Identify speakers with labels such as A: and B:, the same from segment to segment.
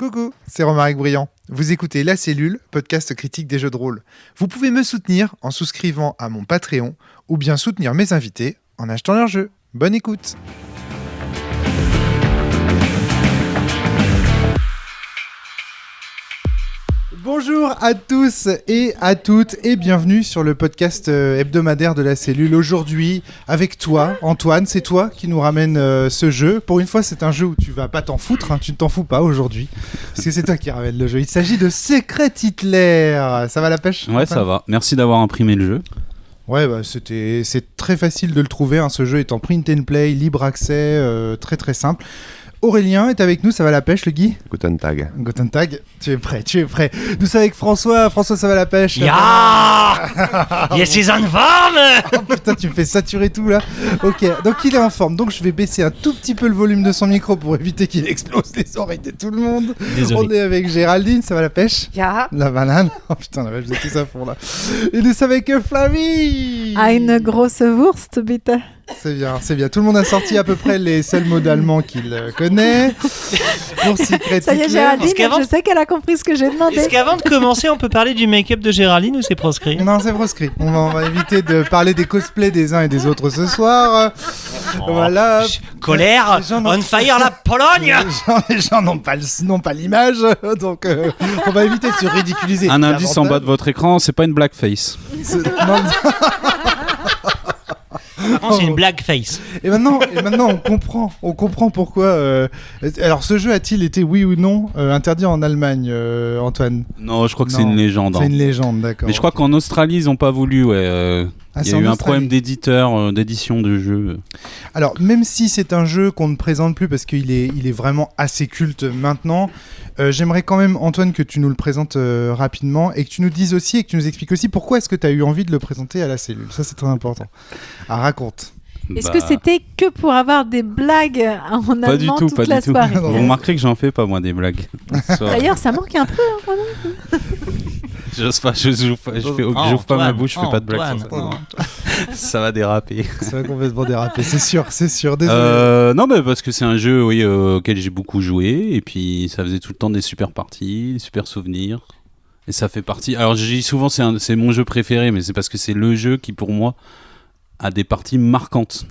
A: Coucou, c'est Romaric Briand. Vous écoutez La Cellule, podcast critique des jeux de rôle. Vous pouvez me soutenir en souscrivant à mon Patreon ou bien soutenir mes invités en achetant leurs jeux. Bonne écoute. Bonjour à tous et à toutes et bienvenue sur le podcast hebdomadaire de La Cellule. Aujourd'hui, avec toi, Antoine, c'est toi qui nous ramène ce jeu. Pour une fois, c'est un jeu où tu vas pas t'en foutre, tu ne t'en fous pas aujourd'hui, parce que c'est toi qui ramène le jeu. Il s'agit de Secret Hitler. Ça va la pêche ?
B: Ouais, ça va. Merci d'avoir imprimé le jeu.
A: Ouais, c'est très facile de le trouver. Ce jeu est en print and play, libre accès, très très simple. Aurélien est avec nous, ça va la pêche, le Guy ?
C: Guten Tag.
A: Guten Tag, tu es prêt. Nous sommes avec François, ça va la pêche ?
D: Yes, is en forme.
A: Oh putain, tu me fais saturer tout là. Ok, donc il est en forme, donc je vais baisser un tout petit peu le volume de son micro pour éviter qu'il explose les oreilles de tout le monde.
D: Désolé.
A: On est avec Géraldine, ça va la pêche ?
E: Ja.
A: La banane. Oh putain, la vache, vous êtes tous à fond là. Et nous sommes avec Flavie.
E: Eine große Wurst, bitte.
A: C'est bien. Tout le monde a sorti à peu près les seuls mots d'allemand qu'il connaît. Pour Secret
E: Ça y est,
A: Hitler.
E: Géraldine,
D: qu'avant-
E: je sais qu'elle a compris ce que j'ai demandé.
D: Est-ce qu'avant de commencer, on peut parler du make-up de Géraldine ou c'est proscrit ?
A: Non, c'est proscrit. On va éviter de parler des cosplays des uns et des autres ce soir. Voilà.
D: Colère,
A: Les gens n'ont-
D: on fire la Pologne.
A: Les gens n'ont pas l'image, donc on va éviter de se ridiculiser.
B: Un indice en bas de votre écran, c'est pas une blackface.
A: Non,
D: Par contre, c'est une blackface.
A: et maintenant, on comprend pourquoi. Alors, ce jeu a-t-il été, oui ou non, interdit en Allemagne, Antoine ?
B: Non, je crois que c'est
A: Non,
B: une légende.
A: C'est
B: hein.
A: une légende, d'accord.
B: Mais je crois qu'en Australie, ils ont pas voulu.
A: Ah,
B: Il y
A: c'est
B: a
A: en
B: eu un
A: Australie.
B: problème d'édition de jeu.
A: Alors, même si c'est un jeu qu'on ne présente plus parce qu'il est vraiment assez culte maintenant, j'aimerais quand même, Antoine, que tu nous le présentes rapidement et que tu nous dises aussi et que tu nous expliques aussi pourquoi est-ce que tu as eu envie de le présenter à la cellule. Ça, c'est très important. Ah, raconte.
E: Est-ce
B: Bah,
E: que c'était que pour avoir des blagues en
B: Pas du
E: allemand
B: tout,
E: toute
B: pas
E: la
B: du tout.
E: soirée
B: Vous remarquerez que j'en fais pas, moi, des blagues.
E: D'ailleurs, ça manque un peu. Hein, vraiment.
B: J'ose pas, j'ouvre pas ma bouche, je fais pas de blagues. sur ça.
D: Antoine.
B: Ça va déraper.
A: Ça va complètement déraper, c'est sûr. Désolé.
B: Non, mais parce que c'est un jeu auquel j'ai beaucoup joué, et puis ça faisait tout le temps des super parties, des super souvenirs. Et ça fait partie. Alors, je dis souvent, c'est mon jeu préféré, mais c'est parce que c'est le jeu qui, pour moi, a des parties marquantes.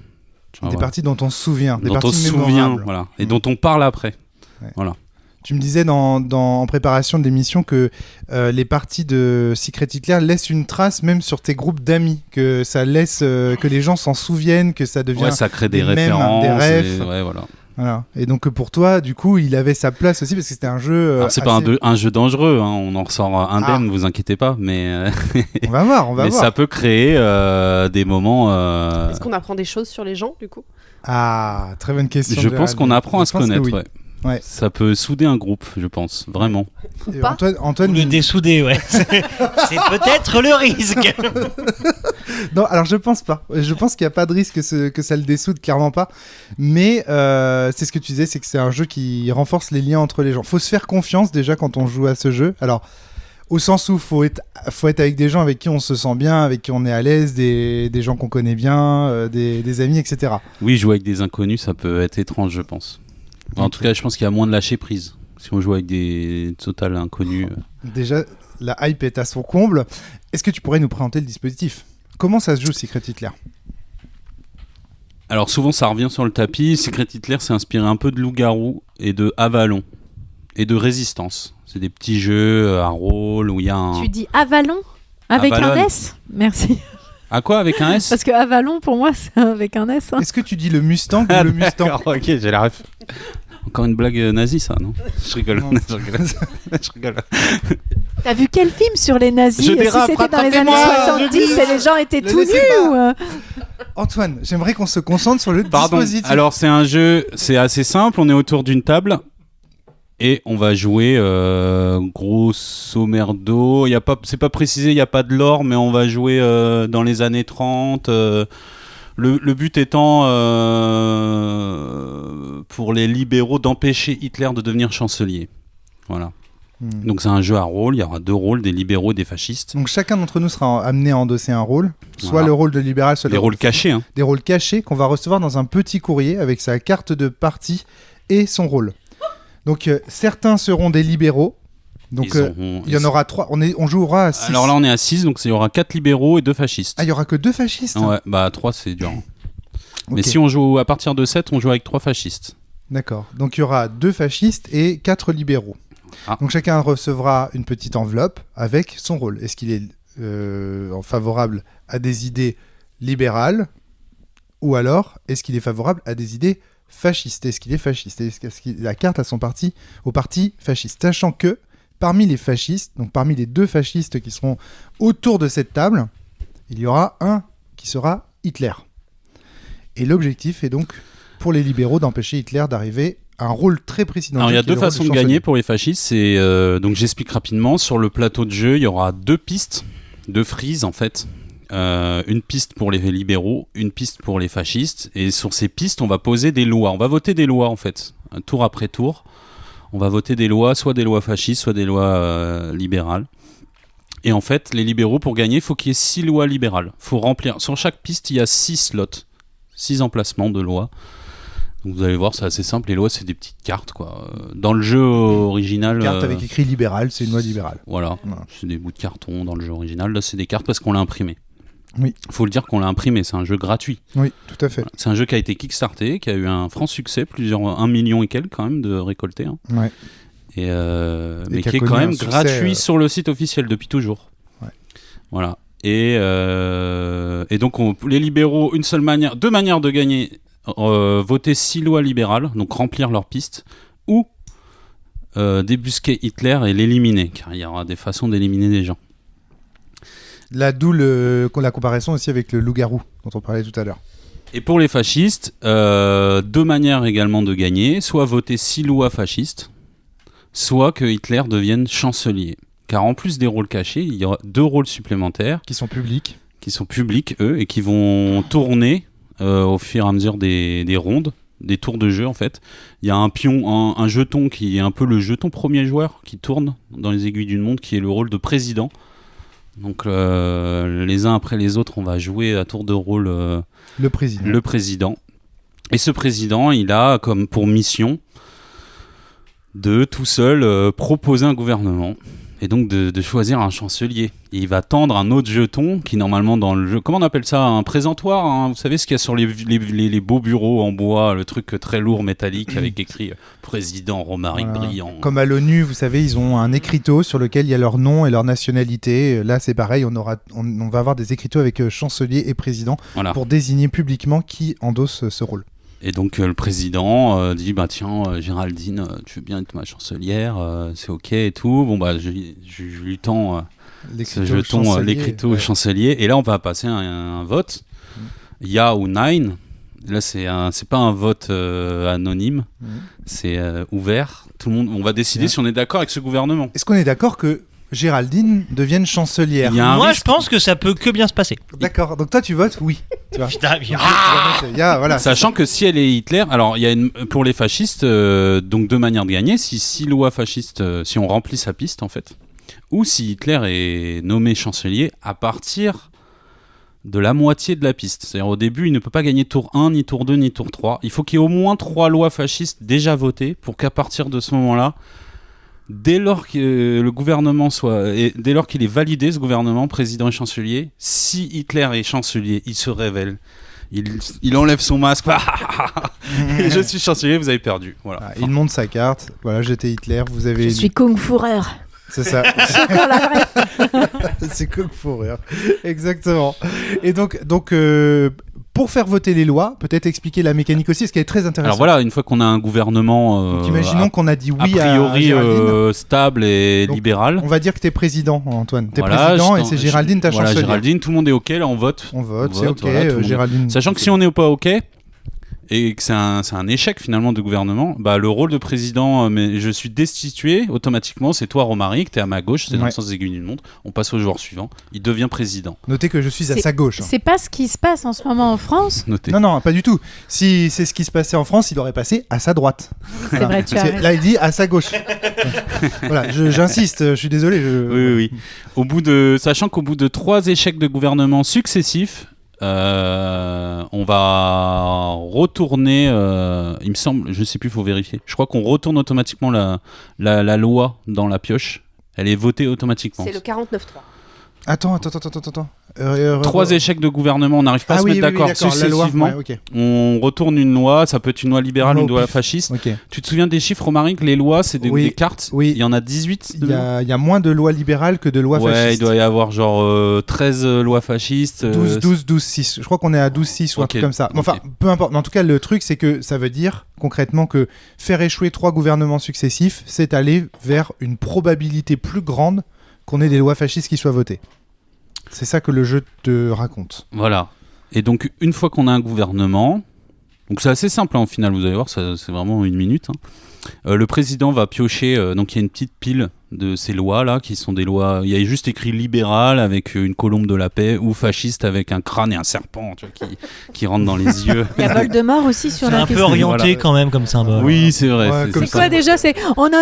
B: Tu vois,
A: Des
B: voilà.
A: parties dont on se souvient, des
B: dont on
A: parties
B: se souvient,
A: mémorables.
B: voilà, et dont on parle après.
A: Ouais.
B: Voilà.
A: Tu me disais en préparation de l'émission que les parties de Secret Hitler laissent une trace même sur tes groupes d'amis, que ça laisse que les gens s'en souviennent, que ça devient
B: Ouais, ça crée des
A: des mèmes,
B: références.
A: des refs.
B: Ouais, voilà.
A: voilà. Et donc pour toi, du coup, il avait sa place aussi parce que c'était un jeu.
B: Alors, c'est pas un jeu dangereux, hein, on en ressort indemne, vous inquiétez pas, mais,
A: On va voir.
B: mais ça peut créer des moments.
F: Est-ce qu'on apprend des choses sur les gens, du coup ?
A: Ah, très bonne question.
B: Je pense qu'on apprend à se connaître.
A: Oui.
B: Ouais.
A: Ouais.
B: Ça peut souder un groupe, je pense, vraiment.
A: Et
F: pas.
A: Antoine,
D: Le dessouder, ouais. C'est peut-être le risque.
A: non, alors je pense pas. Je pense qu'il n'y a pas de risque que ça le dessoude, clairement pas. Mais c'est ce que tu disais, c'est que c'est un jeu qui renforce les liens entre les gens. Faut se faire confiance déjà quand on joue à ce jeu. Alors, au sens où faut être avec des gens avec qui on se sent bien, avec qui on est à l'aise, des gens qu'on connaît bien, des amis, etc.
B: Oui, jouer avec des inconnus, ça peut être étrange, je pense. Enfin, en tout cas, je pense qu'il y a moins de lâcher prise si on joue avec des total inconnus.
A: Déjà, la hype est à son comble. Est-ce que tu pourrais nous présenter le dispositif ? Comment ça se joue, Secret Hitler ?
B: Alors souvent, ça revient sur le tapis. Secret Hitler s'est inspiré un peu de Loup-Garou et de Avalon et de Résistance. C'est des petits jeux à rôle où il y a un...
E: Tu dis Avalon avec
B: Avalon.
E: un S ? Merci.
B: À quoi, avec un S?
E: Parce que Avalon, pour moi, c'est avec un S. Hein.
A: Est-ce que tu dis le Mustang ou le Mustang ?
B: D'accord, ok, j'ai la ref. Encore une blague nazie, ça, non? Je rigole.
A: Non.
B: Je rigole. Je rigole.
E: T'as vu quel film sur les nazis ?
B: Je
E: Si
B: dérape,
E: c'était dans les années
A: rattrapez-moi,
E: 70 et les gens étaient
A: Le
E: tout
A: laissez
E: nus ou,
A: Antoine, j'aimerais qu'on se concentre sur le
B: Pardon.
A: dispositif.
B: Alors, c'est un jeu, c'est assez simple. On est autour d'une table et on va jouer grosso merdo. C'est pas précisé, il n'y a pas de lore, mais on va jouer dans les années 30. Le but étant pour les libéraux d'empêcher Hitler de devenir chancelier. Voilà. Donc c'est un jeu à rôle, il y aura 2 rôles, des libéraux et des fascistes.
A: Donc chacun d'entre nous sera amené à endosser un rôle, soit
B: Voilà.
A: le rôle de libéral, soit
B: Des rôles cachés, hein.
A: des rôles cachés qu'on va recevoir dans un petit courrier avec sa carte de partie et son rôle. Donc certains seront des libéraux. Donc il y en aura 3. On jouera à 6.
B: Alors là, on est à 6, donc il y aura 4 libéraux et 2 fascistes.
A: Ah, il y aura que 2 fascistes.
B: Ouais, bah 3 c'est dur. Mais
A: Ok.
B: si on joue à partir de 7, on joue avec 3 fascistes.
A: D'accord. Donc il y aura 2 fascistes et 4 libéraux.
B: Ah.
A: Donc chacun recevra une petite enveloppe avec son rôle. Est-ce qu'il est favorable à des idées libérales ou alors est-ce qu'il est favorable à des idées fascistes? Est-ce qu'il est fasciste? Est-ce qu'il la carte à son parti au parti fasciste? Sachant que parmi les fascistes, donc parmi les 2 fascistes qui seront autour de cette table, il y aura un qui sera Hitler. Et l'objectif est donc pour les libéraux d'empêcher Hitler d'arriver à un rôle très précis dans le
B: Alors il y
A: jeu,
B: a
A: qui est
B: 2
A: le rôle
B: façons de
A: chancelier.
B: gagner pour les fascistes. C'est donc j'explique rapidement. Sur le plateau de jeu, il y aura 2 pistes, 2 frises en fait. Une piste pour les libéraux, une piste pour les fascistes. Et sur ces pistes, on va poser des lois. On va voter des lois en fait, tour après tour. On va voter des lois, soit des lois fascistes, soit des lois libérales. Et en fait, les libéraux, pour gagner, il faut qu'il y ait 6 lois libérales. Il faut remplir. Sur chaque piste, il y a 6 slots, 6 emplacements de lois. Donc vous allez voir, c'est assez simple. Les lois, c'est des petites cartes, quoi. Dans le jeu original...
A: Carte avec écrit libéral, c'est une loi libérale.
B: Voilà,
A: Voilà.
B: c'est des bouts de carton dans le jeu original. Là, c'est des cartes parce qu'on l'a imprimé.
A: Oui.
B: Il faut le dire qu'on l'a imprimé, c'est un jeu gratuit.
A: Oui, tout à fait.
B: C'est un jeu qui a été kickstarté, qui a eu un franc succès, 1 million et quelques quand même de récoltés. Hein.
A: Ouais.
B: Et mais
A: qui a
B: qui est
A: connu
B: quand
A: un
B: même
A: succès,
B: gratuit sur le site officiel depuis toujours.
A: Ouais.
B: Voilà. Et donc les libéraux, deux manières de gagner, voter 6 lois libérales, donc remplir leur piste, ou débusquer Hitler et l'éliminer, car il y aura des façons d'éliminer des gens.
A: Là, d'où la comparaison aussi avec le loup-garou dont on parlait tout à l'heure.
B: Et pour les fascistes, 2 manières également de gagner, soit voter 6 lois fascistes, soit que Hitler devienne chancelier. Car en plus des rôles cachés, il y aura 2 rôles supplémentaires
A: Qui sont publics.
B: qui sont publics, eux, et qui vont tourner au fur et à mesure des rondes, des tours de jeu en fait. Il y a un pion, un jeton qui est un peu le jeton premier joueur qui tourne dans les aiguilles d'une montre, qui est le rôle de président. Donc les uns après les autres, on va jouer à tour de rôle
A: Le président.
B: le président. Et ce président, il a comme pour mission de tout seul proposer un gouvernement. Et donc de choisir un chancelier. Et il va tendre un autre jeton qui normalement dans le jeu... Comment on appelle ça? Un présentoir, hein. Vous savez ce qu'il y a sur les beaux bureaux en bois, le truc très lourd, métallique, avec écrit « Président Romaric
A: Voilà.
B: Brillant ».
A: Comme à l'ONU, vous savez, ils ont un écriteau sur lequel il y a leur nom et leur nationalité. Là, c'est pareil, on va avoir des écriteaux avec chancelier et président
B: Voilà.
A: pour désigner publiquement qui endosse ce rôle.
B: Et donc le président dit bah tiens Géraldine, tu veux bien être ma chancelière, c'est ok et tout. Bon bah je lui tends ce jeton,
A: chancelier,
B: l'écriteau
A: ouais.
B: chancelier. Et là on va passer un vote, ya ou nein. Là c'est pas un vote anonyme, c'est ouvert. Tout le monde, on va décider
A: Ouais.
B: si on est d'accord avec ce gouvernement.
A: Est-ce qu'on est d'accord que Géraldine devienne chancelière?
B: Il y a un
D: Moi,
B: risque.
D: je pense que ça peut que bien se passer.
A: D'accord, donc toi tu votes oui. Tu vois.
D: Putain, mais-
A: Il y a, voilà,
B: Sachant que si elle est Hitler, alors il y a pour les fascistes donc 2 manières de gagner. Si loi fasciste, si on remplit sa piste en fait, ou si Hitler est nommé chancelier à partir de la moitié de la piste. C'est-à-dire au début, il ne peut pas gagner tour 1, ni tour 2, ni tour 3. Il faut qu'il y ait au moins 3 lois fascistes déjà votées pour qu'à partir de ce moment-là, dès lors que le gouvernement dès lors qu'il est validé, ce gouvernement, président et chancelier, si Hitler est chancelier, il se révèle. Il enlève son masque. Et je suis chancelier, vous avez perdu. Voilà.
A: Ah, il monte sa carte. Voilà, j'étais Hitler. Vous avez.
E: Je suis Kung Fourreur.
A: C'est ça.
E: Ceux qui ont la ref.
A: C'est comme pour rire. Exactement. Et donc pour faire voter les lois, peut-être expliquer la mécanique aussi, ce qui est très intéressant.
B: Alors voilà, une fois qu'on a un gouvernement
A: Donc, imaginons qu'on a dit
B: a
A: oui à
B: priori
A: Géraldine.
B: stable et
A: Donc,
B: libéral.
A: On va dire que t'es président, Antoine. T'es
B: Voilà,
A: président
B: je
A: et c'est Géraldine ta
B: Voilà,
A: chancelière.
B: Géraldine, tout le monde est OK, là on vote.
A: On vote, c'est ok.
B: voilà, tout le monde est-
A: Géraldine.
B: Sachant que si on n'est pas OK et que c'est un échec finalement de gouvernement, bah, le rôle de président, mais je suis destitué automatiquement, c'est toi Romaric, t'es à ma gauche, c'est dans
A: Ouais.
B: le sens des aiguilles d'une montre, on passe au joueur suivant, il devient président.
A: Notez que je suis à
E: C'est-
A: sa gauche. hein.
E: C'est pas ce qui se passe en ce moment en France.
B: Notez.
A: Non, pas du tout. Si c'est ce qui se passait en France, il aurait passé à sa droite.
E: C'est vrai, tu as raison.
A: Là, il dit à sa gauche. Voilà, j'insiste, je suis désolé.
B: Oui. Sachant qu'au bout de 3 échecs de gouvernement successifs, on va retourner, il me semble, je sais plus, faut vérifier. Je crois qu'on retourne automatiquement la loi dans la pioche. Elle est votée automatiquement.
F: C'est le 49.3.
A: Attends.
B: 3 échecs de gouvernement, on n'arrive pas à se mettre d'accord successivement.
A: La loi. Ouais, ok.
B: On retourne une loi, ça peut être une loi libérale ou une loi
A: Pif.
B: fasciste.
A: Ok.
B: Tu te souviens des chiffres, Romaric? Les lois, c'est des cartes.
A: Oui.
B: Il y en a 18.
A: Il y a moins de lois libérales que de lois
B: Ouais,
A: fascistes.
B: il doit y avoir genre 13 lois fascistes.
A: 12, 6. Je crois qu'on est à 12, 6 ou un
B: Ok.
A: truc comme ça. Enfin,
B: Ok.
A: peu importe. Mais en tout cas, le truc, c'est que ça veut dire concrètement que faire échouer 3 gouvernements successifs, c'est aller vers une probabilité plus grande qu'on ait des lois fascistes qui soient votées. C'est ça que le jeu te raconte.
B: Voilà. Et donc, une fois qu'on a un gouvernement, donc c'est assez simple hein, au final, vous allez voir, c'est vraiment 1 minute. Hein. Le président va piocher, donc il y a une petite pile de ces lois-là, qui sont des lois, il y a juste écrit libéral avec une colombe de la paix, ou fasciste avec un crâne et un serpent tu vois, qui rentre dans les yeux.
E: Il y a Voldemort aussi sur
D: C'est
E: la
D: un peu
E: question.
D: orienté
B: Voilà.
D: quand même comme symbole.
B: Oui, c'est vrai.
A: Ouais, comme
E: C'est quoi déjà? C'est on a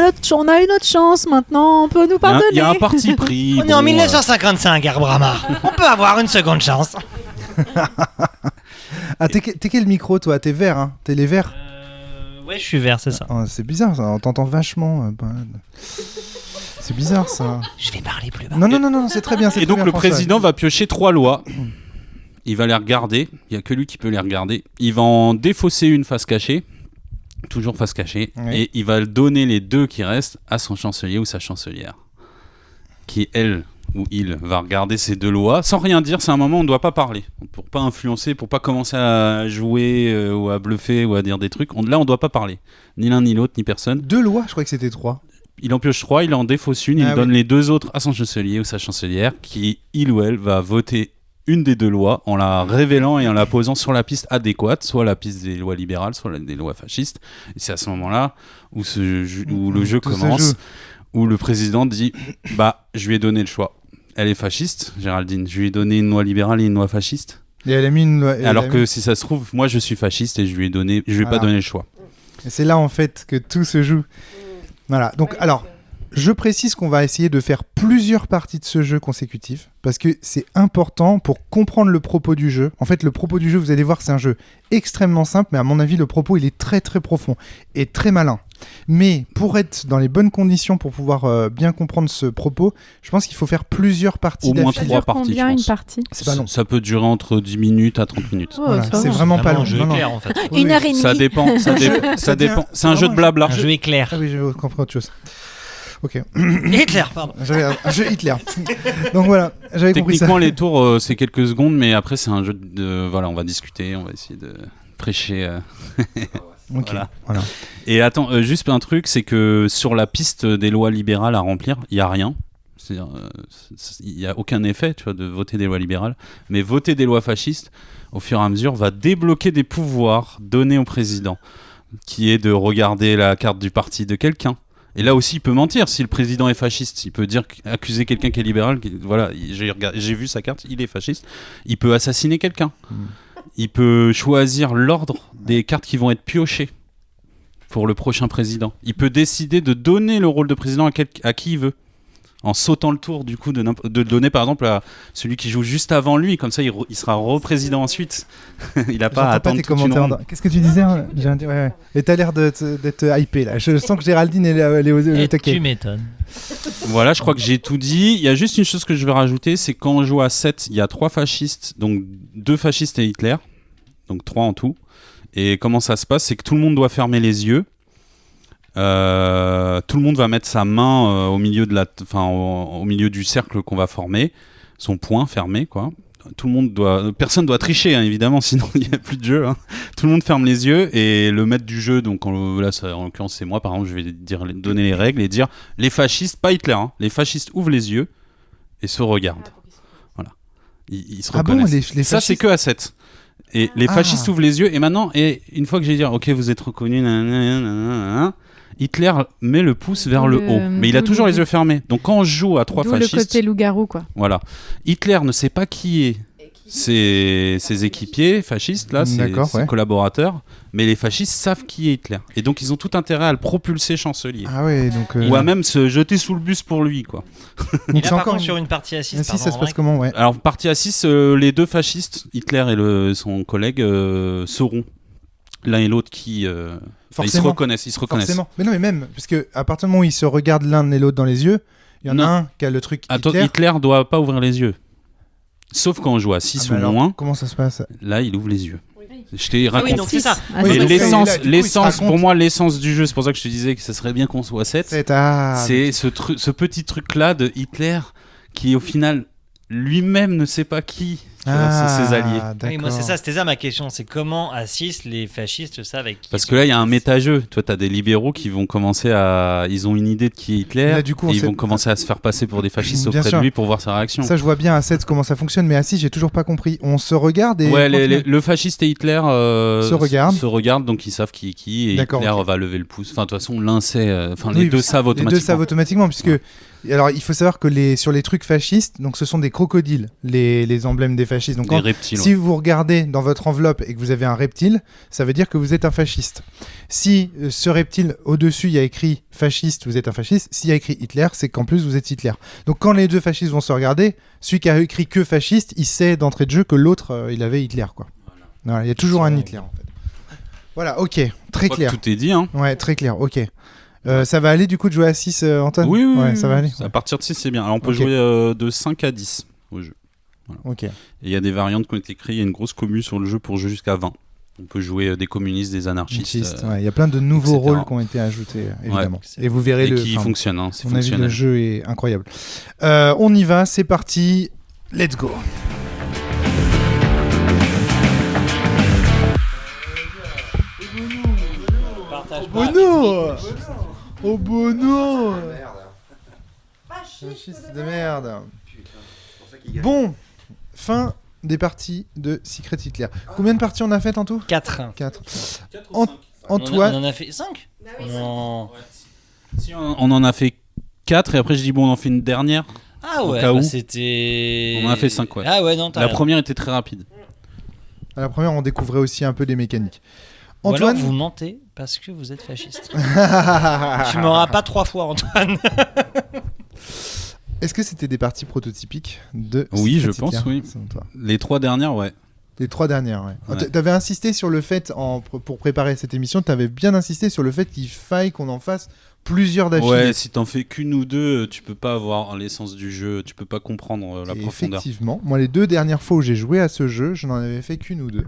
E: une autre chance maintenant, on peut nous pardonner.
B: Il y a un parti pris.
D: On est en
B: bon,
D: 1955, Herbramar. On peut avoir une seconde chance.
A: Ah, t'es quel micro, toi? T'es vert, hein? T'es les verts?
D: Ouais, je suis vert, c'est ça.
A: Oh, c'est bizarre, ça. On t'entend vachement. C'est bizarre, ça.
D: Je vais parler plus bas.
A: Non, c'est très bien.
B: Et donc le président va piocher 3 lois. Il va les regarder. Il n'y a que lui qui peut les regarder. Il va en défausser une face cachée. Toujours face cachée.
A: Oui.
B: Et il va donner les 2 qui restent à son chancelier ou sa chancelière. Qui, elle ou il, va regarder ces 2 lois sans rien dire. C'est un moment où on ne doit pas parler. Pour pas influencer, pour pas commencer à jouer ou à bluffer ou à dire des trucs. Là, on ne doit pas parler. Ni l'un ni l'autre, ni personne.
A: 2 lois, je crois que c'était 3.
B: Il en pioche 3, il en défausse une, il donne les 2 autres à son chancelier ou sa chancelière, qui, il ou elle, va voter une des 2 lois en la révélant et en la posant sur la piste adéquate, soit la piste des lois libérales, soit des lois fascistes. Et c'est à ce moment-là où, où le jeu
A: Tout se
B: commence,
A: joue.
B: où le président dit « Bah, je lui ai donné le choix. Elle est fasciste, Géraldine. Je lui ai donné une loi libérale et une loi fasciste.
A: Et elle a mis une loi.
B: Alors que si ça se trouve, moi je suis fasciste et je lui ai
A: Voilà.
B: pas donné le choix.
A: Et c'est là en fait que tout se joue. Voilà. Donc alors, je précise qu'on va essayer de faire plusieurs parties de ce jeu consécutives parce que c'est important pour comprendre le propos du jeu. En fait, le propos du jeu, vous allez voir, c'est un jeu extrêmement simple, mais à mon avis, le propos il est très très profond et très malin. Mais pour être dans les bonnes conditions pour pouvoir bien comprendre ce propos, je pense qu'il faut faire plusieurs parties
B: Au moins
A: d'affilée.
B: 3 parties,
E: Combien
B: je
E: une
B: pense.
E: partie?
A: C'est pas long.
B: Ça peut durer entre 10 minutes à 30 minutes.
E: Oh,
A: Voilà,
E: ça
A: c'est
E: va.
A: vraiment pas long.
D: un jeu
A: Non, non.
D: éclair en fait.
A: Oui,
E: Une heure et demie.
B: Ça dépend, ça
A: Ça
B: dépend.
A: devient-
B: C'est un jeu de blabla.
D: Un jeu éclair.
A: Ah oui, je comprends autre chose. Ok.
D: Éclair, pardon.
A: J'avais un jeu Hitler. Donc voilà, j'avais compris ça.
B: Techniquement, les tours, c'est quelques secondes, mais après, c'est un jeu de. Voilà, on va discuter, on va essayer de prêcher.
A: Ok,
B: Voilà.
A: voilà.
B: Et attends, juste un truc, c'est que sur la piste des lois libérales à remplir, il n'y a rien. C'est-à-dire, il n'y a aucun effet, tu vois, de voter des lois libérales. Mais voter des lois fascistes, au fur et à mesure, va débloquer des pouvoirs donnés au président, qui est de regarder la carte du parti de quelqu'un. Et là aussi, il peut mentir. Si le président est fasciste, il peut accuser quelqu'un qui est libéral. Voilà, j'ai vu sa carte, il est fasciste. Il peut assassiner quelqu'un. Il peut choisir l'ordre des cartes qui vont être piochées pour le prochain président. Il peut décider de donner le rôle de président à qui il veut. En sautant le tour, du coup, de donner par exemple à celui qui joue juste avant lui. Comme ça, il sera représident ensuite. Il n'a pas à
A: J'entends
B: attendre
A: tes
B: toute une
A: commentaires.
B: ronde.
A: Qu'est-ce que tu disais hein ouais. Et t'as l'air d'être hypé là. Je sens que Géraldine elle est au
D: Et
A: taquet.
D: tu m'étonnes.
B: Voilà, je crois que j'ai tout dit. Il y a juste une chose que je vais rajouter, c'est quand on joue à 7, il y a 3 fascistes, donc 2 fascistes et Hitler, donc 3 en tout. Et comment ça se passe, c'est que tout le monde doit fermer les yeux. Tout le monde va mettre sa main au milieu au milieu du cercle qu'on va former, son poing fermé, quoi. Personne doit tricher, hein, évidemment, sinon il n'y a plus de jeu. Hein. Tout le monde ferme les yeux et le maître du jeu, donc là, en l'occurrence c'est moi, par exemple, je vais donner les règles et dire les fascistes, pas Hitler, hein, les fascistes ouvrent les yeux et se regardent. Voilà. Ils se
A: Ah bon,
B: reconnaissent.
A: les
B: Ça, c'est
A: fascistes
B: que à 7. Et les fascistes ouvrent les yeux et maintenant, une fois que j'ai dit ok, vous êtes reconnus, Hitler met le pouce vers le haut, mais il a toujours les yeux fermés. Donc quand on joue à 3
E: D'où
B: fascistes,
E: le côté loup-garou, quoi.
B: voilà, Hitler ne sait pas qui est ses équipiers fascistes, là, ses collaborateurs, mais les fascistes savent qui est Hitler. Et donc ils ont tout intérêt à le propulser chancelier.
A: Ah ouais, donc...
B: Ou à même se jeter sous le bus pour lui, quoi.
D: Et là, par contre, sur une partie à 6,
A: ça se passe comment, ouais.
B: Alors, partie à 6, les deux fascistes, Hitler et son collègue, sauront l'un et l'autre qui... ils se reconnaissent.
A: Forcément. Mais non, mais même, parce qu'à partir du moment où ils se regardent l'un et l'autre dans les yeux, il y en a un qui a le truc Hitler.
B: Hitler doit pas ouvrir les yeux. Sauf quand on joue à 6 ou moins.
A: Comment ça se passe ?
B: Là, il ouvre les yeux. Je t'ai raconté.
D: Oui, donc c'est ça.
B: Et l'essence, pour moi, l'essence du jeu, c'est pour ça que je te disais que ça serait bien qu'on soit 7. C'est ce petit truc-là de Hitler qui, au final, lui-même ne sait pas qui sont ses alliés.
D: Oui, moi, c'est ça, c'était ça ma question. C'est comment à 6 les fascistes savent avec qui.
B: Parce que là, il y a un méta-jeu. Toi, t'as des libéraux qui vont commencer à. Ils ont une idée de qui est Hitler. Là, du coup, et ils vont commencer à se faire passer pour des fascistes auprès de lui pour voir sa réaction.
A: Ça, je vois bien à 7 comment ça fonctionne, mais à 6, j'ai toujours pas compris. On se regarde et.
B: Ouais, le fasciste et Hitler
A: se regardent,
B: donc ils savent qui est qui. Et Hitler va lever le pouce. Enfin, de toute façon, l'un sait. Les deux savent automatiquement.
A: Les deux savent automatiquement, puisque. Ouais. Alors, il faut savoir que sur les trucs fascistes, donc ce sont des crocodiles, les emblèmes des fascistes. Donc, si vous regardez dans votre enveloppe et que vous avez un reptile, ça veut dire que vous êtes un fasciste. Si ce reptile, au-dessus, il y a écrit fasciste, vous êtes un fasciste. S'il y a écrit Hitler, c'est qu'en plus, vous êtes Hitler. Donc, quand les deux fascistes vont se regarder, celui qui a écrit que fasciste, il sait d'entrée de jeu que l'autre, il avait Hitler, quoi. Voilà, il y a toujours un Hitler, en fait. Voilà, ok, très clair.
B: Tout est dit, hein.
A: Ouais, très clair, ok. Ça va aller du coup de jouer à 6, Antoine ?
B: Oui,
A: ouais, ça va aller.
B: À partir de 6, c'est bien. Alors on peut jouer de 5 à 10 au jeu. Voilà.
A: Ok.
B: Et il y a des variantes qui ont été créées. Il y a une grosse commu sur le jeu pour jouer jusqu'à 20. On peut jouer des communistes, des anarchistes.
A: Il y a plein de nouveaux rôles qui ont été ajoutés, évidemment. Ouais. Et vous verrez
B: qui fonctionnent. Hein,
A: c'est fonctionnel. Le jeu est incroyable. On y va, c'est parti. Let's go. Oh Bono Fasciste de merde. Bon, fin des parties de Secret Hitler. Combien de parties on a fait en tout ?
D: 4.
A: Antoine...
D: On en a fait 5 ? Non.
B: Si, on en a fait 4 et après je dis bon on en fait une dernière.
D: Ah ouais, c'était...
B: On en a fait 5, ouais.
D: Ah ouais, non,
B: la première était très rapide.
A: À la première on découvrait aussi un peu des mécaniques.
D: Antoine, ou alors vous mentez parce que vous êtes fasciste. Tu m'auras pas 3 fois, Antoine.
A: Est-ce que c'était des parties prototypiques de
B: Oui, je pense, oui. Les 3 dernières, ouais.
A: Les 3 dernières, ouais. T'avais insisté sur le fait, pour préparer cette émission, t'avais bien insisté sur le fait qu'il faille qu'on en fasse plusieurs d'affilée.
B: Ouais, si t'en fais qu'une ou deux, tu peux pas avoir l'essence du jeu, tu peux pas comprendre la profondeur.
A: Effectivement, moi les 2 dernières fois où j'ai joué à ce jeu, je n'en avais fait qu'une ou 2.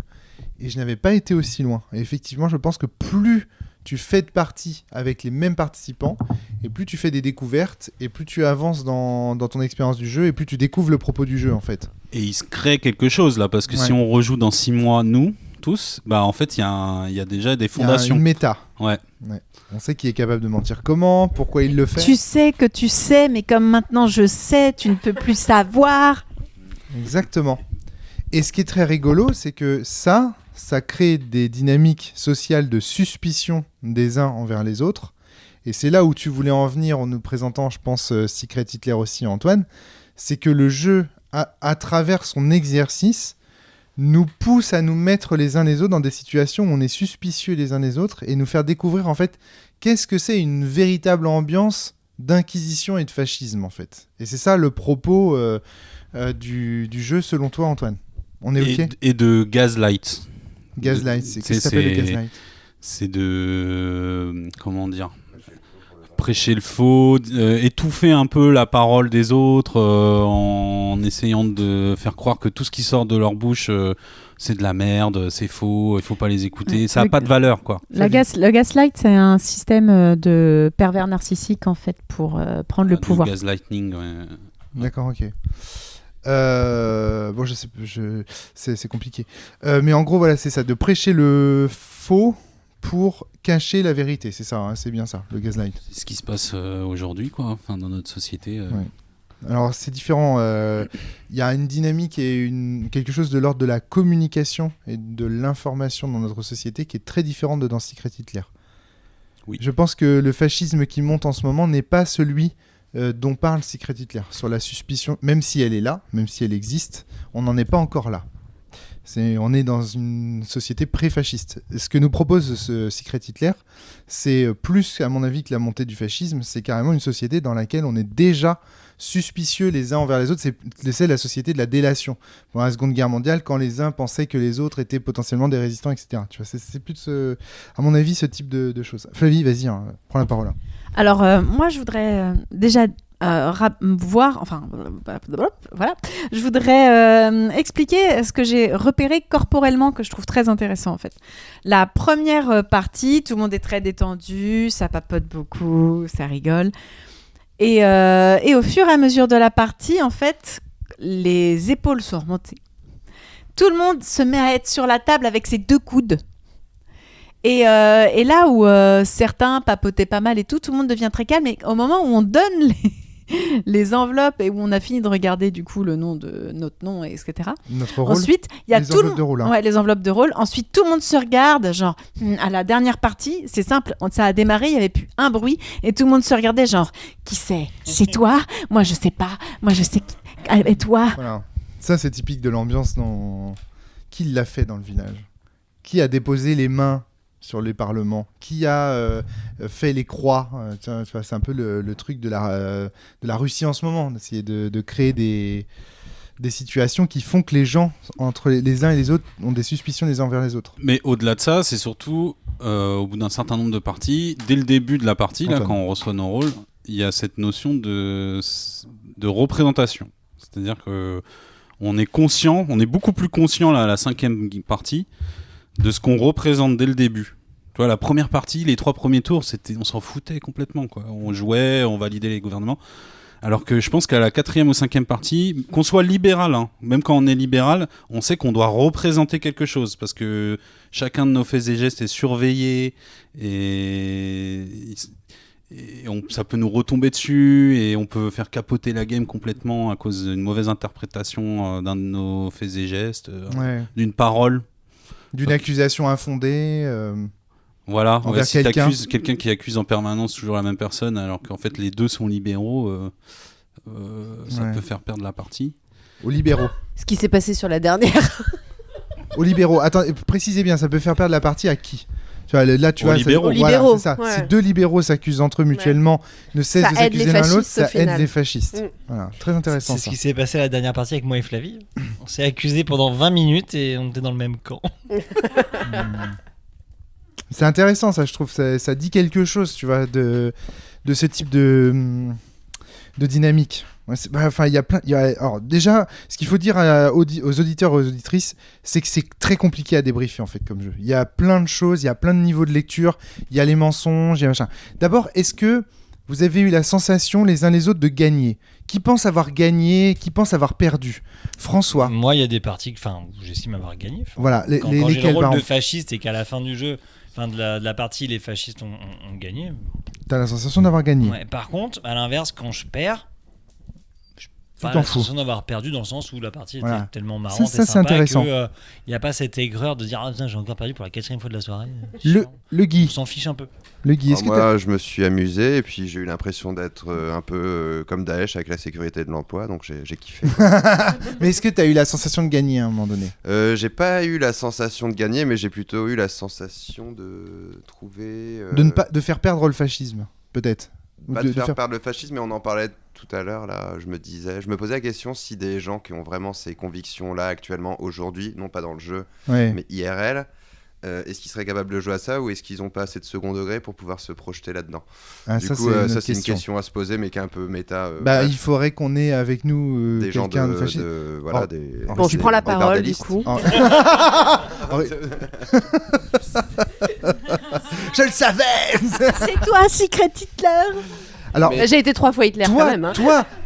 A: Et je n'avais pas été aussi loin. Et effectivement, je pense que plus tu fais de parties avec les mêmes participants, et plus tu fais des découvertes, et plus tu avances dans ton expérience du jeu, et plus tu découvres le propos du jeu, en fait.
B: Et il se crée quelque chose, là, parce que si on rejoue dans 6 mois, nous, tous, bah en fait, il y a déjà des fondations.
A: Il y a une méta.
B: Ouais.
A: On sait qui est capable de mentir comment, pourquoi il le fait.
E: Tu sais que tu sais, mais comme maintenant je sais, tu ne peux plus savoir.
A: Exactement. Et ce qui est très rigolo, c'est que ça crée des dynamiques sociales de suspicion des uns envers les autres. Et c'est là où tu voulais en venir en nous présentant, je pense, Secret Hitler aussi, Antoine. C'est que le jeu, à travers son exercice, nous pousse à nous mettre les uns les autres dans des situations où on est suspicieux les uns des autres et nous faire découvrir, en fait, qu'est-ce que c'est une véritable ambiance d'inquisition et de fascisme, en fait. Et c'est ça le propos du jeu, selon toi, Antoine. On est OK ?
B: Et de Gaslight.
A: Gaslight, qu'est-ce que ça s'appelle le Gaslight ?
B: C'est de... comment dire ? Prêcher le faux, étouffer un peu la parole des autres en essayant de faire croire que tout ce qui sort de leur bouche c'est de la merde, c'est faux, il faut pas les écouter, ça a pas de valeur, quoi.
E: Le gaslight, c'est un système de pervers narcissique, en fait, pour prendre le pouvoir.
B: Le gaslighting, ouais.
A: D'accord, ok. Bon, je sais, c'est compliqué. Mais en gros, voilà, c'est ça, de prêcher le faux pour cacher la vérité, c'est ça, hein, c'est bien ça, le gaslight.
B: C'est ce qui se passe aujourd'hui, quoi, enfin, dans notre société.
A: Ouais. Alors, c'est différent. Il y a une dynamique et quelque chose de l'ordre de la communication et de l'information dans notre société qui est très différente de dans Secret Hitler.
B: Oui.
A: Je pense que le fascisme qui monte en ce moment n'est pas celui dont parle Secret Hitler, sur la suspicion, même si elle est là, même si elle existe, on n'en est pas encore là. On est dans une société pré-fasciste. Ce que nous propose ce Secret Hitler, c'est plus, à mon avis, que la montée du fascisme, c'est carrément une société dans laquelle on est déjà suspicieux les uns envers les autres. C'est la société de la délation. Pendant la Seconde Guerre mondiale, quand les uns pensaient que les autres étaient potentiellement des résistants, etc. Tu vois, c'est plus, à mon avis, ce type de choses. Flavie, vas-y, prends la parole.
E: Alors, moi, je voudrais déjà voir, enfin, voilà, je voudrais expliquer ce que j'ai repéré corporellement que je trouve très intéressant en fait. La première partie, tout le monde est très détendu, ça papote beaucoup, ça rigole. Et au fur et à mesure de la partie, en fait, les épaules sont remontées. Tout le monde se met à être sur la table avec ses 2 coudes. Et là où certains papotaient pas mal et tout le monde devient très calme. Et au moment où on donne les enveloppes et où on a fini de regarder du coup le nom de notre nom, etc.
A: Notre rôle.
E: Ensuite, il y a
A: les enveloppes de rôle. Hein.
E: Ouais, les enveloppes de rôle. Ensuite, tout le monde se regarde, genre à la dernière partie, c'est simple, ça a démarré, il y avait plus un bruit et tout le monde se regardait, genre qui c'est ? C'est toi ? Moi je sais pas. Moi je sais. Et toi ?
A: Voilà. Ça c'est typique de l'ambiance qui l'a fait dans le village. Qui a déposé les mains sur les parlements, qui a fait les croix, c'est un peu le truc de la Russie en ce moment, d'essayer de créer des situations qui font que les gens, entre les uns et les autres, ont des suspicions les uns envers les autres.
B: Mais au-delà de ça, c'est surtout, au bout d'un certain nombre de parties, dès le début de la partie, là, quand on reçoit nos rôles, il y a cette notion de représentation. C'est-à-dire qu'on est conscient, on est beaucoup plus conscient là, à la 5e partie, de ce qu'on représente dès le début. Tu vois, la première partie, les 3 premiers tours, on s'en foutait complètement, quoi. On jouait, on validait les gouvernements. Alors que je pense qu'à la 4e ou 5e partie, qu'on soit libéral, hein, même quand on est libéral, on sait qu'on doit représenter quelque chose, parce que chacun de nos faits et gestes est surveillé, et ça peut nous retomber dessus, et on peut faire capoter la game complètement à cause d'une mauvaise interprétation d'un de nos faits et gestes, d'une parole.
A: D'une accusation infondée.
B: Voilà, si
A: quelqu'un
B: qui accuse en permanence toujours la même personne, alors qu'en fait les deux sont libéraux, ça peut faire perdre la partie.
A: Aux libéraux.
F: Ce qui s'est passé sur la dernière.
A: Aux libéraux. Attends, précisez bien, ça peut faire perdre la partie à qui ? Tu vois, là, tu vois,
B: libéraux.
A: Voilà, c'est ça.
F: Ouais.
A: Si 2 libéraux s'accusent entre eux mutuellement, ne cessent de s'accuser l'un l'autre, ça aide les fascistes. Voilà, très intéressant.
D: C'est ce qui s'est passé à la dernière partie avec moi et Flavie. On s'est accusés pendant 20 minutes et on était dans le même camp.
A: C'est intéressant, ça, je trouve. Ça dit quelque chose, tu vois, de ce type de dynamique. Enfin, il y a plein. Alors, déjà, ce qu'il faut dire aux auditeurs et aux auditrices, c'est que c'est très compliqué à débriefer, en fait, comme jeu. Il y a plein de choses, il y a plein de niveaux de lecture, il y a les mensonges, il y a machin. D'abord, est-ce que vous avez eu la sensation, les uns les autres, de gagner ? Qui pense avoir gagné ? Qui pense avoir perdu ? François.
D: Moi, il y a des parties où j'estime avoir gagné.
A: Voilà,
D: quand j'ai le rôle de fasciste et qu'à la fin du jeu, de la partie, les fascistes ont gagné.
A: T'as la sensation d'avoir gagné.
D: Ouais, par contre, à l'inverse, quand je perds,
A: tu
D: pas
A: t'en
D: la
A: fous.
D: sensation d'avoir perdu dans le sens où la partie était tellement marrante
A: ça,
D: et
A: c'est
D: sympa
A: intéressant.
D: qu'il n'y a pas cette aigreur de dire j'ai encore perdu pour la 4e fois de la soirée.
A: Le Guy.
D: On s'en fiche un peu.
A: Le Guy, est-ce que
C: moi, je me suis amusé et puis j'ai eu l'impression d'être un peu comme Daesh avec la sécurité de l'emploi, donc j'ai kiffé.
A: Mais est-ce que tu as eu la sensation de gagner à un moment donné ?
C: J'ai pas eu la sensation de gagner, mais j'ai plutôt eu la sensation de trouver...
A: de faire perdre le fascisme, peut-être.
C: Pas de faire perdre le fascisme, mais on en parlait tout à l'heure, là, je me posais la question si des gens qui ont vraiment ces convictions-là actuellement, aujourd'hui, non pas dans le jeu, mais IRL, est-ce qu'ils seraient capables de jouer à ça ou est-ce qu'ils n'ont pas assez de second degré pour pouvoir se projeter là-dedans ? Du coup, ça c'est une question à se poser, mais qui est un peu méta.
A: Il faudrait qu'on ait avec nous
C: des gens
A: quelqu'un de fasciste.
F: Bon, tu prends la parole du coup.
A: Je le savais.
E: C'est toi, Secret Hitler.
A: Alors,
F: j'ai été 3 fois Hitler quand même. Hein.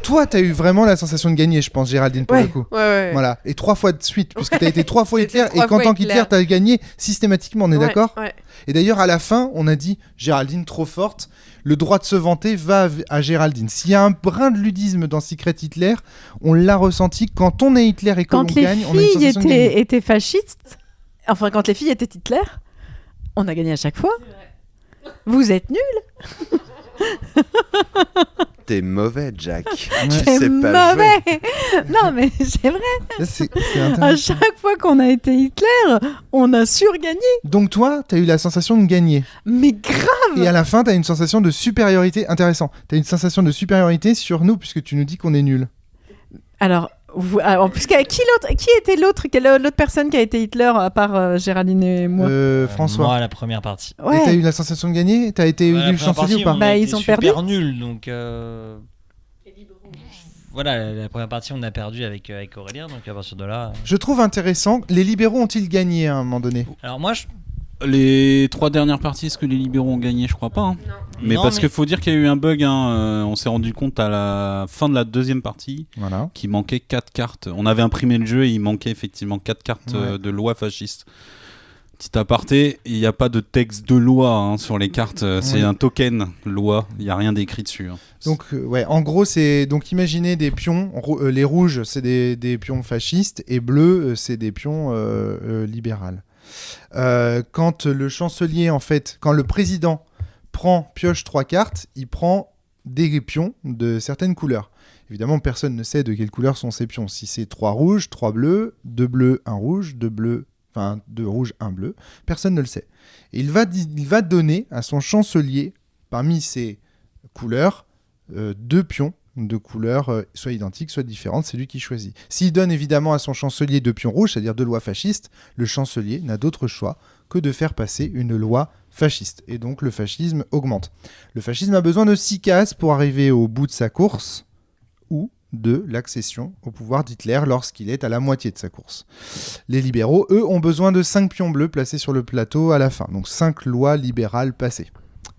A: Toi, t'as eu vraiment la sensation de gagner, je pense, Géraldine, pour le coup.
F: Ouais.
A: Voilà, et 3 fois de suite, puisque t'as été 3 fois Hitler, et
F: 3
A: qu'en
F: fois
A: tant qu'Hitler, t'as gagné systématiquement, on est d'accord ?
F: Ouais.
A: Et d'ailleurs, à la fin, on a dit, Géraldine, trop forte, le droit de se vanter va à Géraldine. S'il y a un brin de ludisme dans Secret Hitler, on l'a ressenti quand on est Hitler et qu'on gagne, on a une sensation de gagner.
E: Quand les filles étaient fascistes, enfin, quand les filles étaient Hitler, on a gagné à chaque fois. Vous êtes nuls.
C: T'es mauvais, Jack.
E: T'es mauvais. Non, mais c'est vrai.
A: C'est
E: à chaque fois qu'on a été Hitler, on a surgagné.
A: Donc toi, t'as eu la sensation de gagner.
E: Mais grave.
A: Et à la fin, t'as une sensation de supériorité. Intéressant. T'as une sensation de supériorité sur nous puisque tu nous dis qu'on est nuls.
E: Alors, en plus, qui était l'autre personne qui a été Hitler à part Géraldine et moi
A: François.
D: Moi, la première partie.
A: Ouais. Et t'as eu la sensation de gagner? T'as été élu chancelier ou pas?
E: Ils ont perdu.
D: Super nul, donc. Voilà, la première partie, on a perdu avec Aurélien, donc à partir de là.
A: Je trouve intéressant. Les libéraux ont-ils gagné à un moment donné?
D: Alors moi,
B: les 3 dernières parties, est-ce que les libéraux ont gagné? Je crois pas. Hein. Mais parce qu'il faut dire qu'il y a eu un bug. On s'est rendu compte à la fin de la deuxième partie qu'il manquait 4 cartes. On avait imprimé le jeu et il manquait effectivement 4 cartes de loi fasciste. Petit aparté, il n'y a pas de texte de loi sur les cartes. C'est un token loi. Il n'y a rien d'écrit dessus.
A: Donc, en gros, c'est. Donc, imaginez des pions. Les rouges, c'est des pions fascistes. Et bleus, c'est des pions libérales. Quand le chancelier, en fait, quand le président pioche 3 cartes, il prend des pions de certaines couleurs. Évidemment, personne ne sait de quelle couleur sont ces pions. Si c'est 3 rouges, 3 bleus, 2 bleus, 1 rouge, 2 rouges, 1 bleu, personne ne le sait. Et il va donner à son chancelier, parmi ces couleurs, 2 pions de couleurs soit identiques, soit différentes, c'est lui qui choisit. S'il donne évidemment à son chancelier 2 pions rouges, c'est-à-dire 2 lois fascistes, le chancelier n'a d'autre choix que de faire passer une loi fasciste. Et donc le fascisme augmente. Le fascisme a besoin de 6 cases pour arriver au bout de sa course, ou de l'accession au pouvoir d'Hitler lorsqu'il est à la moitié de sa course. Les libéraux, eux, ont besoin de 5 pions bleus placés sur le plateau à la fin. Donc 5 lois libérales passées,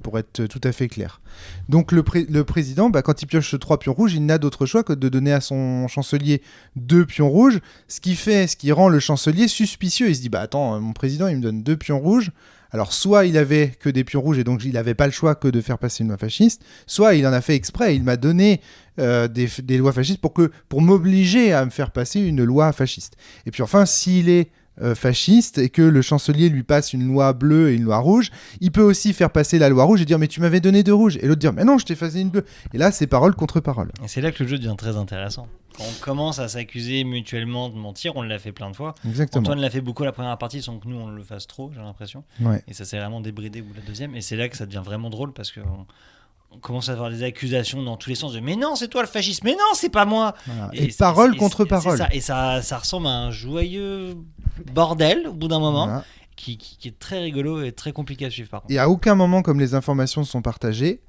A: pour être tout à fait clair. Donc le président, quand il pioche 3 pions rouges, il n'a d'autre choix que de donner à son chancelier 2 pions rouges, ce qui rend le chancelier suspicieux. Il se dit, attends, mon président, il me donne 2 pions rouges. Alors, soit il avait que des pions rouges et donc il n'avait pas le choix que de faire passer une loi fasciste, soit il en a fait exprès, il m'a donné des lois fascistes pour m'obliger à me faire passer une loi fasciste. Et puis enfin, s'il est fasciste et que le chancelier lui passe une loi bleue et une loi rouge, il peut aussi faire passer la loi rouge et dire mais tu m'avais donné 2 rouges, et l'autre dire mais non, je t'ai fait une bleue. Et là, c'est parole contre parole.
D: Et c'est là que le jeu devient très intéressant. Quand on commence à s'accuser mutuellement de mentir, on l'a fait plein de fois.
A: Exactement.
D: Antoine l'a fait beaucoup la première partie sans que nous on le fasse trop, j'ai l'impression.
A: Ouais.
D: Et ça s'est vraiment débridé au bout de la deuxième. Et c'est là que ça devient vraiment drôle parce que on commence à avoir des accusations dans tous les sens de mais non, c'est toi le fasciste, mais non, c'est pas moi.
A: Voilà. Et parole contre parole.
D: Et ça ressemble à un joyeux bordel au bout d'un moment. Voilà. Qui est très rigolo et très compliqué à suivre par contre.
A: Et à aucun moment, comme les informations sont partagées,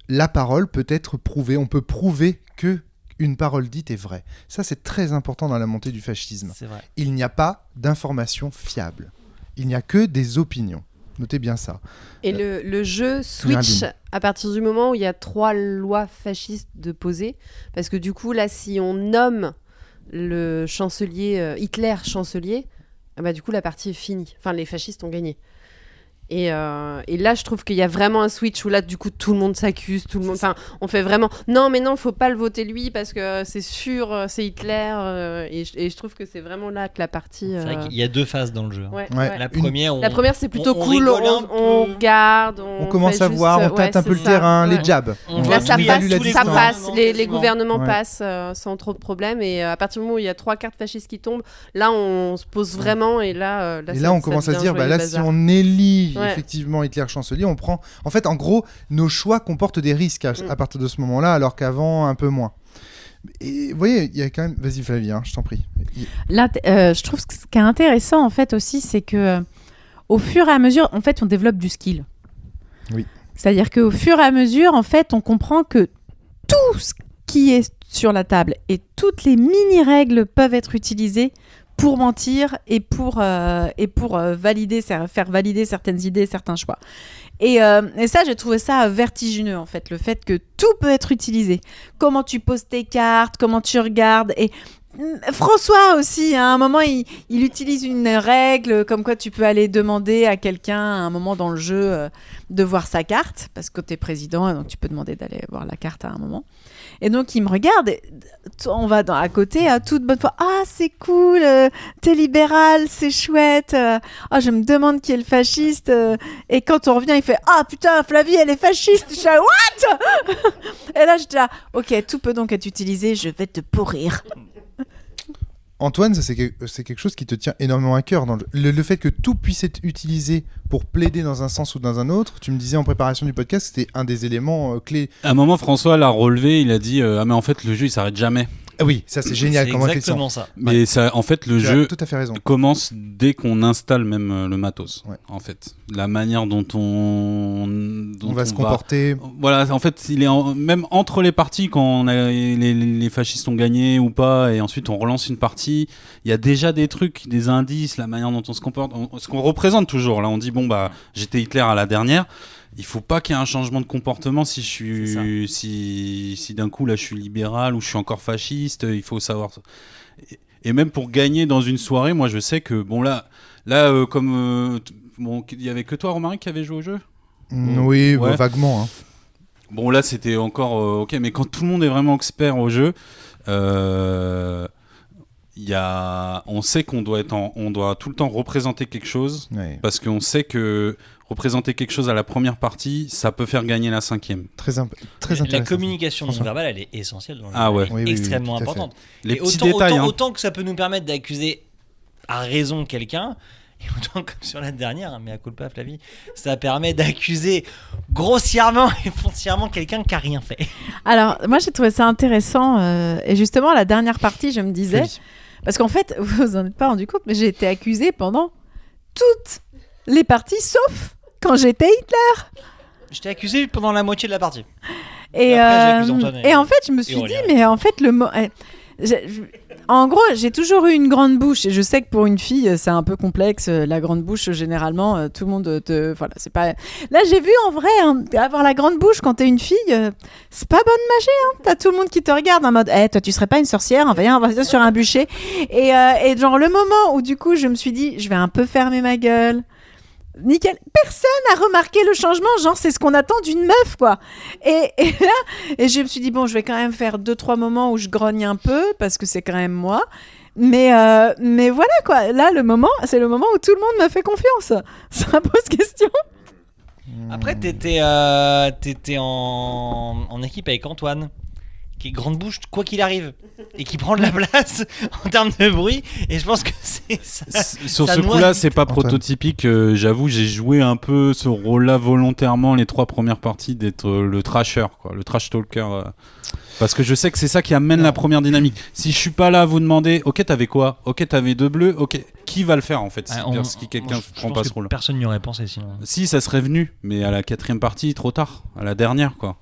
A: la parole peut être prouvée. On peut prouver que une parole dite est vraie. Ça, c'est très important dans la montée du fascisme.
D: C'est vrai.
A: Il n'y a pas d'informations fiables. Il n'y a que des opinions. Notez bien ça.
F: Et le jeu switch à partir du moment où il y a 3 lois fascistes de poser. Parce que du coup, là, si on nomme le chancelier, Hitler chancelier, du coup, la partie est finie. Enfin, les fascistes ont gagné. Et là, je trouve qu'il y a vraiment un switch où là, du coup, tout le monde s'accuse, enfin, on fait vraiment non, mais non, faut pas le voter lui parce que c'est sûr, c'est Hitler. Et je trouve que c'est vraiment là que la partie.
D: C'est vrai qu'il y a 2 phases dans le jeu.
F: Ouais.
D: La première,
F: c'est plutôt cool. On regarde,
A: on commence à voir, on tâte un peu le terrain, les jabs.
F: Là, ça passe. Les gouvernements passent sans trop de problèmes. Et à partir du moment où il y a 3 cartes fascistes qui tombent, là, on se pose vraiment. Et là,
A: on commence à se dire, là, si on élit effectivement Hitler chancelier, on prend. En fait, en gros, nos choix comportent des risques à partir de ce moment-là, alors qu'avant, un peu moins. Et vous voyez, il y a quand même. Vas-y, Flavie, je t'en prie.
E: Là, je trouve que ce qui est intéressant, en fait, aussi, c'est que au fur et à mesure, en fait, on développe du skill.
A: Oui.
E: C'est-à-dire qu'au fur et à mesure, en fait, on comprend que tout ce qui est sur la table et toutes les mini-règles peuvent être utilisées pour mentir et pour faire valider certaines idées, certains choix. Et ça, j'ai trouvé ça vertigineux, en fait, le fait que tout peut être utilisé. Comment tu poses tes cartes, comment tu regardes. Et François aussi, à un moment, il utilise une règle comme quoi tu peux aller demander à quelqu'un à un moment dans le jeu de voir sa carte, parce que tu es président, donc tu peux demander d'aller voir la carte à un moment. Et donc, il me regarde, et on va à côté à toute bonne foi. Ah, c'est cool, t'es libéral, c'est chouette. Ah, je me demande qui est le fasciste. Et quand on revient, il fait ah putain, Flavie, elle est fasciste. Je suis là, what? Et là, j'étais là, ok, tout peut donc être utilisé, je vais te pourrir.
A: Antoine, ça, c'est quelque chose qui te tient énormément à cœur. Dans le fait que tout puisse être utilisé pour plaider dans un sens ou dans un autre, tu me disais en préparation du podcast, c'était un des éléments clés.
B: À un moment, François l'a relevé, il a dit ah mais en fait le jeu il s'arrête jamais.
A: Ah oui, ça c'est génial comme réflexion.
D: Exactement ça.
B: Mais ça, en fait, le jeu
A: tout à fait raison.
B: commence dès qu'on installe même le matos.
A: Ouais.
B: En fait, la manière dont on
A: va se comporter.
B: Voilà, en fait, il est même entre les parties quand on a les fascistes ont gagné ou pas, et ensuite on relance une partie. Il y a déjà des trucs, des indices, la manière dont on se comporte, ce qu'on représente toujours. Là, on dit bon bah j'étais Hitler à la dernière. Il faut pas qu'il y ait un changement de comportement si je suis si d'un coup là je suis libéral ou je suis encore fasciste, il faut savoir. Et même pour gagner dans une soirée, moi je sais que bon là comme bon il y avait que toi Romaric qui avait joué au jeu.
A: Oui,
B: ouais.
A: Vaguement. Hein.
B: Bon là c'était encore ok, mais quand tout le monde est vraiment expert au jeu, on sait qu'on doit on doit tout le temps représenter quelque chose,
A: ouais.
B: Parce qu'on sait que représenter quelque chose à la première partie, ça peut faire gagner la cinquième.
A: Très intéressant.
D: La communication non verbale, elle est essentielle dans le jeu.
B: Ah ouais.
D: Elle est extrêmement importante.
B: Les
D: et
B: petits détails.
D: Autant que ça peut nous permettre d'accuser à raison quelqu'un, et autant comme sur la dernière, mais à culpa Flavie, ça permet d'accuser grossièrement et foncièrement quelqu'un qui a rien fait.
E: Alors, moi j'ai trouvé ça intéressant, et justement, la dernière partie, je me disais, parce qu'en fait, vous vous en êtes pas rendu compte, mais j'ai été accusée pendant toutes les parties, sauf quand j'étais Hitler.
D: Je t'ai accusé pendant la moitié de la partie.
E: Et
D: après, j'ai accusé Antoine
E: en fait, je me suis dit, mais en fait, en gros, j'ai toujours eu une grande bouche, et je sais que pour une fille, c'est un peu complexe. La grande bouche, généralement, tout le monde voilà, c'est pas. Là, j'ai vu en vrai, avoir la grande bouche quand t'es une fille, c'est pas bonne magie. T'as tout le monde qui te regarde en mode, toi, tu serais pas une sorcière, on va sur un bûcher. Et genre le moment où du coup, je me suis dit, je vais un peu fermer ma gueule. Nickel, personne n'a remarqué le changement, genre c'est ce qu'on attend d'une meuf quoi. Et là, je me suis dit bon, je vais quand même faire 2-3 moments où je grogne un peu parce que c'est quand même moi. Mais voilà quoi, là c'est le moment où tout le monde me fait confiance. Ça pose question.
D: Après t'étais en équipe avec Antoine, qui est grande bouche quoi qu'il arrive et qui prend de la place en termes de bruit, et je pense que c'est ça.
B: Sur ce coup-là, c'est pas prototypique. J'avoue, j'ai joué un peu ce rôle-là volontairement les 3 premières parties, d'être le trasher, quoi, le trash talker, parce que je sais que c'est ça qui amène la première dynamique. Si je suis pas là à vous demander, ok, t'avais quoi? Ok, t'avais 2 bleus. Ok, qui va le faire en fait? Si quelqu'un prend pas ce rôle.
D: Personne n'y aurait pensé sinon.
B: Si, ça serait venu, mais à la 4e partie, trop tard, à la dernière, quoi.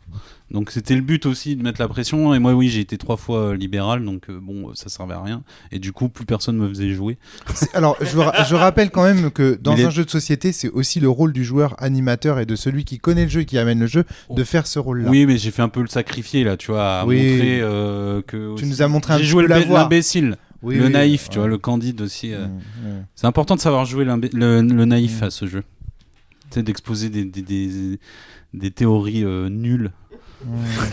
B: Donc c'était le but aussi de mettre la pression, et moi oui j'ai été 3 fois libéral, donc bon ça servait à rien, et du coup plus personne me faisait jouer.
A: Alors je rappelle quand même que dans un jeu de société, c'est aussi le rôle du joueur animateur et de celui qui connaît le jeu et qui amène le jeu de faire ce rôle-là.
B: Oui, mais j'ai fait un peu le sacrifié là, tu vois, à montrer que...
A: Tu nous as montré un
B: j'ai
A: petit
B: joué
A: peu la voix.
B: l'imbécile, le naïf, tu vois, le candide aussi. C'est important de savoir jouer le naïf à ce jeu. Tu sais, d'exposer des théories nulles.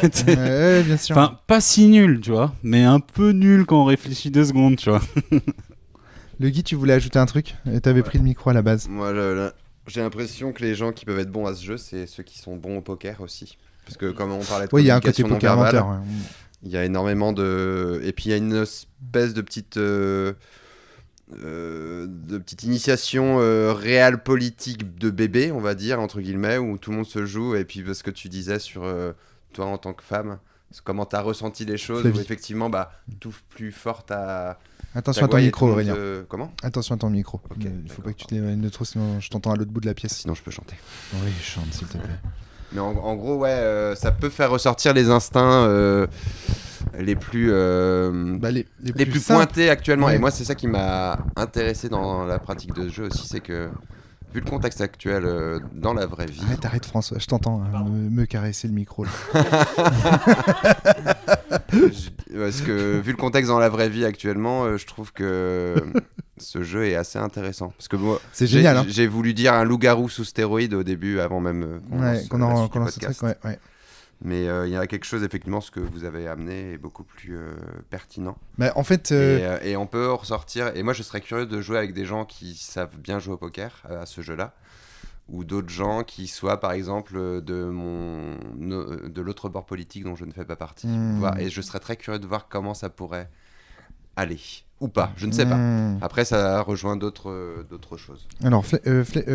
A: Bien sûr.
B: Enfin, pas si nul, tu vois, mais un peu nul quand on réfléchit 2 secondes, tu vois.
A: Le Guy, tu voulais ajouter un truc? T'avais pris le micro à la base.
C: Moi, j'ai l'impression que les gens qui peuvent être bons à ce jeu, c'est ceux qui sont bons au poker aussi. Parce que comme on parlait de
A: il y a un côté
C: communication
A: poker
C: non verbale,
A: menteur.
C: il y a énormément de... Et puis il y a une espèce de petite initiation réelle politique de bébé, on va dire, entre guillemets, où tout le monde se joue. Et puis parce que tu disais sur toi en tant que femme, comment t'as ressenti les choses, où effectivement tout plus fort ta...
A: Attention à ton micro, Aurélien.
C: Comment ?
A: Attention à ton micro.
C: Okay,
A: il faut pas que tu t'éloignes de trop, sinon je t'entends à l'autre bout de la pièce.
C: Sinon je peux chanter.
A: Oui, chante s'il te plaît.
C: Mais en gros, ouais, ça peut faire ressortir les instincts les plus pointés actuellement. Ouais. Et moi, c'est ça qui m'a intéressé dans la pratique de ce jeu aussi, c'est que vu le contexte actuel dans la vraie vie...
A: Arrête François, je t'entends me caresser le micro là.
C: parce que vu le contexte dans la vraie vie actuellement, je trouve que ce jeu est assez intéressant. Parce que moi,
A: c'est génial.
C: J'ai voulu dire un loup-garou sous stéroïde au début, avant même
A: qu'on lance ce truc. Ouais.
C: Mais il y a quelque chose, effectivement, ce que vous avez amené est beaucoup plus pertinent.
A: Bah, en fait,
C: et on peut ressortir. Et moi, je serais curieux de jouer avec des gens qui savent bien jouer au poker à ce jeu-là. Ou d'autres gens qui soient, par exemple, de l'autre bord politique dont je ne fais pas partie. Et je serais très curieux de voir comment ça pourrait aller. Ou pas, je ne sais pas. Après, ça rejoint d'autres choses.
A: Alors,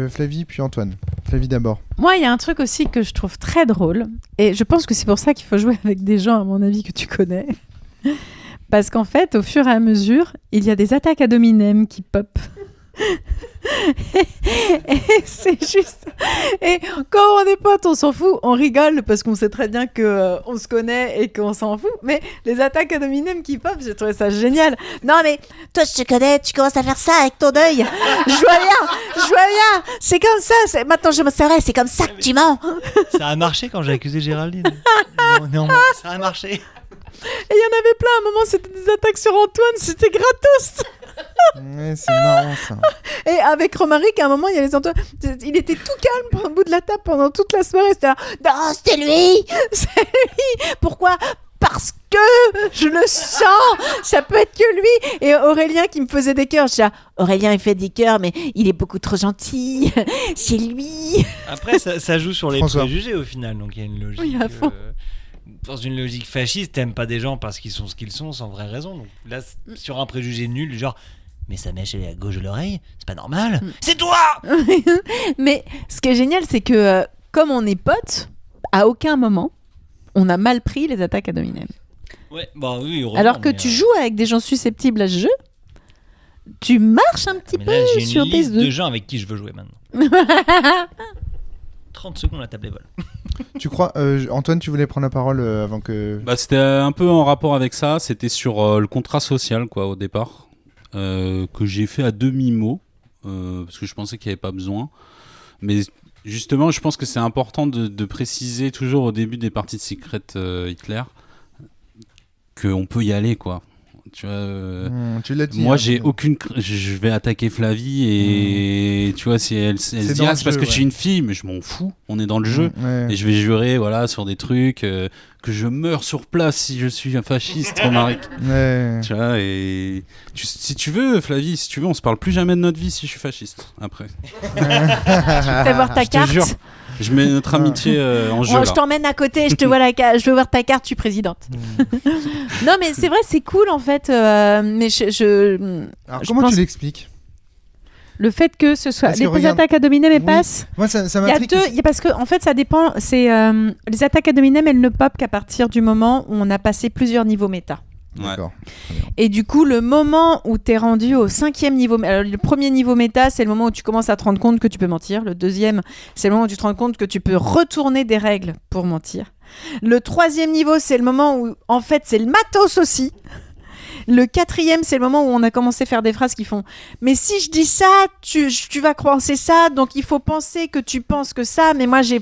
A: Flavie, puis Antoine. Flavie d'abord.
E: Moi, il y a un truc aussi que je trouve très drôle. Et je pense que c'est pour ça qu'il faut jouer avec des gens, à mon avis, que tu connais. Parce qu'en fait, au fur et à mesure, il y a des attaques à dominem qui pop. et c'est juste. Et quand on est potes, on s'en fout, on rigole parce qu'on sait très bien que on se connaît et qu'on s'en fout. Mais les attaques à dominem qui pop, j'ai trouvé ça génial. Non mais toi je te connais, tu commences à faire ça avec ton œil. Je vois bien. C'est comme ça. Maintenant je me saurais, c'est comme ça que tu mens.
D: Ça a marché quand j'ai accusé Géraldine. Non, ça a marché.
E: Et il y en avait plein. À un moment, c'était des attaques sur Antoine, c'était gratos.
A: Ouais, c'est marrant ça.
E: Et avec Romaric, à un moment, il y a les Antoine. Il était tout calme au bout de la table pendant toute la soirée. C'était là, non, c'est lui. Pourquoi ? Parce que je le sens. Ça peut être que lui. Et Aurélien qui me faisait des cœurs. Je disais, Aurélien, il fait des cœurs, mais il est beaucoup trop gentil. C'est lui.
D: Après, ça joue sur les préjugés au final. Donc il y a une logique.
E: Oui, à fond.
D: Dans une logique fasciste, t'aimes pas des gens parce qu'ils sont ce qu'ils sont sans vraie raison. Donc là, sur un préjugé nul, genre, mais sa mèche elle est à gauche de l'oreille, c'est pas normal. C'est toi.
E: Mais ce qui est génial, c'est que comme on est potes, à aucun moment on a mal pris les attaques à dominem.
D: Ouais, bah oui.
E: Alors que tu joues avec des gens susceptibles à ce jeu, tu marches un petit peu
D: là, j'ai
E: sur
D: une
E: tes
D: liste
E: œufs.
D: de gens avec qui je veux jouer maintenant. 30 secondes, la table est vol.
A: Tu crois, Antoine, tu voulais prendre la parole avant que...
B: Bah, c'était un peu en rapport avec ça. C'était sur le contrat social, quoi, au départ, que j'ai fait à demi-mot, parce que je pensais qu'il n'y avait pas besoin. Mais justement, je pense que c'est important de préciser toujours au début des parties de Secret Hitler qu'on peut y aller, quoi. Tu vois,
A: tu l'as dit.
B: Moi, j'ai aucune. Je vais attaquer Flavie et tu vois, si elle se dit c'est parce que je suis une fille, mais je m'en fous. On est dans le jeu et je vais jurer, voilà, sur des trucs que je meurs sur place si je suis un fasciste, Romaric. Tu vois, et si tu veux, Flavie, si tu veux, on se parle plus jamais de notre vie si je suis fasciste. Après.
E: Fais voir ta carte.
B: Je te jure. Je mets notre amitié en jeu.
E: Je t'emmène à côté, je te vois la carte, je veux voir ta carte, je suis présidente. Non, mais c'est vrai, c'est cool en fait. Mais
A: Alors, comment tu l'expliques ?
E: Le fait que ce soit
A: les
E: attaques à dominem passent.
A: Moi, ça
E: Il y a deux, parce que en fait, ça dépend. C'est les attaques à dominem, elles ne pop qu'à partir du moment où on a passé plusieurs niveaux méta.
A: D'accord.
E: Et du coup, le moment où tu es rendu au 5e niveau, alors, le premier niveau méta, c'est le moment où tu commences à te rendre compte que tu peux mentir. Le deuxième, c'est le moment où tu te rends compte que tu peux retourner des règles pour mentir. Le 3e niveau, c'est le moment où, en fait, c'est le matos aussi. Le 4e, c'est le moment où on a commencé à faire des phrases qui font « Mais si je dis ça, tu vas penser ça, donc il faut penser que tu penses que ça. » Mais moi, j'ai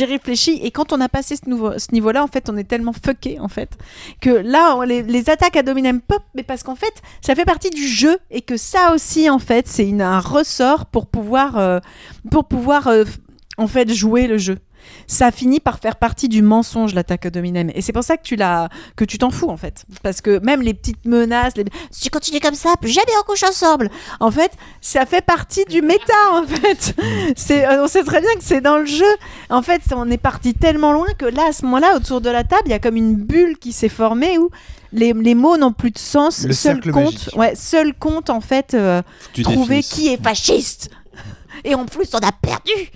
E: réfléchi. Et quand on a passé ce niveau-là, en fait, on est tellement fucké, en fait, que là, les attaques à dominem pop, mais parce qu'en fait, ça fait partie du jeu et que ça aussi, en fait, c'est un ressort pour pouvoir en fait, jouer le jeu. Ça finit par faire partie du mensonge, l'attaque à dominem. Et c'est pour ça que tu t'en fous, en fait. Parce que même les petites menaces, si tu continues comme ça, plus jamais on couche ensemble. En fait, ça fait partie du méta, en fait. On sait très bien que c'est dans le jeu. En fait, on est parti tellement loin que là, à ce moment-là, autour de la table, il y a comme une bulle qui s'est formée où les mots n'ont plus de sens. Seul compte, en fait, trouver qui est fasciste. Et en plus, on a perdu.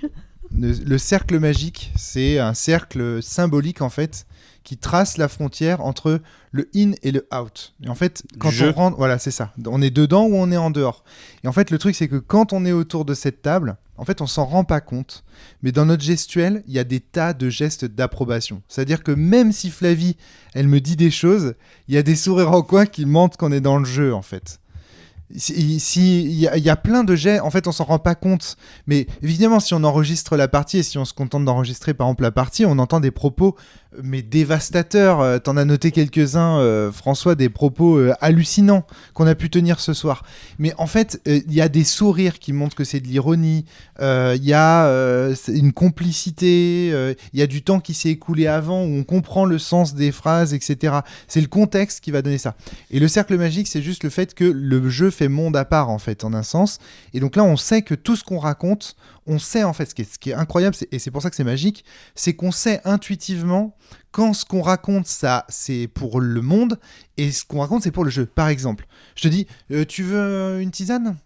A: Le cercle magique, c'est un cercle symbolique en fait qui trace la frontière entre le in et le out. Et en fait, quand on rentre, voilà, c'est ça. On est dedans ou on est en dehors. Et en fait, le truc, c'est que quand on est autour de cette table, en fait, on s'en rend pas compte. Mais dans notre gestuelle, il y a des tas de gestes d'approbation. C'est-à-dire que même si Flavie, elle me dit des choses, il y a des sourires en coin qui montrent qu'on est dans le jeu, en fait. Il y a plein de jets, en fait on s'en rend pas compte, mais évidemment si on enregistre la partie et si on se contente d'enregistrer par exemple la partie, on entend des propos mais dévastateurs. T'en as noté quelques-uns, François, des propos hallucinants qu'on a pu tenir ce soir. Mais en fait, il y a des sourires qui montrent que c'est de l'ironie. Il y a une complicité. Il y a du temps qui s'est écoulé avant où on comprend le sens des phrases, etc. C'est le contexte qui va donner ça. Et le cercle magique, c'est juste le fait que le jeu fait monde à part, en fait, en un sens. Et donc là, on sait que tout ce qu'on raconte, on sait en fait, ce qui est incroyable, et c'est pour ça que c'est magique, c'est qu'on sait intuitivement quand ce qu'on raconte, ça, c'est pour le monde, et ce qu'on raconte, c'est pour le jeu. Par exemple, je te dis, tu veux une tisane ?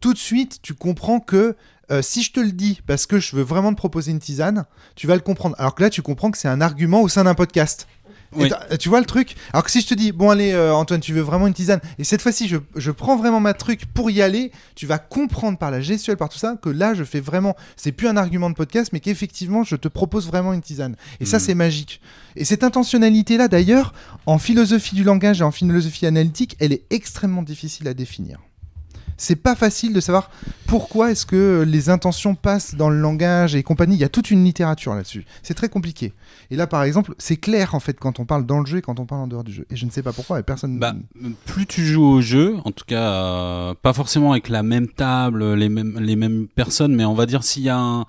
A: Tout de suite, tu comprends que si je te le dis parce que je veux vraiment te proposer une tisane, tu vas le comprendre. Alors que là, tu comprends que c'est un argument au sein d'un podcast. Oui. Tu vois le truc ? Alors que si je te dis, bon allez Antoine, tu veux vraiment une tisane, et cette fois-ci je prends vraiment ma truc pour y aller, tu vas comprendre par la gestuelle, par tout ça, que là je fais vraiment, c'est plus un argument de podcast, mais qu'effectivement je te propose vraiment une tisane. Et ça c'est magique. Et cette intentionnalité là d'ailleurs, en philosophie du langage et en philosophie analytique, elle est extrêmement difficile à définir. C'est pas facile de savoir pourquoi est-ce que les intentions passent dans le langage et compagnie. Il y a toute une littérature là-dessus. C'est très compliqué. Et là, par exemple, c'est clair en fait quand on parle dans le jeu et quand on parle en dehors du jeu. Et je ne sais pas pourquoi. Et personne.
B: Plus tu joues au jeu, en tout cas, pas forcément avec la même table, les mêmes personnes, mais on va dire s'il y a un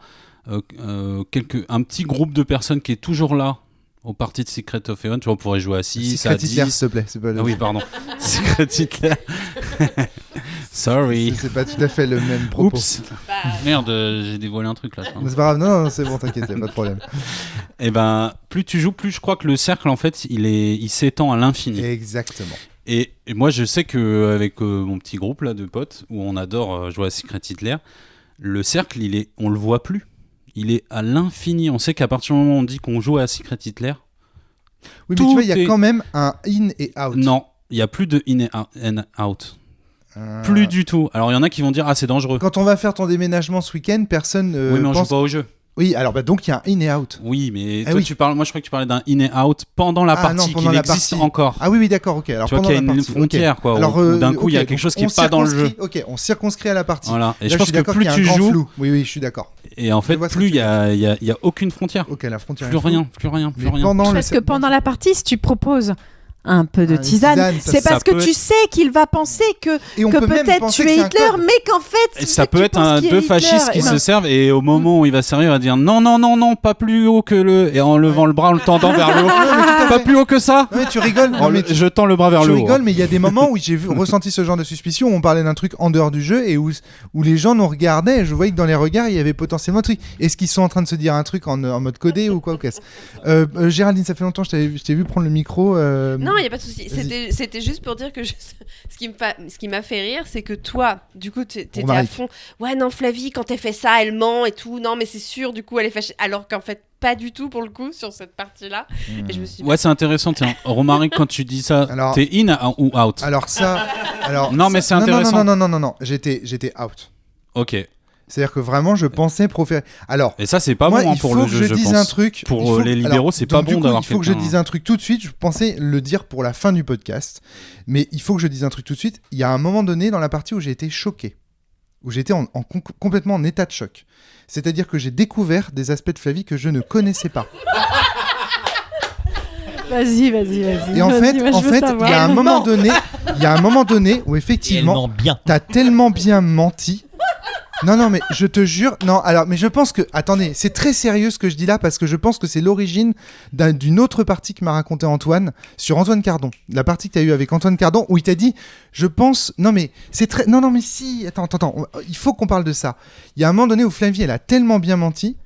B: petit groupe de personnes qui est toujours là. Aux parties de Secret of Heaven, tu vois, on pourrait jouer à 6, à 10.
A: Secret Hitler, s'il te plaît. C'est pas le...
B: Ah oui, pardon. Secret Hitler. Sorry.
A: C'est pas tout à fait le même propos.
B: Oups. Merde, j'ai dévoilé un truc là.
A: C'est pas grave, non, c'est bon, t'inquiète, y'a pas de problème.
B: Et ben, plus tu joues, plus je crois que le cercle, en fait, il s'étend à l'infini.
A: Exactement.
B: Et moi, je sais qu'avec mon petit groupe là, de potes, où on adore jouer à Secret Hitler, le cercle, on le voit plus. Il est à l'infini. On sait qu'à partir du moment où on dit qu'on joue à Secret Hitler...
A: Oui, mais tu vois, il y a quand même un in et out.
B: Non, il n'y a plus de in and out. Plus du tout. Alors, il y en a qui vont dire « Ah, c'est dangereux ».
A: Quand on va faire ton déménagement ce week-end, personne
B: oui, mais on joue pas au jeu.
A: Oui, alors donc il y a un in et out.
B: Oui, mais toi, tu parles. Moi, je crois que tu parlais d'un in et out pendant la partie qui existe encore.
A: Ah oui, d'accord, ok. Alors
B: tu vois qu'il y a une frontière, quoi. Alors, d'un coup, il y a quelque chose qui est pas dans le jeu.
A: Ok, on circonscrit à la partie.
B: Voilà. Et
A: là,
B: je pense que plus tu joues,
A: oui, je suis d'accord.
B: Et en fait, plus il y a aucune frontière.
A: Ok, la frontière.
B: Plus rien.
E: Parce que pendant la partie, si tu proposes un peu de tisane, c'est parce que tu sais qu'il va penser que peut-être tu es Hitler, mais qu'en fait
B: ça peut être deux fascistes qui se servent, et au moment où il va servir, il va dire non, pas plus haut que le, et en levant le bras, en le tendant vers le haut, pas plus haut que ça.
A: Non, mais tu rigoles.
B: Je tends le bras vers le haut.
A: Je rigole, mais il y a des moments où j'ai ressenti ce genre de suspicion, où on parlait d'un truc en dehors du jeu et où les gens nous regardaient, et je voyais que dans les regards il y avait potentiellement un truc. Est-ce qu'ils sont en train de se dire un truc en mode codé ou quoi ou qu'est-ce Géraldine, ça fait longtemps que je t'ai vu prendre le micro.
F: Non, il n'y a pas de souci. C'était juste pour dire que ce qui m'a fait rire, c'est que toi, du coup, t'étais à fond. Ouais, non, Flavie, quand elle fait ça, elle ment et tout. Non, mais c'est sûr, du coup, elle est fâchée. Alors qu'en fait, pas du tout pour le coup sur cette partie-là. Et je me suis dit,
B: ouais, c'est intéressant. Tiens, Romaric, quand tu dis ça, t'es in ou out ? Non, mais c'est intéressant.
A: Non. J'étais out.
B: Ok.
A: C'est-à-dire que vraiment, je pensais proférer. Alors,
B: et ça, c'est pas bon pour le jeu, je pense.
A: Un truc.
B: Pour les libéraux, c'est pas bon d'avoir.
A: Il faut que je dise un truc tout de suite. Je pensais le dire pour la fin du podcast, mais il faut que je dise un truc tout de suite. Il y a un moment donné dans la partie où j'ai été choqué, où j'étais complètement en état de choc. C'est-à-dire que j'ai découvert des aspects de Flavie que je ne connaissais pas.
E: Vas-y.
A: Et en fait, il y a un moment donné où effectivement, t'as tellement bien menti. Non, mais je te jure. Non, alors, mais je pense que. Attendez, c'est très sérieux ce que je dis là parce que je pense que c'est l'origine d'une autre partie que m'a raconté Antoine sur Antoine Cardon. La partie que tu as eue avec Antoine Cardon où il t'a dit je pense. Non, mais c'est très. Non, mais si. Attends. Il faut qu'on parle de ça. Il y a un moment donné où Flavie, elle a tellement bien menti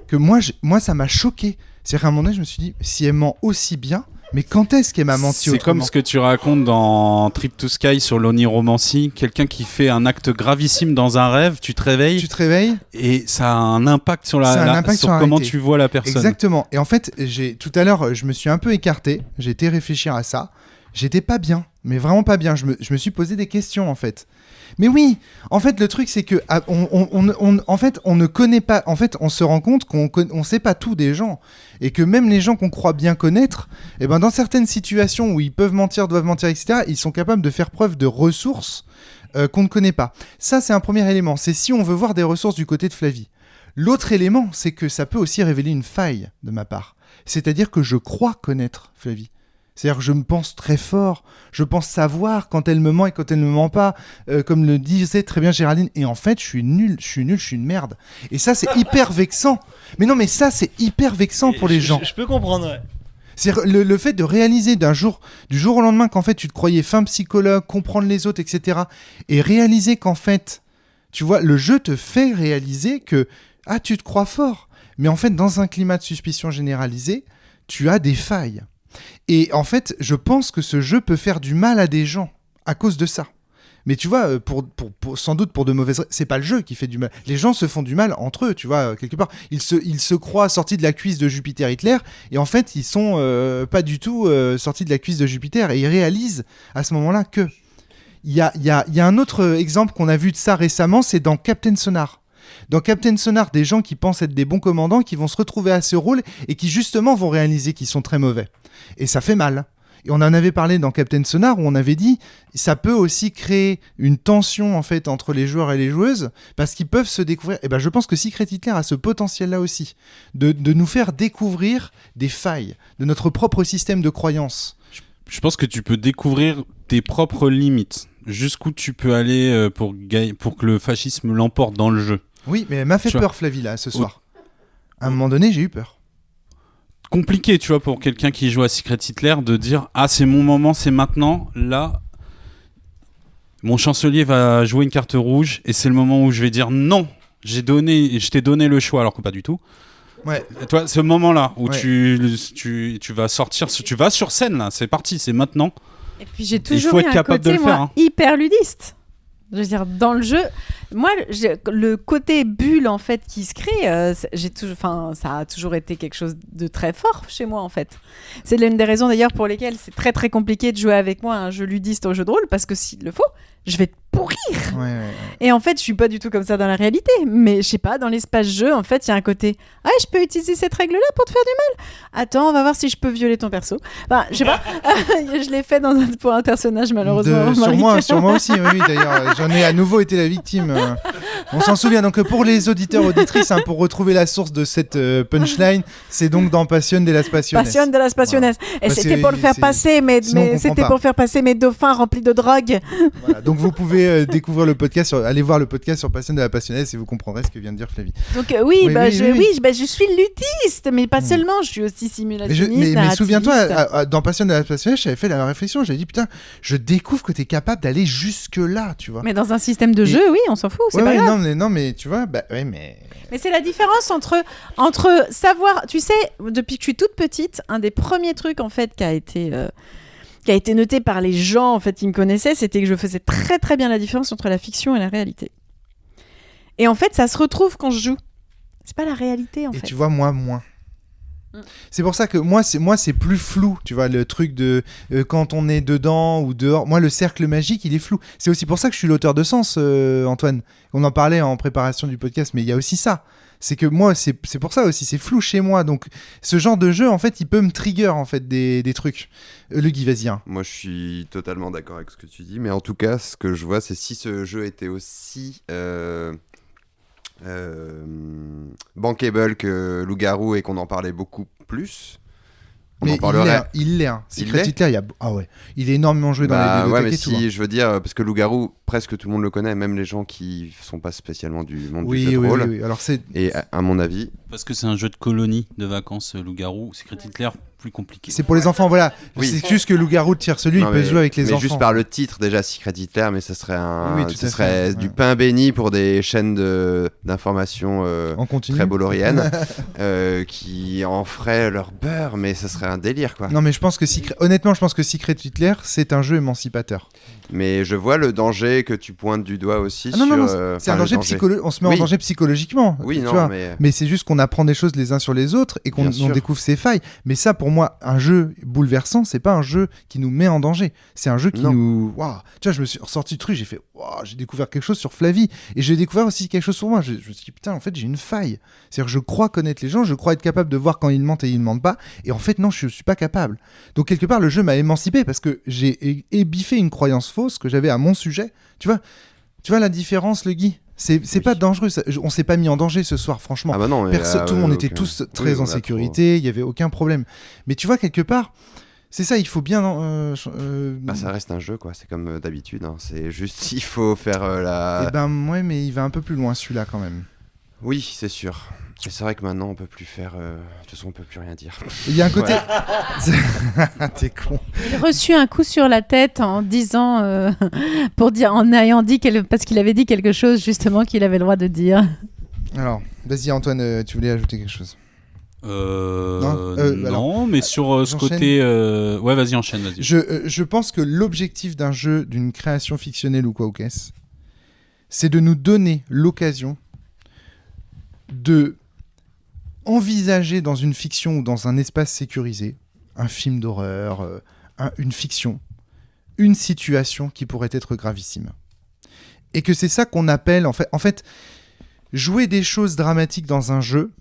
A: que moi ça m'a choqué. C'est-à-dire qu'à un moment donné, je me suis dit si elle ment aussi bien. Mais quand est-ce qu'elle m'a menti autrement ?
B: C'est comme ce que tu racontes dans Trip to Sky sur l'oniromancie. Quelqu'un qui fait un acte gravissime dans un rêve, tu te réveilles. Et ça a un impact sur sur comment tu vois la personne.
A: Exactement. Et en fait, tout à l'heure, je me suis un peu écarté. J'ai été réfléchir à ça. J'étais pas bien, mais vraiment pas bien. Je me suis posé des questions en fait. Mais oui, en fait, le truc, c'est que on ne connaît pas. En fait, on se rend compte qu'on sait pas tout des gens, et que même les gens qu'on croit bien connaître, dans certaines situations où ils peuvent mentir, doivent mentir, etc., ils sont capables de faire preuve de ressources qu'on ne connaît pas. Ça, c'est un premier élément. C'est si on veut voir des ressources du côté de Flavie. L'autre élément, c'est que ça peut aussi révéler une faille de ma part. C'est-à-dire que je crois connaître Flavie. C'est-à-dire que je me pense très fort, je pense savoir quand elle me ment et quand elle ne me ment pas, comme le disait très bien Géraldine, et en fait je suis nul, je suis une merde. Et ça c'est hyper vexant. Mais non mais ça c'est hyper vexant pour les gens.
D: Je peux comprendre, ouais.
A: C'est le fait de réaliser du jour au lendemain qu'en fait tu te croyais fin psychologue, comprendre les autres, etc. Et réaliser qu'en fait, tu vois, le jeu te fait réaliser que, tu te crois fort. Mais en fait, dans un climat de suspicion généralisée, tu as des failles. Et en fait, je pense que ce jeu peut faire du mal à des gens à cause de ça. Mais tu vois, sans doute pour de mauvaises raisons, c'est pas le jeu qui fait du mal. Les gens se font du mal entre eux, tu vois, quelque part. Ils se croient sortis de la cuisse de Jupiter Hitler, et en fait, ils sont pas du tout sortis de la cuisse de Jupiter, et ils réalisent à ce moment-là que... Il y a un autre exemple qu'on a vu de ça récemment, c'est dans Captain Sonar. Dans Captain Sonar, des gens qui pensent être des bons commandants, qui vont se retrouver à ce rôle, et qui justement vont réaliser qu'ils sont très mauvais. Et ça fait mal. Et on en avait parlé dans Captain Sonar où on avait dit ça peut aussi créer une tension en fait entre les joueurs et les joueuses parce qu'ils peuvent se découvrir. Et ben je pense que Secret Hitler a ce potentiel-là aussi de nous faire découvrir des failles de notre propre système de croyances.
B: Je pense que tu peux découvrir tes propres limites, jusqu'où tu peux aller pour que le fascisme l'emporte dans le jeu.
A: Oui, mais elle m'a fait peur Flavie là ce soir. À un moment donné, j'ai eu peur.
B: Compliqué, tu vois, pour quelqu'un qui joue à Secret Hitler, de dire c'est mon moment, c'est maintenant, là, mon chancelier va jouer une carte rouge et c'est le moment où je vais dire non, je t'ai donné le choix, alors que pas du tout.
A: Ouais.
B: Toi, ce moment-là où tu vas sortir, tu vas sur scène là, c'est parti, c'est maintenant.
E: Et puis j'ai toujours eu un côté hyper ludiste. Je veux dire, dans le jeu, moi, le côté bulle en fait qui se crée, ça a toujours été quelque chose de très fort chez moi en fait. C'est l'une des raisons d'ailleurs pour lesquelles c'est très très compliqué de jouer avec moi à un jeu ludiste au jeu de rôle parce que s'il le faut, je vais te pourrir.
A: Ouais.
E: Et en fait, je suis pas du tout comme ça dans la réalité. Mais je sais pas, dans l'espace jeu, en fait, il y a un côté je peux utiliser cette règle-là pour te faire du mal. Attends, on va voir si je peux violer ton perso. Enfin, je sais pas. Je l'ai fait pour un personnage malheureusement.
A: Sur moi aussi, oui, d'ailleurs. J'en ai à nouveau été la victime. On s'en souvient. Donc pour les auditeurs auditrices, pour retrouver la source de cette punchline, c'est donc dans Passion de las Passiones.
E: Passion de las Passiones. Et c'était pour le faire passer, mais c'était pour faire passer mes dauphins remplis de drogue.
A: Voilà, donc vous pouvez découvrir le podcast, aller voir le podcast sur Passion de las Passiones et vous comprendrez ce que vient de dire Flavie.
E: Donc je suis ludiste, mais pas seulement, je suis aussi simulationniste.
A: Mais souviens-toi, dans Passion de las Passiones, j'avais fait la réflexion, j'avais dit putain, je découvre que t'es capable d'aller jusque là, tu vois.
E: Mais dans un système de jeu, oui, on s'en fout, c'est pas grave.
A: Non, mais tu vois, mais
E: c'est la différence entre savoir, tu sais, depuis que je suis toute petite, un des premiers trucs en fait qui a été noté par les gens en fait qui me connaissaient, c'était que je faisais très très bien la différence entre la fiction et la réalité. Et en fait, ça se retrouve quand je joue. C'est pas la réalité en fait.
A: Et tu vois, moi moins. C'est pour ça que moi c'est plus flou, tu vois, le truc de quand on est dedans ou dehors. Moi le cercle magique il est flou. C'est aussi pour ça que je suis l'auteur de Sens, Antoine. On en parlait en préparation du podcast, mais il y a aussi ça. C'est que moi c'est pour ça aussi, c'est flou chez moi. Donc ce genre de jeu en fait il peut me trigger en fait des trucs. Le Guy, vas-y.
C: Moi je suis totalement d'accord avec ce que tu dis, mais en tout cas ce que je vois c'est si ce jeu était aussi bankable que Loup-Garou et qu'on en parlait beaucoup plus.
A: Mais il l'est. Secret Hitler, il est énormément joué dans les bibliothèques
C: mais
A: et tout.
C: Je veux dire, parce que Loup-Garou, presque tout le monde le connaît, même les gens qui sont pas spécialement du monde du jeu de rôle.
A: Oui. Alors
C: et à mon avis...
B: Parce que c'est un jeu de colonie de vacances, Loup-Garou. Secret Hitler, plus compliqué.
A: C'est pour les enfants, voilà. Oui. C'est juste que Loup-Garou tire celui, il peut jouer avec les enfants.
C: Juste par le titre, déjà, Secret Hitler, mais ça serait du pain béni pour des chaînes d'information très bolloriennes qui en feraient leur beurre, mais ça serait un délire, quoi.
A: Non, mais honnêtement, je pense que Secret Hitler, c'est un jeu émancipateur.
C: Mais je vois le danger que tu pointes du doigt aussi.
A: C'est un danger psychologique. On se met en danger psychologiquement.
C: Oui,
A: tu vois. Mais c'est juste qu'on apprend des choses les uns sur les autres et qu'on découvre ses failles. Mais ça, pour moi, un jeu bouleversant, c'est pas un jeu qui nous met en danger. C'est un jeu qui nous. Waouh. Tu vois, je me suis ressorti du truc, j'ai fait. Waouh, j'ai découvert quelque chose sur Flavie et j'ai découvert aussi quelque chose sur moi. Je me suis dit putain, en fait, j'ai une faille. C'est-à-dire que je crois connaître les gens, je crois être capable de voir quand ils mentent et ils ne mentent pas. Et en fait, non, je suis pas capable. Donc quelque part, le jeu m'a émancipé parce que j'ai ébiffé une croyance fausse que j'avais à mon sujet. Tu vois la différence, le Guy? C'est pas dangereux, on s'est pas mis en danger ce soir, franchement.
C: Ah bah non,
A: tout le monde était tous très en sécurité, il y avait aucun problème. Mais tu vois, quelque part, c'est ça, il faut bien...
C: ça reste un jeu, quoi. C'est comme d'habitude, hein. C'est juste, il faut faire la...
A: Eh ben, ouais, mais il va un peu plus loin, celui-là, quand même.
C: Oui, c'est sûr. Et c'est vrai que maintenant, on peut plus faire... De toute façon, on peut plus rien dire.
A: Il y a un côté... T'es con.
E: Il a reçu un coup sur la tête en disant... parce qu'il avait dit quelque chose, justement, qu'il avait le droit de dire.
A: Alors, vas-y, Antoine, tu voulais ajouter quelque chose ?
B: Non, mais sur ce côté... Ouais, vas-y, enchaîne, vas-y.
A: Je pense que l'objectif d'un jeu, d'une création fictionnelle ou quoi ou qu'est-ce, c'est de nous donner l'occasion de envisager dans une fiction ou dans un espace sécurisé, un film d'horreur, une fiction, une situation qui pourrait être gravissime. Et que c'est ça qu'on appelle, en fait, jouer des choses dramatiques dans un jeu,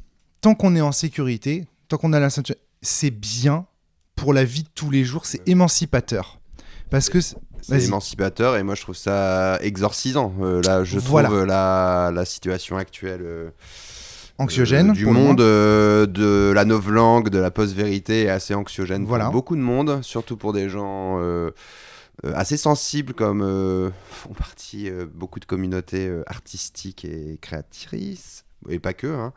A: tant qu'on est en sécurité, tant qu'on a la ceinture, c'est bien pour la vie de tous les jours, c'est émancipateur. Parce que...
C: C'est émancipateur et moi je trouve ça exorcisant. Là, je trouve la situation actuelle...
A: anxiogène
C: du monde de la novlangue, de la post-vérité est assez anxiogène pour beaucoup de monde, surtout pour des gens assez sensibles comme font partie beaucoup de communautés artistiques et créatrices, et pas que, hein.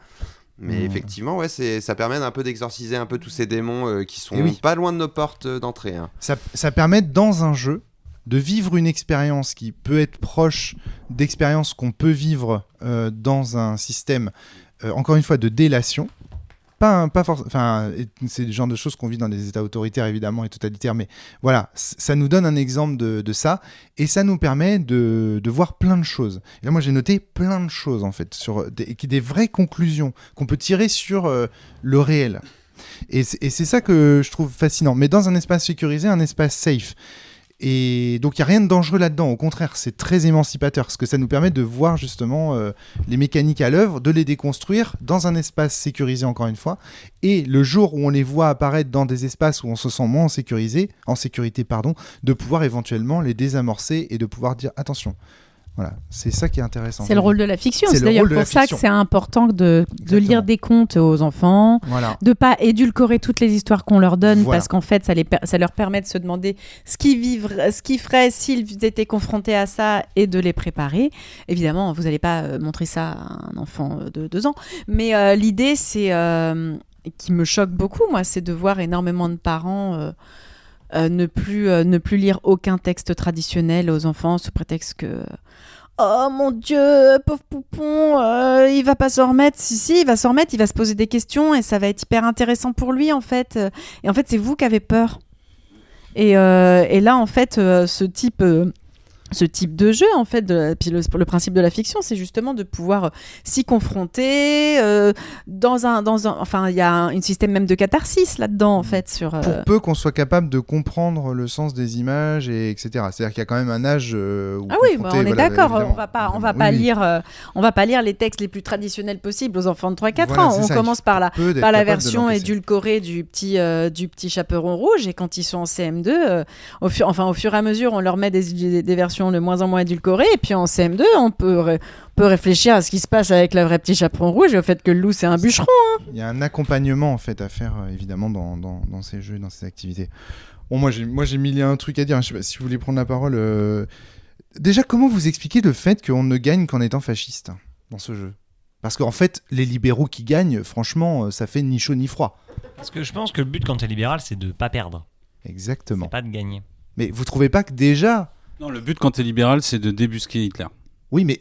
C: Mais effectivement, ouais, ça permet un peu d'exorciser un peu tous ces démons qui sont pas loin de nos portes d'entrée, hein.
A: Ça permet dans un jeu de vivre une expérience qui peut être proche d'expériences qu'on peut vivre dans un système encore une fois de délation, pas forcément, c'est le genre de choses qu'on vit dans des états autoritaires évidemment et totalitaires, mais voilà, ça nous donne un exemple de ça et ça nous permet de voir plein de choses. Et là moi j'ai noté plein de choses en fait, sur des vraies conclusions qu'on peut tirer sur le réel. Et c'est ça que je trouve fascinant, mais dans un espace sécurisé, un espace safe. Et donc il n'y a rien de dangereux là-dedans, au contraire, c'est très émancipateur, parce que ça nous permet de voir justement les mécaniques à l'œuvre, de les déconstruire dans un espace sécurisé encore une fois, et le jour où on les voit apparaître dans des espaces où on se sent moins en sécurité, de pouvoir éventuellement les désamorcer et de pouvoir dire attention. Voilà, c'est ça qui est intéressant.
E: C'est le rôle de la fiction. C'est d'ailleurs pour ça que c'est important de lire des contes aux enfants, de pas édulcorer toutes les histoires qu'on leur donne, parce qu'en fait, ça leur permet de se demander ce qu'ils feraient s'ils étaient confrontés à ça et de les préparer. Évidemment, vous n'allez pas montrer ça à un enfant de 2 ans, mais l'idée, c'est qui me choque beaucoup, moi, c'est de voir énormément de parents ne plus lire aucun texte traditionnel aux enfants sous prétexte que oh mon Dieu, pauvre poupon, il va pas s'en remettre. Si, il va s'en remettre, il va se poser des questions et ça va être hyper intéressant pour lui en fait. Et en fait, c'est vous qui avez peur. Et là, en fait, ce type de jeu, en fait, puis le principe de la fiction, c'est justement de pouvoir s'y confronter enfin, il y a un système même de catharsis là-dedans, en fait.
A: Pour peu qu'on soit capable de comprendre le sens des images, etc. C'est-à-dire qu'il y a quand même un âge où
E: on est d'accord. On va pas lire les textes les plus traditionnels possibles aux enfants de 3-4 ans. On commence par la version édulcorée du petit chaperon rouge, et quand ils sont en CM2, au fur et à mesure, on leur met des versions de moins en moins édulcorée, et puis en CM2 on peut réfléchir à ce qui se passe avec la vraie petit chaperon rouge et au fait que le loup c'est un bûcheron, hein.
A: Il y a un accompagnement en fait à faire évidemment dans ces jeux, dans ces activités. Bon, moi j'ai mille et un trucs à dire, je sais pas si vous voulez prendre la parole. Déjà, comment vous expliquez le fait qu'on ne gagne qu'en étant fasciste dans ce jeu ? Parce qu'en fait, les libéraux qui gagnent, franchement, ça fait ni chaud ni froid.
D: Parce que je pense que le but quand t'es libéral, c'est de pas perdre.
A: Exactement.
D: C'est pas de gagner.
A: Mais vous trouvez pas que déjà...
B: Non, le but quand t'es libéral, c'est de débusquer Hitler.
A: Oui, mais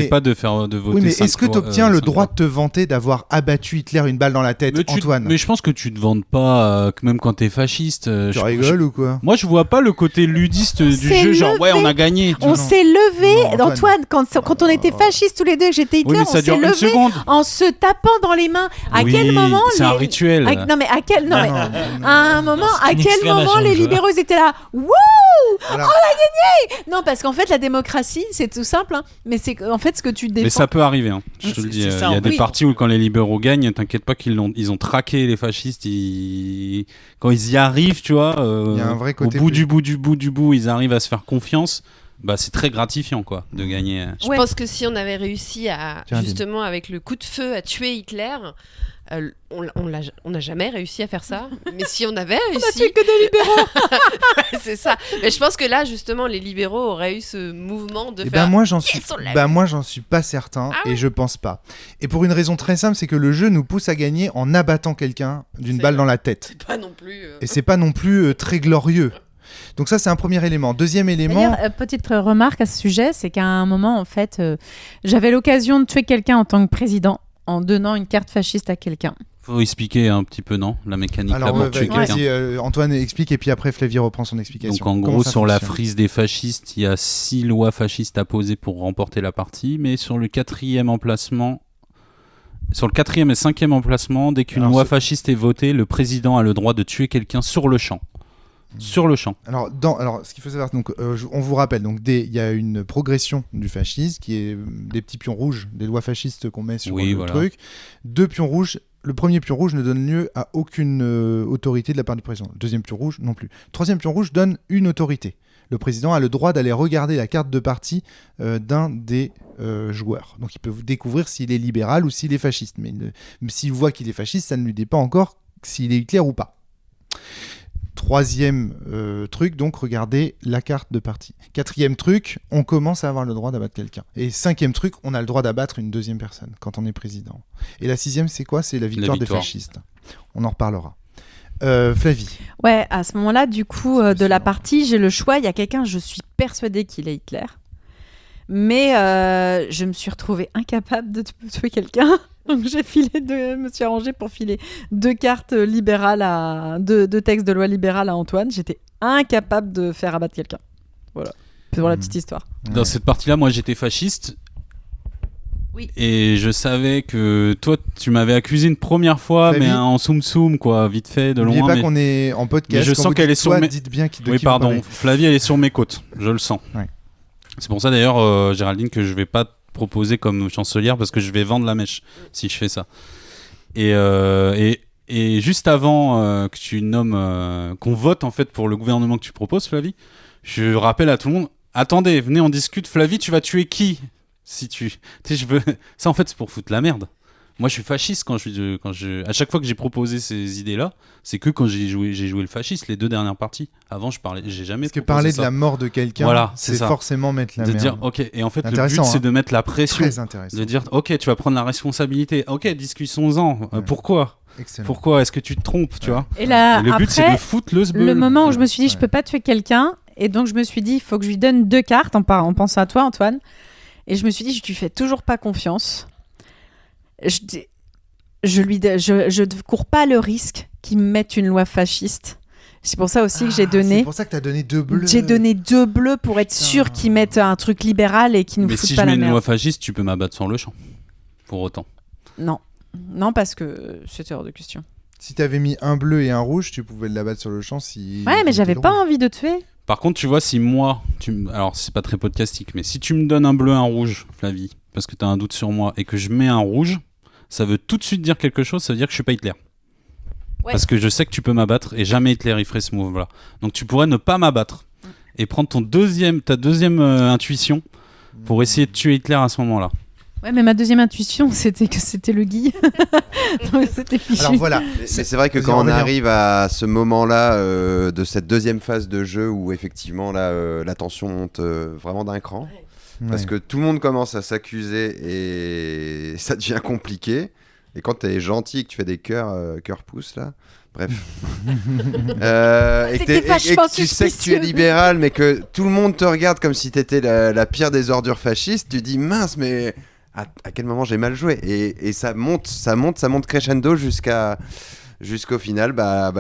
B: pas de voter.
A: Oui, mais est-ce que tu obtiens le droit de te vanter d'avoir abattu Hitler une balle dans la tête, Antoine ?
B: Mais je pense que tu te vantes pas, même quand t'es fasciste.
A: Tu rigoles ou quoi ?
B: Moi, je vois pas le côté ludiste du jeu, genre ouais, on a gagné.
E: On s'est levé, Antoine, quand on était fascistes tous les deux, que j'étais Hitler, on s'est levé en se tapant dans les mains. À quel moment
B: c'est un rituel.
E: À un moment, les libéraux étaient là. Wouh ! On a gagné ! Non, parce qu'en fait, la démocratie, c'est tout simple. Mais c'est en fait ce que tu défends.
B: Mais ça peut arriver, hein. Je te le dis. Il y a des partis où quand les libéraux gagnent, t'inquiète pas qu'ils ont traqué les fascistes. Quand ils y arrivent, tu vois,
A: il y a un vrai côté
B: au bout du bout, ils arrivent à se faire confiance. c'est très gratifiant quoi de gagner.
F: Je pense que si on avait réussi à justement avec le coup de feu à tuer Hitler, on n'a jamais réussi à faire ça. Mais si on avait réussi,
E: on a tué que des libéraux.
F: C'est ça. Mais je pense que là justement les libéraux auraient eu ce mouvement de
A: moi j'en suis pas certain et je pense pas. Et pour une raison très simple, c'est que le jeu nous pousse à gagner en abattant quelqu'un d'une balle dans la tête.
F: C'est pas non plus.
A: Et c'est pas non plus très glorieux. Donc ça, c'est un premier élément. Deuxième élément...
E: D'ailleurs, petite remarque à ce sujet, c'est qu'à un moment, en fait, j'avais l'occasion de tuer quelqu'un en tant que président en donnant une carte fasciste à quelqu'un.
B: Faut expliquer un petit peu, non, la mécanique là pour tuer quelqu'un.
A: Antoine explique et puis après Flavie reprend son explication.
B: Donc en gros, sur la frise des fascistes, il y a 6 lois fascistes à poser pour remporter la partie, mais sur le 4e emplacement... Sur le 4e et 5e emplacement, dès qu'une loi fasciste est votée, le président a le droit de tuer quelqu'un sur le champ. Sur le champ.
A: Alors, ce qu'il faut savoir, donc, on vous rappelle, donc il y a une progression du fascisme qui est des petits pions rouges, des lois fascistes qu'on met sur le truc. 2 pions rouges. Le premier pion rouge ne donne lieu à aucune autorité de la part du président. Le deuxième pion rouge non plus. Le 3e pion rouge donne une autorité. Le président a le droit d'aller regarder la carte de parti d'un des joueurs. Donc il peut découvrir s'il est libéral ou s'il est fasciste. Mais s'il voit qu'il est fasciste, ça ne lui dit pas encore s'il est Hitler ou pas. 3e truc, donc regardez la carte de parti. 4e truc, on commence à avoir le droit d'abattre quelqu'un. Et 5e truc, on a le droit d'abattre une 2e personne quand on est président. Et la 6e, c'est quoi ? C'est la victoire des fascistes. On en reparlera. Flavie.
E: Ouais, à ce moment-là, du coup, de la partie, j'ai le choix. Il y a quelqu'un, je suis persuadée qu'il est Hitler. Mais je me suis retrouvée incapable de tuer quelqu'un. Donc je me suis arrangée pour filer 2 cartes libérales deux textes de loi libérale à Antoine. J'étais incapable de faire abattre quelqu'un. Voilà, pour la petite histoire.
B: Dans cette partie-là, moi j'étais fasciste.
E: Oui.
B: Et je savais que toi, tu m'avais accusé une première fois, Flavie, mais en soum-soum, quoi, vite fait, de loin.
A: N'oubliez pas qu'on est en podcast.
B: Mais je sens qu'elle est sur mes...
A: Dites bien
B: oui, pardon. Flavie, elle est sur mes côtes. Je le sens. Ouais. C'est pour ça, d'ailleurs, Géraldine, que je vais pas proposer comme chancelière parce que je vais vendre la mèche si je fais ça. Et juste avant que tu nommes, qu'on vote en fait pour le gouvernement que tu proposes, Flavie, je rappelle à tout le monde, attendez, venez on discute. Flavie, tu vas tuer qui si tu sais, je veux ça en fait c'est pour foutre la merde. Moi je suis fasciste à chaque fois que j'ai proposé ces idées-là, c'est que quand j'ai joué le fasciste les 2 dernières parties. Avant j'ai jamais.
A: Parce que parler de la mort de quelqu'un, voilà, c'est forcément mettre la merde.
B: De dire ok, et en fait le but c'est de mettre la pression,
A: très intéressant.
B: De dire ok, tu vas prendre la responsabilité. Ok, discutons-en. Pourquoi? Excellent. Pourquoi est-ce que tu te trompes, tu vois?
E: Et là,
B: le but
E: après,
B: c'est de foutre le sbeul.
E: Le moment où je me suis dit je peux pas tuer quelqu'un, et donc je me suis dit il faut que je lui donne 2 cartes en pensant à toi, Antoine. Et je me suis dit je lui fais toujours pas confiance. Je ne cours pas le risque qu'ils me mettent une loi fasciste. C'est pour ça aussi que j'ai donné...
A: C'est pour ça que tu as donné 2 bleus.
E: J'ai donné 2 bleus pour être sûr qu'ils mettent un truc libéral et qu'ils nous foutent pas la merde.
B: Mais si je mets une loi fasciste, tu peux m'abattre sur le champ. Pour autant.
E: Non, parce que c'était hors de question.
A: Si tu avais mis un bleu et un rouge, tu pouvais l'abattre sur le champ si...
E: Ouais, mais j'avais pas envie de tuer.
B: Par contre, tu vois, si moi... Alors, c'est pas très podcastique, mais si tu me donnes un bleu et un rouge, Flavie, parce que tu as un doute sur moi, et que je mets un rouge... Ça veut tout de suite dire quelque chose, ça veut dire que je suis pas Hitler. Ouais. Parce que je sais que tu peux m'abattre et jamais Hitler il ferait ce move-là. Donc tu pourrais ne pas m'abattre et prendre ta deuxième intuition pour essayer de tuer Hitler à ce moment-là.
E: Ouais, mais ma deuxième intuition, c'était que c'était le Guy. Donc c'était fichu.
A: Alors voilà.
C: Mais c'est vrai que quand on arrive à ce moment-là de cette deuxième phase de jeu où effectivement là, la tension monte vraiment d'un cran. Parce que tout le monde commence à s'accuser et ça devient compliqué. Et quand t'es gentil et que tu fais des cœurs pouces là, bref. Et que tu sais que tu es libéral, mais que tout le monde te regarde comme si t'étais la pire des ordures fascistes, tu dis mince, mais à quel moment j'ai mal joué ? Et ça monte crescendo jusqu'au final,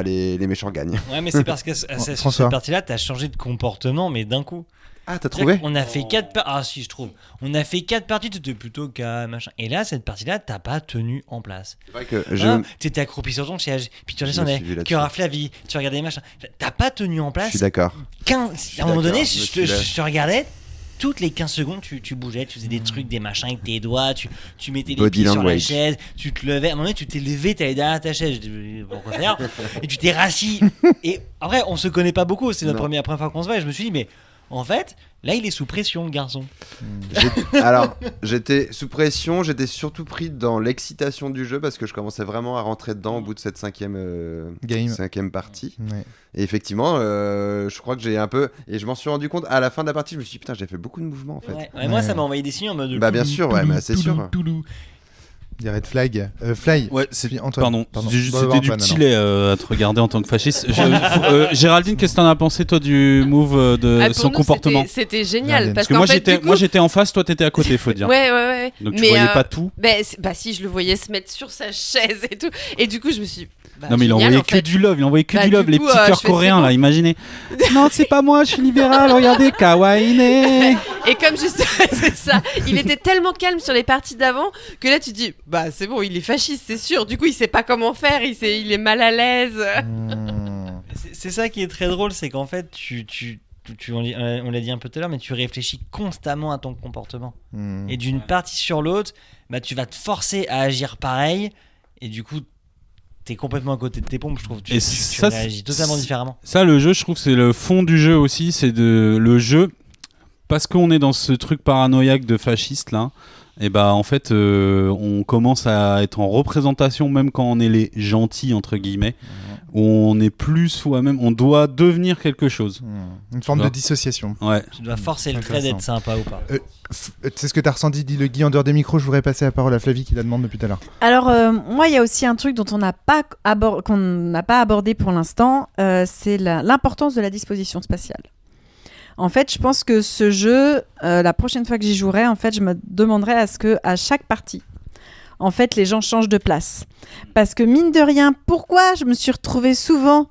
C: les méchants gagnent.
D: Ouais, mais c'est parce que sur cette partie-là, t'as changé de comportement, mais d'un coup.
C: Ah, t'as trouvé ?
D: On a fait 4 parties. Ah, si, je trouve. On a fait 4 parties, t'étais plutôt calme, machin. Et là, cette partie-là, t'as pas tenu en place.
C: C'est vrai que
D: t'étais accroupi sur ton siège, puis tu redescendais, cœur à Flavie, tu regardais les machins. T'as pas tenu en place.
C: Je suis d'accord.
D: À un moment donné, je te regardais. Toutes les 15 secondes, tu bougeais, tu faisais des trucs, des machins avec tes doigts, tu mettais les pieds sur la chaise, tu te levais. À un moment donné, tu t'es levé, t'allais derrière ta chaise. Pourquoi faire ? Et tu t'es rassis. Et après, on se connaît pas beaucoup, c'est notre première fois qu'on se voit. Et je me suis dit, mais En fait, là, il est sous pression, le garçon.
C: Alors, j'étais sous pression, j'étais surtout pris dans l'excitation du jeu parce que je commençais vraiment à rentrer dedans au bout de cette cinquième partie.
A: Ouais.
C: Et effectivement, je crois que j'ai un peu... Et je m'en suis rendu compte à la fin de la partie, je me suis dit, putain, j'ai fait beaucoup de mouvements en fait.
D: Ouais, moi, ça m'a envoyé des signes en mode...
C: Bah bien sûr, c'est sûr.
A: Des red flags. Fly.
B: Ouais,
A: Antoine.
B: Pardon. C'était du petit lait à te regarder en tant que fasciste. Géraldine, qu'est-ce que t'en as pensé toi du move de son comportement?
F: C'était génial
A: Parce
F: que
B: moi j'étais en face, toi t'étais à côté, faut dire.
F: Ouais.
B: Donc tu voyais pas tout.
F: Bah si, je le voyais se mettre sur sa chaise et tout. Et du coup, je me suis.
B: Non mais il envoyait que du love, les petits cœurs coréens là, imaginez. Non, c'est pas moi, je suis libéral, regardez, kawaii.
F: Et comme justement, c'est ça, il était tellement calme sur les parties d'avant que là tu dis, bah c'est bon, il est fasciste, c'est sûr. Du coup, il sait pas comment faire, il est mal à l'aise.
D: C'est ça qui est très drôle, c'est qu'en fait, on l'a dit un peu tout à l'heure, mais tu réfléchis constamment à ton comportement. Et d'une partie sur l'autre, bah, tu vas te forcer à agir pareil, et du coup, t'es complètement à côté de tes pompes, je trouve. Tu réagis totalement différemment.
B: Ça, le jeu, je trouve, c'est le fond du jeu aussi. C'est le jeu, parce qu'on est dans ce truc paranoïaque de fasciste là. Et bah en fait, on commence à être en représentation, même quand on est les gentils entre guillemets, où on n'est plus soi-même. On doit devenir quelque chose.
A: Une forme de dissociation.
B: Ouais.
D: Tu dois forcer le trait d'être sympa ou pas.
A: C'est ce que tu as ressenti, dit le Guy en dehors des micros. Je voudrais passer la parole à Flavie qui la demande depuis tout à l'heure.
E: Alors, moi, il y a aussi un truc dont qu'on n'a pas abordé pour l'instant, c'est l'importance de la disposition spatiale. En fait, je pense que ce jeu, la prochaine fois que j'y jouerai, en fait, je me demanderai à ce que, à chaque partie, en fait, les gens changent de place. Parce que mine de rien, pourquoi je me suis retrouvée souvent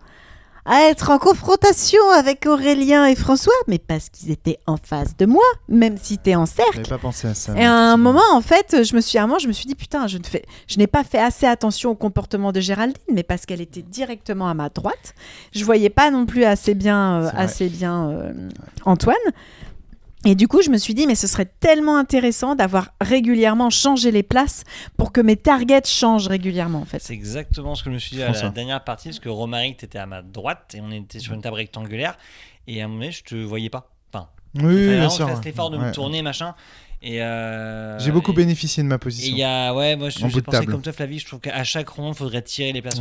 E: à être en confrontation avec Aurélien et François? Mais parce qu'ils étaient en face de moi, même si t'es en cercle.
A: J'avais pas pensé à ça.
E: Et à un moment, en fait, je me suis dit, putain, je n'ai pas fait assez attention au comportement de Géraldine, mais parce qu'elle était directement à ma droite. Je voyais pas non plus assez bien Antoine. Et du coup, je me suis dit, mais ce serait tellement intéressant d'avoir régulièrement changé les places pour que mes targets changent régulièrement, en fait.
D: C'est exactement ce que je me suis dit à la dernière partie, parce que Romaric, t'étais à ma droite et on était sur une table rectangulaire. Et à un moment donné, je te voyais pas. Enfin,
A: oui, bien
D: sûr. Je fasse l'effort de me
A: Ouais.
D: tourner, machin. Et
A: j'ai beaucoup bénéficié de ma position.
D: Moi j'ai pensé comme toi, Flavie, je trouve qu'à chaque ronde, il faudrait tirer les places.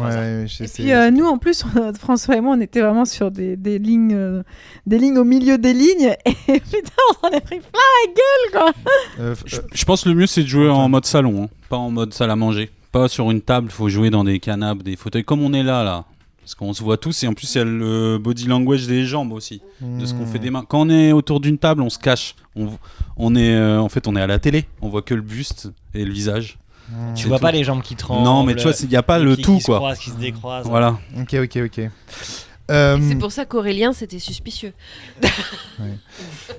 E: Et puis nous, en plus, François et moi, on était vraiment sur des lignes au milieu des lignes. Et putain, on en a pris plein la gueule, quoi.
B: Je pense que le mieux, c'est de jouer en mode salon, pas en mode salle à manger. Pas sur une table, il faut jouer dans des canapes, des fauteuils, comme on est là. Parce qu'on se voit tous et en plus il y a le body language des jambes aussi, de ce qu'on fait des mains. Quand on est autour d'une table, on se cache. On est à la télé, on voit que le buste et le visage.
D: Tu vois pas les jambes qui tremblent.
B: Non, mais tu vois, il n'y a pas le tout, quoi.
D: Qui se décroisent.
B: Voilà.
A: Ok.
F: C'est pour ça qu'Aurélien, c'était suspicieux.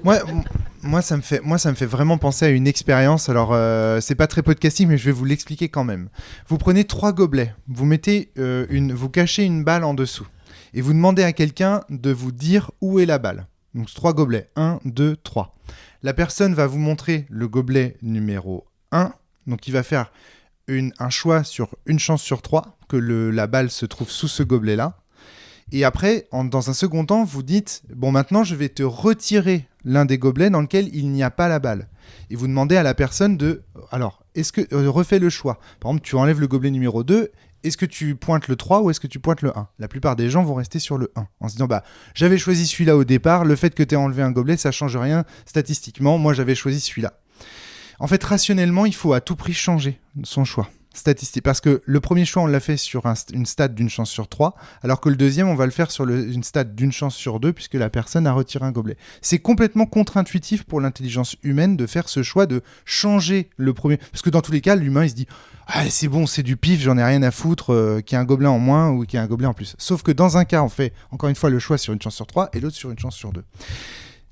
A: Ouais. Moi, ça me fait vraiment penser à une expérience. Alors, c'est pas très podcasting, mais je vais vous l'expliquer quand même. Vous prenez 3 gobelets, vous mettez vous cachez une balle en dessous, et vous demandez à quelqu'un de vous dire où est la balle. Donc 3 gobelets, 1, 2, 3. La personne va vous montrer le gobelet numéro 1, donc il va faire un choix sur une chance sur 3 que la balle se trouve sous ce gobelet-là. Et après, dans un second temps, vous dites « Bon, maintenant, je vais te retirer l'un des gobelets dans lequel il n'y a pas la balle. » Et vous demandez à la personne de... Alors, est-ce que... refais le choix. Par exemple, tu enlèves le gobelet numéro 2. Est-ce que tu pointes le 3 ou est-ce que tu pointes le 1 ? La plupart des gens vont rester sur le 1. En se disant, j'avais choisi celui-là au départ. Le fait que tu aies enlevé un gobelet, ça change rien statistiquement. Moi, j'avais choisi celui-là. En fait, rationnellement, il faut à tout prix changer son choix. Statistique, parce que le premier choix on l'a fait sur une stat d'une chance sur 3, alors que le deuxième on va le faire sur une stat d'une chance sur 2 puisque la personne a retiré un gobelet. C'est complètement contre-intuitif pour l'intelligence humaine de faire ce choix de changer le premier, parce que dans tous les cas l'humain il se dit c'est bon, c'est du pif, j'en ai rien à foutre qu'il y ait un gobelet en moins ou qu'il y ait un gobelet en plus. Sauf que dans un cas on fait encore une fois le choix sur une chance sur 3 et l'autre sur une chance sur 2.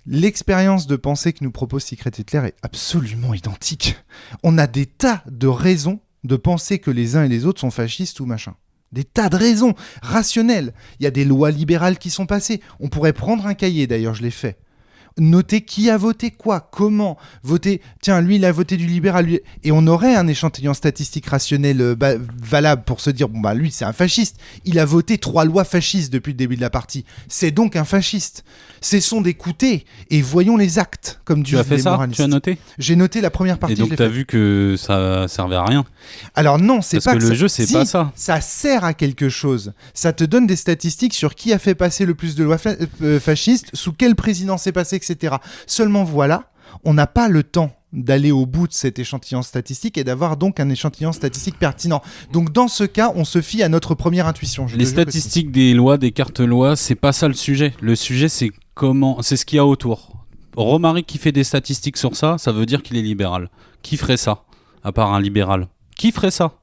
A: L'expérience de pensée que nous propose Secret Hitler est absolument identique. On a des tas de raisons de penser que les uns et les autres sont fascistes ou machin. Des tas de raisons rationnelles. Il y a des lois libérales qui sont passées. On pourrait prendre un cahier, d'ailleurs je l'ai fait. Noter qui a voté quoi, comment voter. Tiens, lui, il a voté du libéral. Lui... Et on aurait un échantillon statistique rationnel valable pour se dire, bon, bah, lui, c'est un fasciste. Il a voté 3 lois fascistes depuis le début de la partie. C'est donc un fasciste. Cessons d'écouter et voyons les actes, comme disent les moralistes. Tu as fait ça ?
B: Tu as noté ?
A: J'ai noté la première partie.
B: Et donc, tu as vu que ça servait à rien ?
A: Alors non, c'est pas
B: que le jeu, c'est pas ça.
A: Ça sert à quelque chose. Ça te donne des statistiques sur qui a fait passer le plus de lois fascistes, sous quel président c'est passé, etc. Seulement voilà, on n'a pas le temps d'aller au bout de cet échantillon statistique et d'avoir donc un échantillon statistique pertinent. Donc dans ce cas, on se fie à notre première intuition.
B: Les statistiques des lois, des cartes lois, c'est pas ça le sujet. Le sujet, c'est ce qu'il y a autour. Romaric qui fait des statistiques sur ça, ça veut dire qu'il est libéral. Qui ferait ça, à part un libéral ? Qui ferait ça ?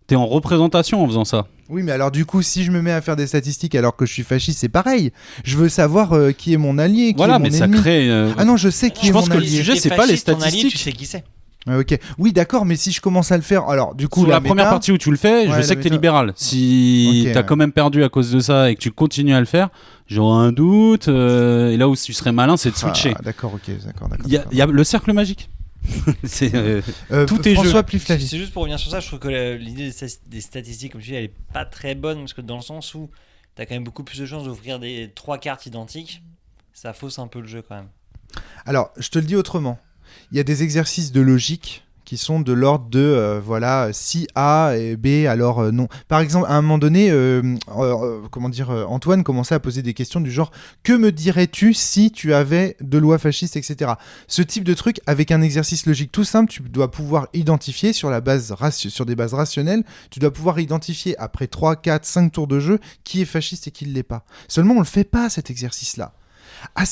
B: T'es en représentation en faisant ça.
A: Oui, mais alors du coup, si je me mets à faire des statistiques alors que je suis fasciste, c'est pareil. Je veux savoir qui est mon allié, qui est mon ennemi.
B: Ça crée...
A: Ah non, je sais qui est mon allié.
B: Je pense que le sujet, c'est pas les statistiques.
D: Allié, tu sais qui c'est.
A: Ok, oui d'accord, mais si je commence à le faire, alors du coup...
B: Sur la première partie où tu le fais, je sais que t'es libéral. Si t'as quand même perdu à cause de ça et que tu continues à le faire, j'aurais un doute, et là où tu serais malin, c'est de switcher.
A: D'accord, ok, d'accord.
B: Il y a le cercle magique. C'est tout est
A: François
B: jeu.
A: C'est
D: juste pour revenir sur ça, je trouve que l'idée des statistiques, comme tu dis, elle est pas très bonne, parce que dans le sens où t'as quand même beaucoup plus de chances d'ouvrir 3 cartes identiques, ça fausse un peu le jeu quand même.
A: Alors, je te le dis autrement. Il y a des exercices de logique qui sont de l'ordre de si A et B alors non. Par exemple, à un moment donné, Antoine commençait à poser des questions du genre que me dirais-tu si tu avais 2 lois fascistes, etc. Ce type de truc avec un exercice logique tout simple, tu dois pouvoir identifier sur des bases rationnelles, tu dois pouvoir identifier après 3, 4, 5 tours de jeu qui est fasciste et qui ne l'est pas. Seulement on le fait pas cet exercice-là.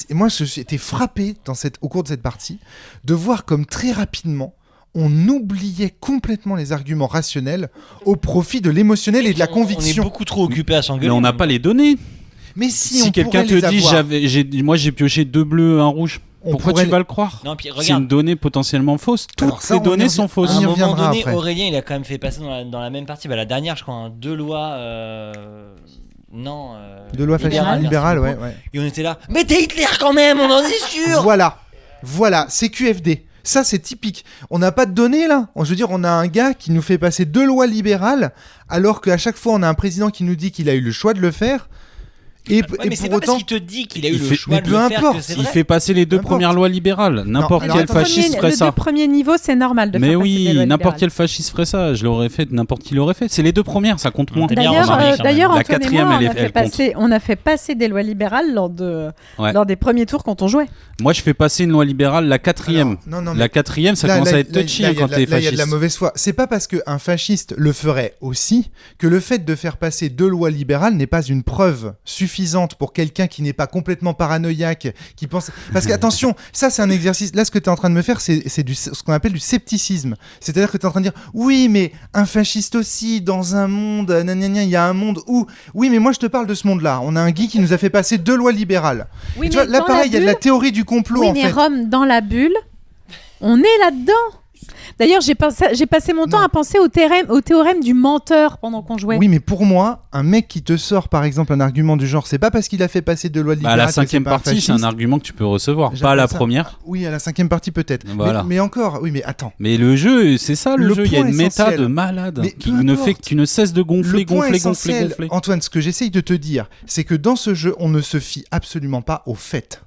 A: Moi j'ai été frappé au cours de cette partie de voir comme très rapidement on oubliait complètement les arguments rationnels au profit de l'émotionnel et de la conviction.
D: On est beaucoup trop occupé à s'engueuler.
B: Mais on n'a pas les données.
A: Mais si
B: quelqu'un te dit moi j'ai pioché 2 bleus, un rouge, pourquoi tu vas le croire ?
D: Non, puis, regarde,
B: c'est une donnée potentiellement fausse. Toutes ces données sont fausses.
D: À un moment donné, Aurélien il a quand même fait passer dans la même partie, la dernière je crois, 2 lois...
A: de loi libérale, ouais.
D: Et on était là, mais t'es Hitler quand même, on en est sûr.
A: Voilà, c'est QFD. Ça, c'est typique. On n'a pas de données, là. Je veux dire, on a un gars qui nous fait passer 2 lois libérales, alors qu'à chaque fois, on a un président qui nous dit qu'il a eu le choix de le faire. Et
D: mais c'est pas parce qu'il te dit qu'il a eu le choix de le faire que c'est vrai.
B: Il fait passer les 2 premières lois libérales. N'importe quel fasciste ferait ça.
E: Le premier niveau, c'est normal de faire passer des lois libérales. Mais oui,
B: n'importe quel fasciste ferait ça. Je l'aurais fait, n'importe qui l'aurait fait. C'est les 2 premières, ça compte moins.
E: D'ailleurs,
B: la
E: 4e, on a fait passer des lois libérales lors des premiers tours quand on jouait.
B: Moi, je fais passer une loi libérale, la 4e. La 4e, ça commence à être touchy quand t'es fasciste.
A: Là, il y a de la mauvaise foi. C'est pas parce qu'un fasciste le ferait aussi que le fait de faire passer 2 lois libérales n'est pas une preuve suffisante pour quelqu'un qui n'est pas complètement paranoïaque, qui pense... Parce que, attention, ça, c'est un exercice... Là, ce que tu es en train de me faire, c'est ce qu'on appelle du scepticisme. C'est-à-dire que tu es en train de dire, oui, mais un fasciste aussi, dans un monde... il y a un monde où... Oui, mais moi, je te parle de ce monde-là. On a un Guy qui nous a fait passer 2 lois libérales. Oui, tu vois, là, pareil, il y a de la théorie du complot, en fait.
E: Oui, mais Rome, dans la bulle, on est là-dedans. D'ailleurs, j'ai passé mon temps à penser au théorème du menteur pendant qu'on jouait.
A: Oui, mais pour moi, un mec qui te sort par exemple un argument du genre, c'est pas parce qu'il a fait passer 2 lois libérales.
B: À la 5e partie, c'est un argument que tu peux recevoir, pas à la première.
A: Oui, à la 5e partie peut-être. Voilà. Mais encore, oui, mais attends.
B: Mais le jeu, c'est ça le jeu. Il y a une méta de malade qui ne cesse de gonfler.
A: Antoine, ce que j'essaye de te dire, c'est que dans ce jeu, on ne se fie absolument pas aux faits.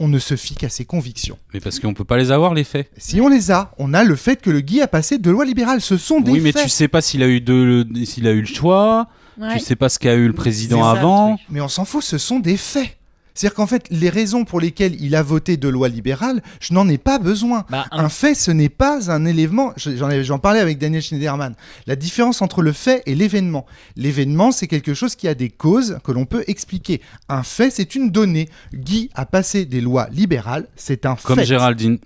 A: On ne se fie qu'à ses convictions.
B: Mais parce qu'on peut pas les avoir, les faits.
A: Si on les a, on a le fait que le Guy a passé 2 lois libérales. Ce sont des faits.
B: Oui, mais tu sais pas s'il a eu le choix. Ouais. Tu sais pas ce qu'a eu le président avant.
A: Mais on s'en fout, ce sont des faits. C'est-à-dire qu'en fait, les raisons pour lesquelles il a voté 2 lois libérales, je n'en ai pas besoin. Un fait, ce n'est pas un élément. J'en parlais avec Daniel Schneiderman. La différence entre le fait et l'événement. L'événement, c'est quelque chose qui a des causes que l'on peut expliquer. Un fait, c'est une donnée. Guy a passé des lois libérales, c'est un fait.
B: Comme Géraldine.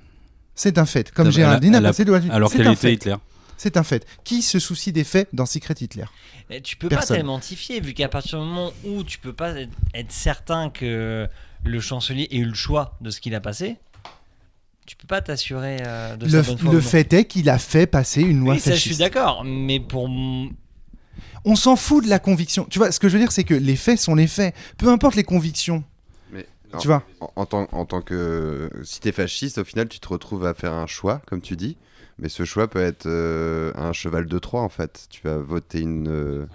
A: C'est un fait. Comme Géraldine a passé des lois libérales.
B: Alors qu'elle était Hitler.
A: C'est un fait. Qui se soucie des faits dans Secret Hitler ?
D: Tu peux pas t'émentifier, vu qu'à partir du moment où tu peux pas être certain que le chancelier ait eu le choix de ce qu'il a passé, tu peux pas t'assurer de sa bonne foi.
A: Le fait est qu'il a fait passer une loi fasciste.
D: Ça, je suis d'accord, mais pour...
A: On s'en fout de la conviction. Tu vois, ce que je veux dire, c'est que les faits sont les faits. Peu importe les convictions. Tu vois,
C: en tant que... Si t'es fasciste, au final, tu te retrouves à faire un choix, comme tu dis. Mais ce choix peut être un cheval de Troie, en fait. Tu vas voter une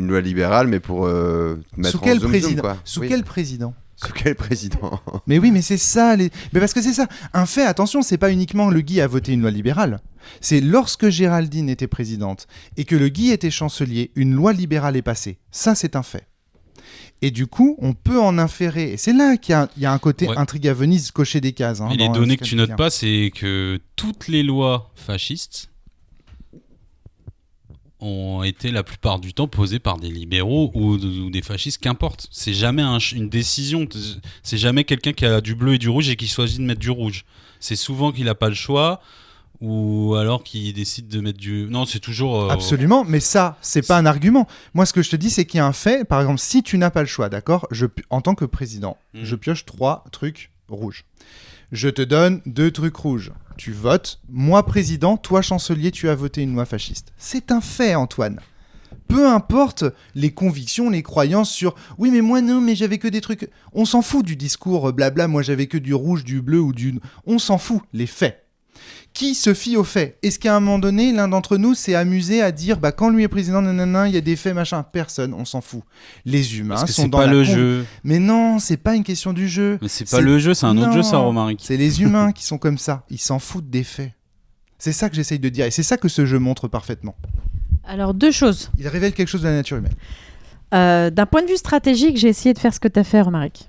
C: loi libérale, mais pour mettre
A: sous quel
C: en
A: président
C: quoi.
A: Sous quel président
C: Sous quel président?
A: Mais oui, mais c'est ça. Mais parce que c'est ça. Un fait, attention, c'est pas uniquement le Guy a voté une loi libérale. C'est lorsque Géraldine était présidente et que le Guy était chancelier, une loi libérale est passée. Ça, c'est un fait. Et du coup, on peut en inférer. Et c'est là qu'il y a un côté intrigue à Venise, cocher des cases.
B: Et les données que tu notes pas, c'est que toutes les lois fascistes ont été la plupart du temps posées par des libéraux ou des fascistes, qu'importe. C'est jamais une décision. C'est jamais quelqu'un qui a du bleu et du rouge et qui choisit de mettre du rouge. C'est souvent qu'il n'a pas le choix ou alors qu'il décide de mettre du... Non, c'est toujours...
A: Absolument, mais ça, c'est pas un argument. Moi, ce que je te dis, c'est qu'il y a un fait. Par exemple, si tu n'as pas le choix, d'accord, en tant que président, je pioche 3 trucs rouges. Je te donne 2 trucs rouges. Tu votes. Moi, président, toi, chancelier, tu as voté une loi fasciste. C'est un fait, Antoine. Peu importe les convictions, les croyances sur « Oui, mais moi, non, mais j'avais que des trucs... » On s'en fout du discours blabla, moi, j'avais que du rouge, du bleu ou du... On s'en fout, les faits. Qui se fie aux faits? Est-ce qu'à un moment donné, l'un d'entre nous s'est amusé à dire « Quand lui est président, nanana, il y a des faits, machin ?» Personne, on s'en fout. Les humains sont dans
B: la... c'est pas le jeu.
A: Mais non, c'est pas une question du jeu.
B: Mais c'est pas le jeu, c'est un autre jeu, ça, Romaric.
A: C'est les humains qui sont comme ça. Ils s'en foutent des faits. C'est ça que j'essaye de dire. Et c'est ça que ce jeu montre parfaitement.
E: Alors, 2 choses.
A: Il révèle quelque chose de la nature humaine.
E: D'un point de vue stratégique, j'ai essayé de faire ce que tu as fait, Romaric.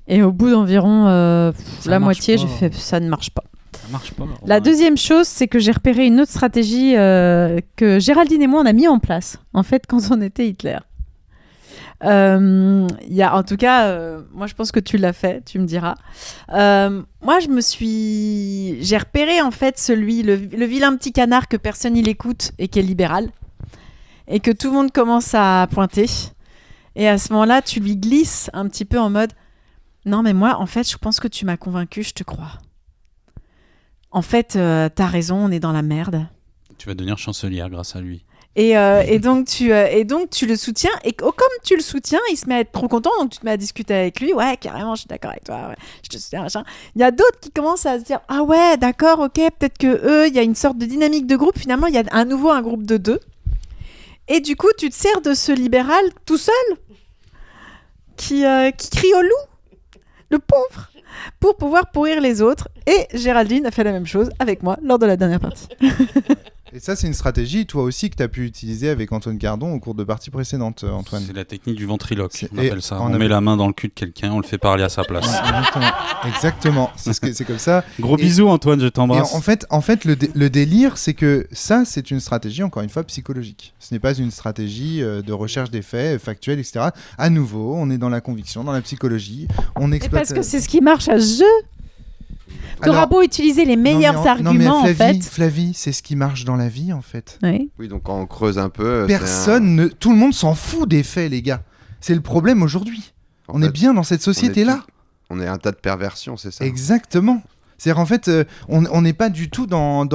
E: Et au bout d'environ la moitié, j'ai fait ça ne marche pas.
B: Ça marche pas.
E: La deuxième chose, c'est que j'ai repéré une autre stratégie que Géraldine et moi, on a mis en place, en fait, quand on était Hitler. Y a, en tout cas, moi, je pense que tu l'as fait, tu me diras. Moi, j'ai repéré, en fait, le vilain petit canard que personne il écoute et qui est libéral, et que tout le monde commence à pointer. Et à ce moment-là, tu lui glisses un petit peu en mode « Non, mais moi, en fait, je pense que tu m'as convaincu, je te crois. » En fait, t'as raison, on est dans la merde.
B: Tu vas devenir chancelière grâce à lui.
E: Et donc tu le soutiens. Et comme tu le soutiens, il se met à être trop content. Donc tu te mets à discuter avec lui. Ouais, carrément, je suis d'accord avec toi. Ouais, je te soutiens, machin. Il y a d'autres qui commencent à se dire ah ouais, d'accord, ok, peut-être que eux, il y a une sorte de dynamique de groupe. Finalement, il y a un groupe de 2. Et du coup, tu te sers de ce libéral tout seul qui crie au loup, le pauvre, pour pouvoir pourrir les autres. Et Géraldine a fait la même chose avec moi lors de la dernière partie.
A: Et ça, c'est une stratégie, toi aussi, que tu as pu utiliser avec Antoine Gardon au cours de parties précédentes, Antoine.
B: C'est la technique du ventriloque, on appelle ça. On met la main dans le cul de quelqu'un, on le fait parler à sa place.
A: Exactement. C'est comme ça.
B: Gros bisous, Antoine, je t'embrasse.
A: Et en fait le délire, c'est que ça, c'est une stratégie, encore une fois, psychologique. Ce n'est pas une stratégie de recherche des faits, factuels, etc. À nouveau, on est dans la conviction, dans la psychologie. On exploite...
E: Et parce que c'est ce qui marche à ce jeu. T'auras beau utiliser les meilleurs arguments,
A: Flavie,
E: en fait.
A: Flavie, c'est ce qui marche dans la vie, en fait.
C: Oui, donc quand on creuse un peu...
A: Tout le monde s'en fout des faits, les gars. C'est le problème aujourd'hui. On est bien dans cette société-là.
C: On est un tas de perversions, c'est ça?
A: Exactement. C'est-à-dire, en fait, on n'est pas du tout dans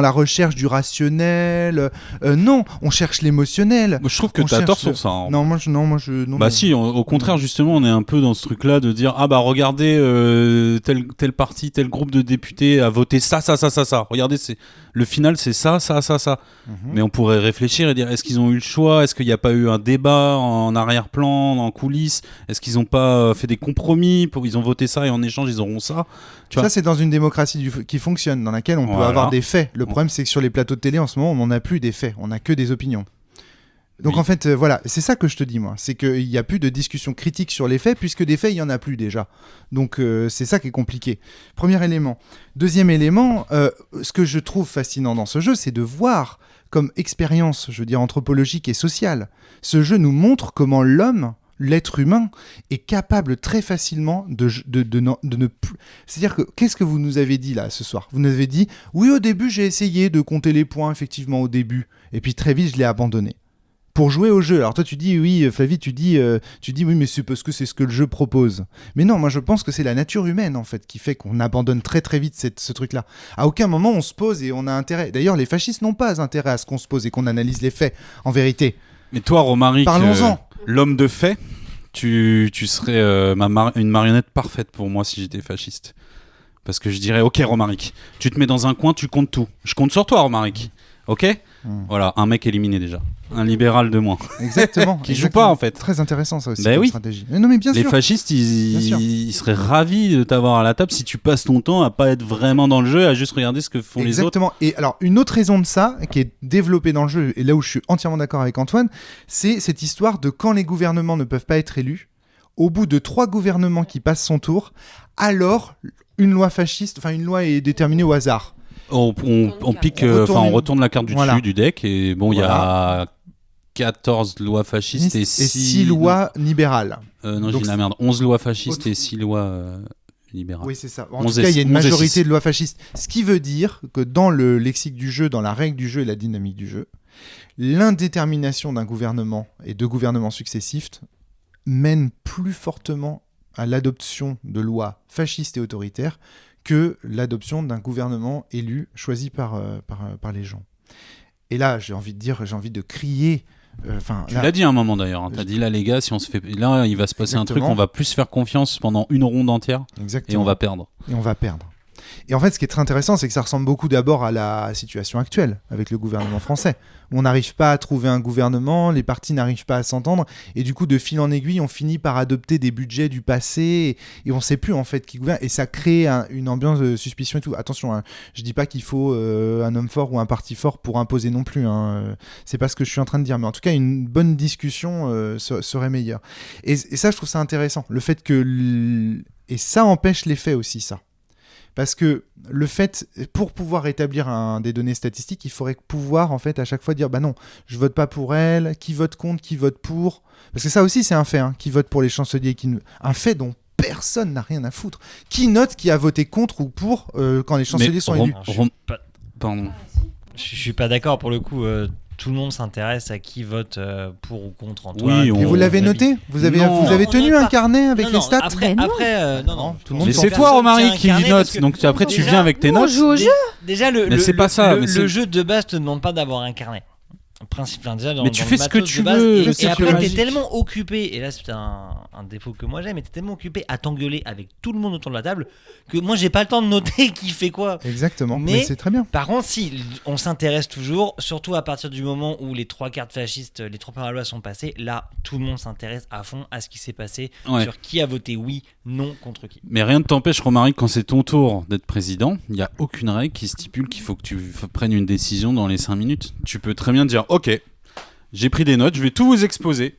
A: la recherche du rationnel. Non, on cherche l'émotionnel.
B: Moi, je trouve que tu as tort sur ça. Hein.
A: Non,
B: si, au contraire, justement, on est un peu dans ce truc-là de dire ah bah regardez, tel parti, tel groupe de députés a voté ça. Regardez, le final, c'est ça. Mais on pourrait réfléchir et dire est-ce qu'ils ont eu le choix? Est-ce qu'il n'y a pas eu un débat en arrière-plan, en coulisses? Est-ce qu'ils n'ont pas fait des compromis? Ils ont voté ça et en échange, ils auront ça.
A: Ça, c'est dans une démocratie qui fonctionne, dans laquelle on peut avoir des faits. Le problème, c'est que sur les plateaux de télé, en ce moment, on n'en a plus des faits. On n'a que des opinions. Donc en fait, voilà, c'est ça que je te dis, moi. C'est qu'il n'y a plus de discussion critique sur les faits, puisque des faits, il n'y en a plus déjà. Donc c'est ça qui est compliqué. Premier élément. Deuxième élément, ce que je trouve fascinant dans ce jeu, c'est de voir comme expérience, je veux dire, anthropologique et sociale. Ce jeu nous montre comment l'être humain est capable très facilement de ne plus... C'est-à-dire que, qu'est-ce que vous nous avez dit là ce soir? Vous nous avez dit, oui, au début, j'ai essayé de compter les points, effectivement, au début. Et puis très vite, je l'ai abandonné. Pour jouer au jeu. Alors toi, tu dis, oui, Flavie, tu dis oui, mais c'est parce que c'est ce que le jeu propose. Mais non, moi, je pense que c'est la nature humaine, en fait, qui fait qu'on abandonne très, très vite ce truc-là. À aucun moment, on se pose et on a intérêt. D'ailleurs, les fascistes n'ont pas intérêt à ce qu'on se pose et qu'on analyse les faits, en vérité.
B: Mais toi, Romaric,
A: parlons-en.
B: L'homme de fait, tu serais une marionnette parfaite pour moi si j'étais fasciste. Parce que je dirais, ok Romaric, tu te mets dans un coin, tu comptes tout. Je compte sur toi Romaric, ok ? Voilà, un mec éliminé déjà. Un libéral de moins.
A: Exactement.
B: Qui joue pas en fait.
A: Très intéressant ça aussi,
B: comme
A: stratégie. Mais non mais bien
B: les
A: sûr.
B: fascistes, ils seraient ravis de t'avoir à la table si tu passes ton temps à pas être vraiment dans le jeu, à juste regarder ce que font les autres.
A: Exactement. Et alors, une autre raison de ça, qui est développée dans le jeu, et là où je suis entièrement d'accord avec Antoine, c'est cette histoire de quand les gouvernements ne peuvent pas être élus, au bout de 3 gouvernements qui passent son tour, alors une loi fasciste, enfin une loi est déterminée au hasard.
B: On pique, on retourne la carte du dessus du deck, et bon, il y a 14 lois fascistes et 6
A: lois libérales.
B: Non, j'ai dit la merde. 11 lois fascistes et 6 lois libérales.
A: Oui, c'est ça. En tout cas, il y a une majorité de lois fascistes. Ce qui veut dire que dans le lexique du jeu, dans la règle du jeu et la dynamique du jeu, l'indétermination d'un gouvernement et de gouvernements successifs mène plus fortement à l'adoption de lois fascistes et autoritaires que l'adoption d'un gouvernement élu, choisi par les gens. Et là, j'ai envie de crier.
B: Tu l'as dit à un moment d'ailleurs. Hein. Tu as dit là, les gars, si on se fait. Là, il va se passer un truc, on va plus faire confiance pendant une ronde entière.
A: Exactement.
B: Et on va perdre.
A: Et en fait, ce qui est très intéressant, c'est que ça ressemble beaucoup d'abord à la situation actuelle avec le gouvernement français. On n'arrive pas à trouver un gouvernement, les partis n'arrivent pas à s'entendre, et du coup, de fil en aiguille, on finit par adopter des budgets du passé, et on ne sait plus en fait qui gouverne, et ça crée une ambiance de suspicion et tout. Attention, hein, je dis pas qu'il faut un homme fort ou un parti fort pour imposer non plus. C'est pas ce que je suis en train de dire, mais en tout cas, une bonne discussion serait meilleure. Et ça, je trouve ça intéressant, le fait que et ça empêche les faits aussi, ça. Parce que le fait, pour pouvoir établir des données statistiques, il faudrait pouvoir en fait à chaque fois dire bah non, je vote pas pour elle, qui vote contre, qui vote pour. Parce que ça aussi c'est un fait, hein, qui vote pour les chanceliers, un fait dont personne n'a rien à foutre. Qui note qui a voté contre ou pour quand les chanceliers sont élus.
B: Pardon.
D: Je suis pas d'accord pour le coup. Tout le monde s'intéresse à qui vote pour ou contre Antoine.
B: Oui,
A: et vous l'avez noté ? Vous avez tenu un carnet avec les stats ?
D: Après, non.
A: Tout le monde.
B: Mais c'est toi, Romaric, qui note. Donc après, tu viens avec tes notes.
E: On joue au jeu.
D: Déjà, le jeu de base te demande pas d'avoir un carnet.
B: Mais tu fais ce que tu veux.
D: Et après, t'es tellement occupé, et là c'est un défaut que moi j'ai, mais t'es tellement occupé à t'engueuler avec tout le monde autour de la table que moi j'ai pas le temps de noter qui fait quoi.
A: Exactement, mais c'est très bien.
D: Par contre, si on s'intéresse toujours, surtout à partir du moment où les 3 cartes fascistes, les 3 premières lois sont passées, là tout le monde s'intéresse à fond à ce qui s'est passé, sur qui a voté oui, non, contre qui.
B: Mais rien ne t'empêche, Romaric, quand c'est ton tour d'être président, il n'y a aucune règle qui stipule qu'il faut que tu prennes une décision dans les 5 minutes. Tu peux très bien dire ok, j'ai pris des notes, je vais tout vous exposer.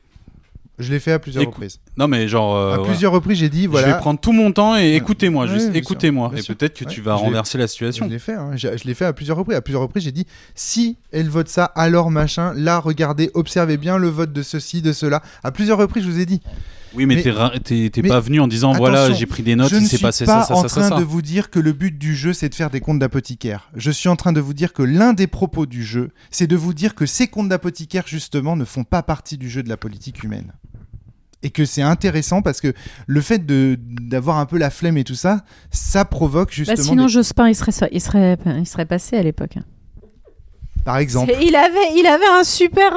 A: Je l'ai fait à plusieurs reprises.
B: Non mais genre...
A: à plusieurs reprises, j'ai dit voilà...
B: Je vais prendre tout mon temps et écoutez-moi, écoutez-moi. Et peut-être que tu vas renverser la situation.
A: Je l'ai fait, hein. Je l'ai fait à plusieurs reprises. À plusieurs reprises, j'ai dit si elle vote ça, alors machin, là, regardez, observez bien le vote de ceci, de cela. À plusieurs reprises, je vous ai dit.
B: Oui, mais t'es pas venu en disant voilà, j'ai pris des notes, il s'est passé ça, ça, ça, ça.
A: Je ne suis pas en train de vous dire que le but du jeu, c'est de faire des comptes d'apothicaire. Je suis en train de vous dire que l'un des propos du jeu, c'est de vous dire que ces comptes d'apothicaire, justement, ne font pas partie du jeu de la politique humaine. Et que c'est intéressant parce que le fait d'avoir un peu la flemme et tout ça, ça provoque justement...
E: sinon, Jospin, il serait passé à l'époque.
A: Par exemple.
E: Il avait un super...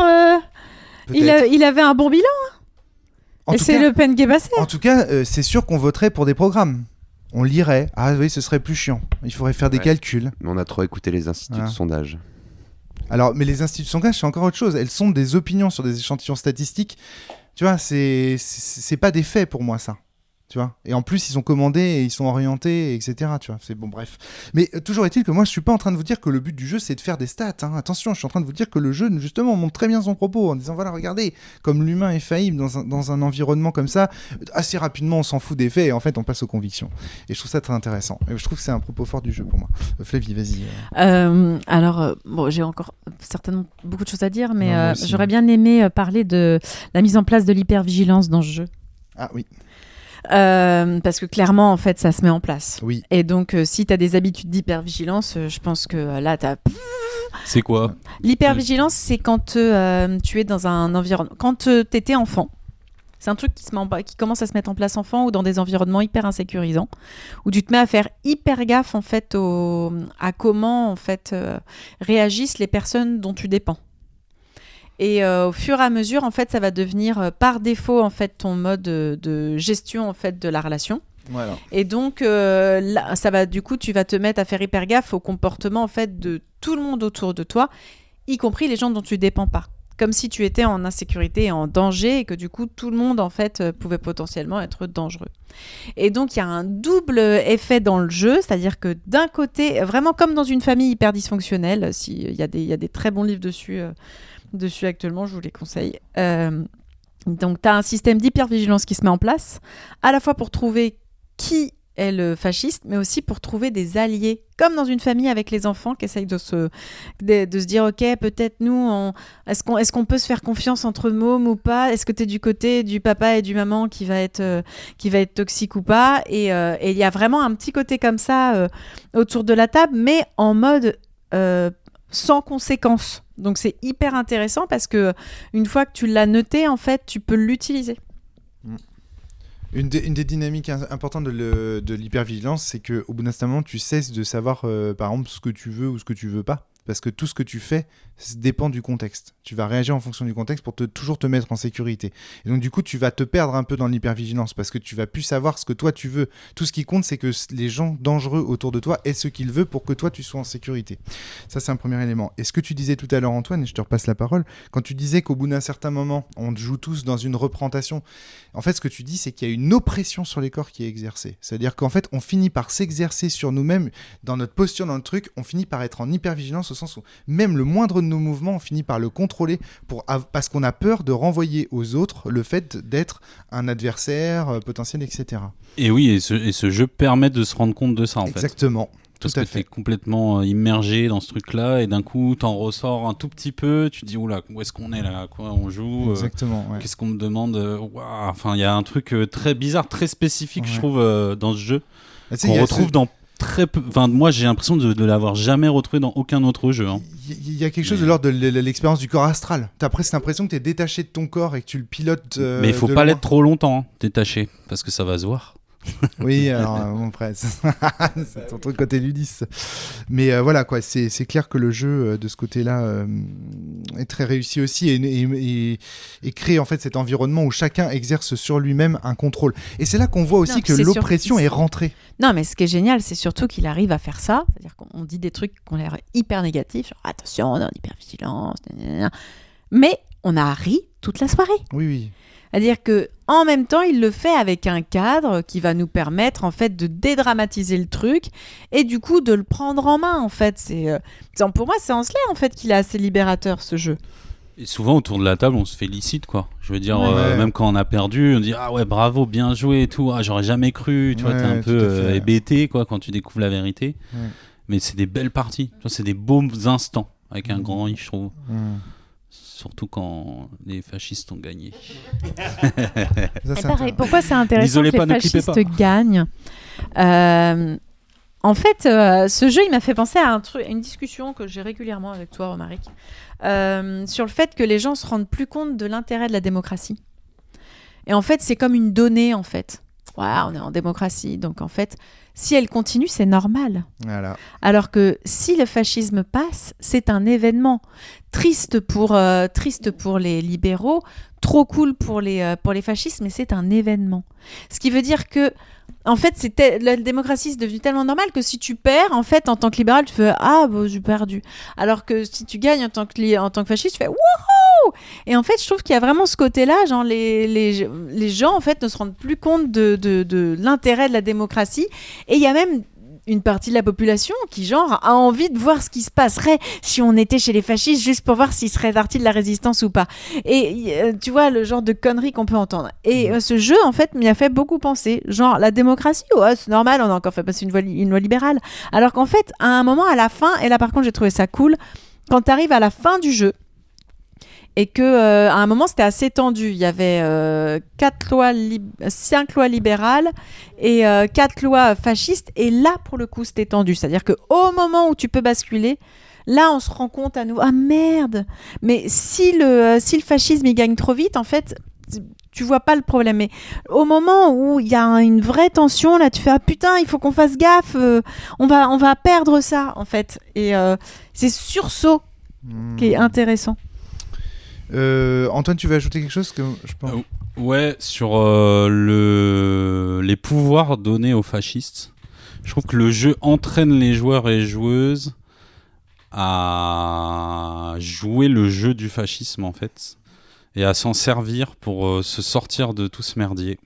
E: il avait un bon bilan. Et c'est Le Pen qui est passé.
A: En tout cas, c'est sûr qu'on voterait pour des programmes. On lirait. Ah oui, ce serait plus chiant. Il faudrait faire des calculs.
C: Mais on a trop écouté les instituts de sondage.
A: Alors, mais les instituts de sondage, c'est encore autre chose. Elles sont des opinions sur des échantillons statistiques. Tu vois, c'est pas des faits pour moi, ça. Tu vois, et en plus ils sont commandés et ils sont orientés, etc. Tu vois, c'est bon, bref. Mais toujours est-il que moi je suis pas en train de vous dire que le but du jeu c'est de faire des stats. Hein. Attention, je suis en train de vous dire que le jeu justement montre très bien son propos en disant voilà, regardez, comme l'humain est faillible dans un environnement comme ça, assez rapidement on s'en fout des faits et en fait on passe aux convictions. Et je trouve ça très intéressant. Et je trouve que c'est un propos fort du jeu pour moi. Flavie, vas-y.
E: Alors, bon, j'ai encore certainement beaucoup de choses à dire, mais j'aurais bien aimé parler de la mise en place de l'hypervigilance dans ce jeu.
A: Ah oui.
E: Parce que clairement en fait ça se met en place.
A: Oui.
E: Et donc si tu as des habitudes d'hypervigilance, je pense que là tu as...
B: C'est quoi
E: l'hypervigilance? C'est quand tu es dans un environnement, quand tu étais enfant. C'est un truc qui commence à se mettre en place enfant ou dans des environnements hyper insécurisants, où tu te mets à faire hyper gaffe en fait à comment en fait réagissent les personnes dont tu dépends. Et au fur et à mesure, en fait, ça va devenir par défaut en fait ton mode de gestion en fait de la relation.
A: Voilà.
E: Et donc, là, ça va, du coup, tu vas te mettre à faire hyper gaffe au comportement en fait de tout le monde autour de toi, y compris les gens dont tu dépends pas. Comme si tu étais en insécurité et en danger et que du coup, tout le monde en fait pouvait potentiellement être dangereux. Et donc, il y a un double effet dans le jeu, c'est-à-dire que d'un côté, vraiment comme dans une famille hyper dysfonctionnelle, il y a des très bons livres dessus actuellement, je vous les conseille. Donc, tu as un système d'hypervigilance qui se met en place, à la fois pour trouver qui est le fasciste, mais aussi pour trouver des alliés, comme dans une famille avec les enfants qui essayent de se dire, ok, peut-être nous, est-ce qu'on peut se faire confiance entre mômes ou pas ? Est-ce que tu es du côté du papa et du maman qui va être toxique ou pas ? Et il y a vraiment un petit côté comme ça autour de la table, mais en mode sans conséquence. Donc c'est hyper intéressant parce que une fois que tu l'as noté, en fait, tu peux l'utiliser.
A: Une des dynamiques importantes de l'hypervigilance, c'est qu'au bout d'un moment, tu cesses de savoir, par exemple, ce que tu veux ou ce que tu veux pas. Parce que tout ce que tu fais dépend du contexte. Tu vas réagir en fonction du contexte pour toujours te mettre en sécurité. Et donc, du coup, tu vas te perdre un peu dans l'hypervigilance parce que tu vas plus savoir ce que toi tu veux. Tout ce qui compte, c'est que les gens dangereux autour de toi aient ce qu'ils veulent pour que toi tu sois en sécurité. Ça, c'est un premier élément. Et ce que tu disais tout à l'heure, Antoine, et je te repasse la parole, quand tu disais qu'au bout d'un certain moment, on joue tous dans une représentation, en fait, ce que tu dis, c'est qu'il y a une oppression sur les corps qui est exercée. C'est-à-dire qu'en fait, on finit par s'exercer sur nous-mêmes, dans notre posture, dans le truc, on finit par être en hypervigilance au sens où même le moindre de nos mouvements, on finit par le contrôler parce qu'on a peur de renvoyer aux autres le fait d'être un adversaire potentiel, etc.
B: Et oui, et ce jeu permet de se rendre compte de ça, en fait.
A: Exactement.
B: Parce que t'es complètement immergé dans ce truc-là et d'un coup, t'en ressors un tout petit peu, tu te dis, oula, où est-ce qu'on est là ? Quoi, on joue
A: Exactement, ouais.
B: Qu'est-ce qu'on me demande ? Enfin, il y a un truc très bizarre, très spécifique, je trouve, dans ce jeu, qu'on retrouve dans très peu... Enfin, moi, j'ai l'impression de l'avoir jamais retrouvé dans aucun autre jeu.
A: Il y a quelque chose de l'ordre de l'expérience du corps astral. T'as presque l'impression que t'es détaché de ton corps et que tu le pilotes
B: mais il faut pas l'être trop longtemps, détaché, parce que ça va se voir.
A: Oui, alors mon frère, c'est ton truc côté ludiste. Mais voilà, quoi, c'est clair que le jeu de ce côté-là est très réussi aussi et crée en fait cet environnement où chacun exerce sur lui-même un contrôle. Et c'est là qu'on voit aussi que l'oppression est rentrée.
E: Non, mais ce qui est génial, c'est surtout qu'il arrive à faire ça. C'est-à-dire qu'on dit des trucs qui ont l'air hyper négatifs, genre attention, on est en hypervigilance, mais on a ri toute la soirée.
A: Oui, oui.
E: C'est-à-dire qu'en même temps, il le fait avec un cadre qui va nous permettre en fait de dédramatiser le truc et du coup de le prendre en main. En fait, pour moi, c'est en cela en fait qu'il est assez libérateur ce jeu.
B: Et souvent autour de la table, on se félicite, quoi. Je veux dire, même quand on a perdu, on dit ah ouais, bravo, bien joué et tout. Ah, j'aurais jamais cru. Tu vois, t'es un peu hébété, quoi, quand tu découvres la vérité. Ouais. Mais c'est des belles parties. Tu vois, c'est des beaux instants avec un grand I, je trouve. Surtout quand les fascistes ont gagné.
E: Pareil, pourquoi c'est intéressant que les fascistes gagnent En fait, ce jeu, il m'a fait penser à une discussion que j'ai régulièrement avec toi, Romaric, sur le fait que les gens se rendent plus compte de l'intérêt de la démocratie. Et en fait, c'est comme une donnée, en fait. Ouais, on est en démocratie, donc en fait, si elle continue, c'est normal.
A: Voilà.
E: Alors que si le fascisme passe, c'est un événement. Triste pour les libéraux, trop cool pour les fascistes, mais c'est un événement. Ce qui veut dire que, en fait, la démocratie est devenue tellement normale que si tu perds, en fait, en tant que libéral, tu fais « Ah, bon, j'ai perdu ». Alors que si tu gagnes en tant que fasciste, tu fais « Wouhou !» Et en fait, je trouve qu'il y a vraiment ce côté-là, genre les gens, en fait, ne se rendent plus compte de l'intérêt de la démocratie. Et il y a même une partie de la population qui, genre, a envie de voir ce qui se passerait si on était chez les fascistes, juste pour voir s'ils seraient partis de la résistance ou pas. Et tu vois, le genre de conneries qu'on peut entendre. Et ce jeu, en fait, m'y a fait beaucoup penser. Genre, la démocratie, ouais, c'est normal, on a encore fait passer une loi libérale. Alors qu'en fait, à un moment, à la fin, et là, par contre, j'ai trouvé ça cool, quand t'arrives à la fin du jeu, et que à un moment c'était assez tendu, il y avait 5 lois libérales et 4 lois fascistes, et là pour le coup c'était tendu, c'est-à-dire qu'au moment où tu peux basculer, là on se rend compte à nouveau, ah merde, mais si le fascisme il gagne trop vite, en fait tu vois pas le problème, mais au moment où il y a une vraie tension, là tu fais ah putain, il faut qu'on fasse gaffe, on va perdre ça en fait, et c'est sursaut qui est intéressant.
A: Antoine, tu veux ajouter quelque chose que je pense...
B: Ouais, sur les pouvoirs donnés aux fascistes. Je trouve que le jeu entraîne les joueurs et les joueuses à jouer le jeu du fascisme, en fait, et à s'en servir pour se sortir de tout ce merdier.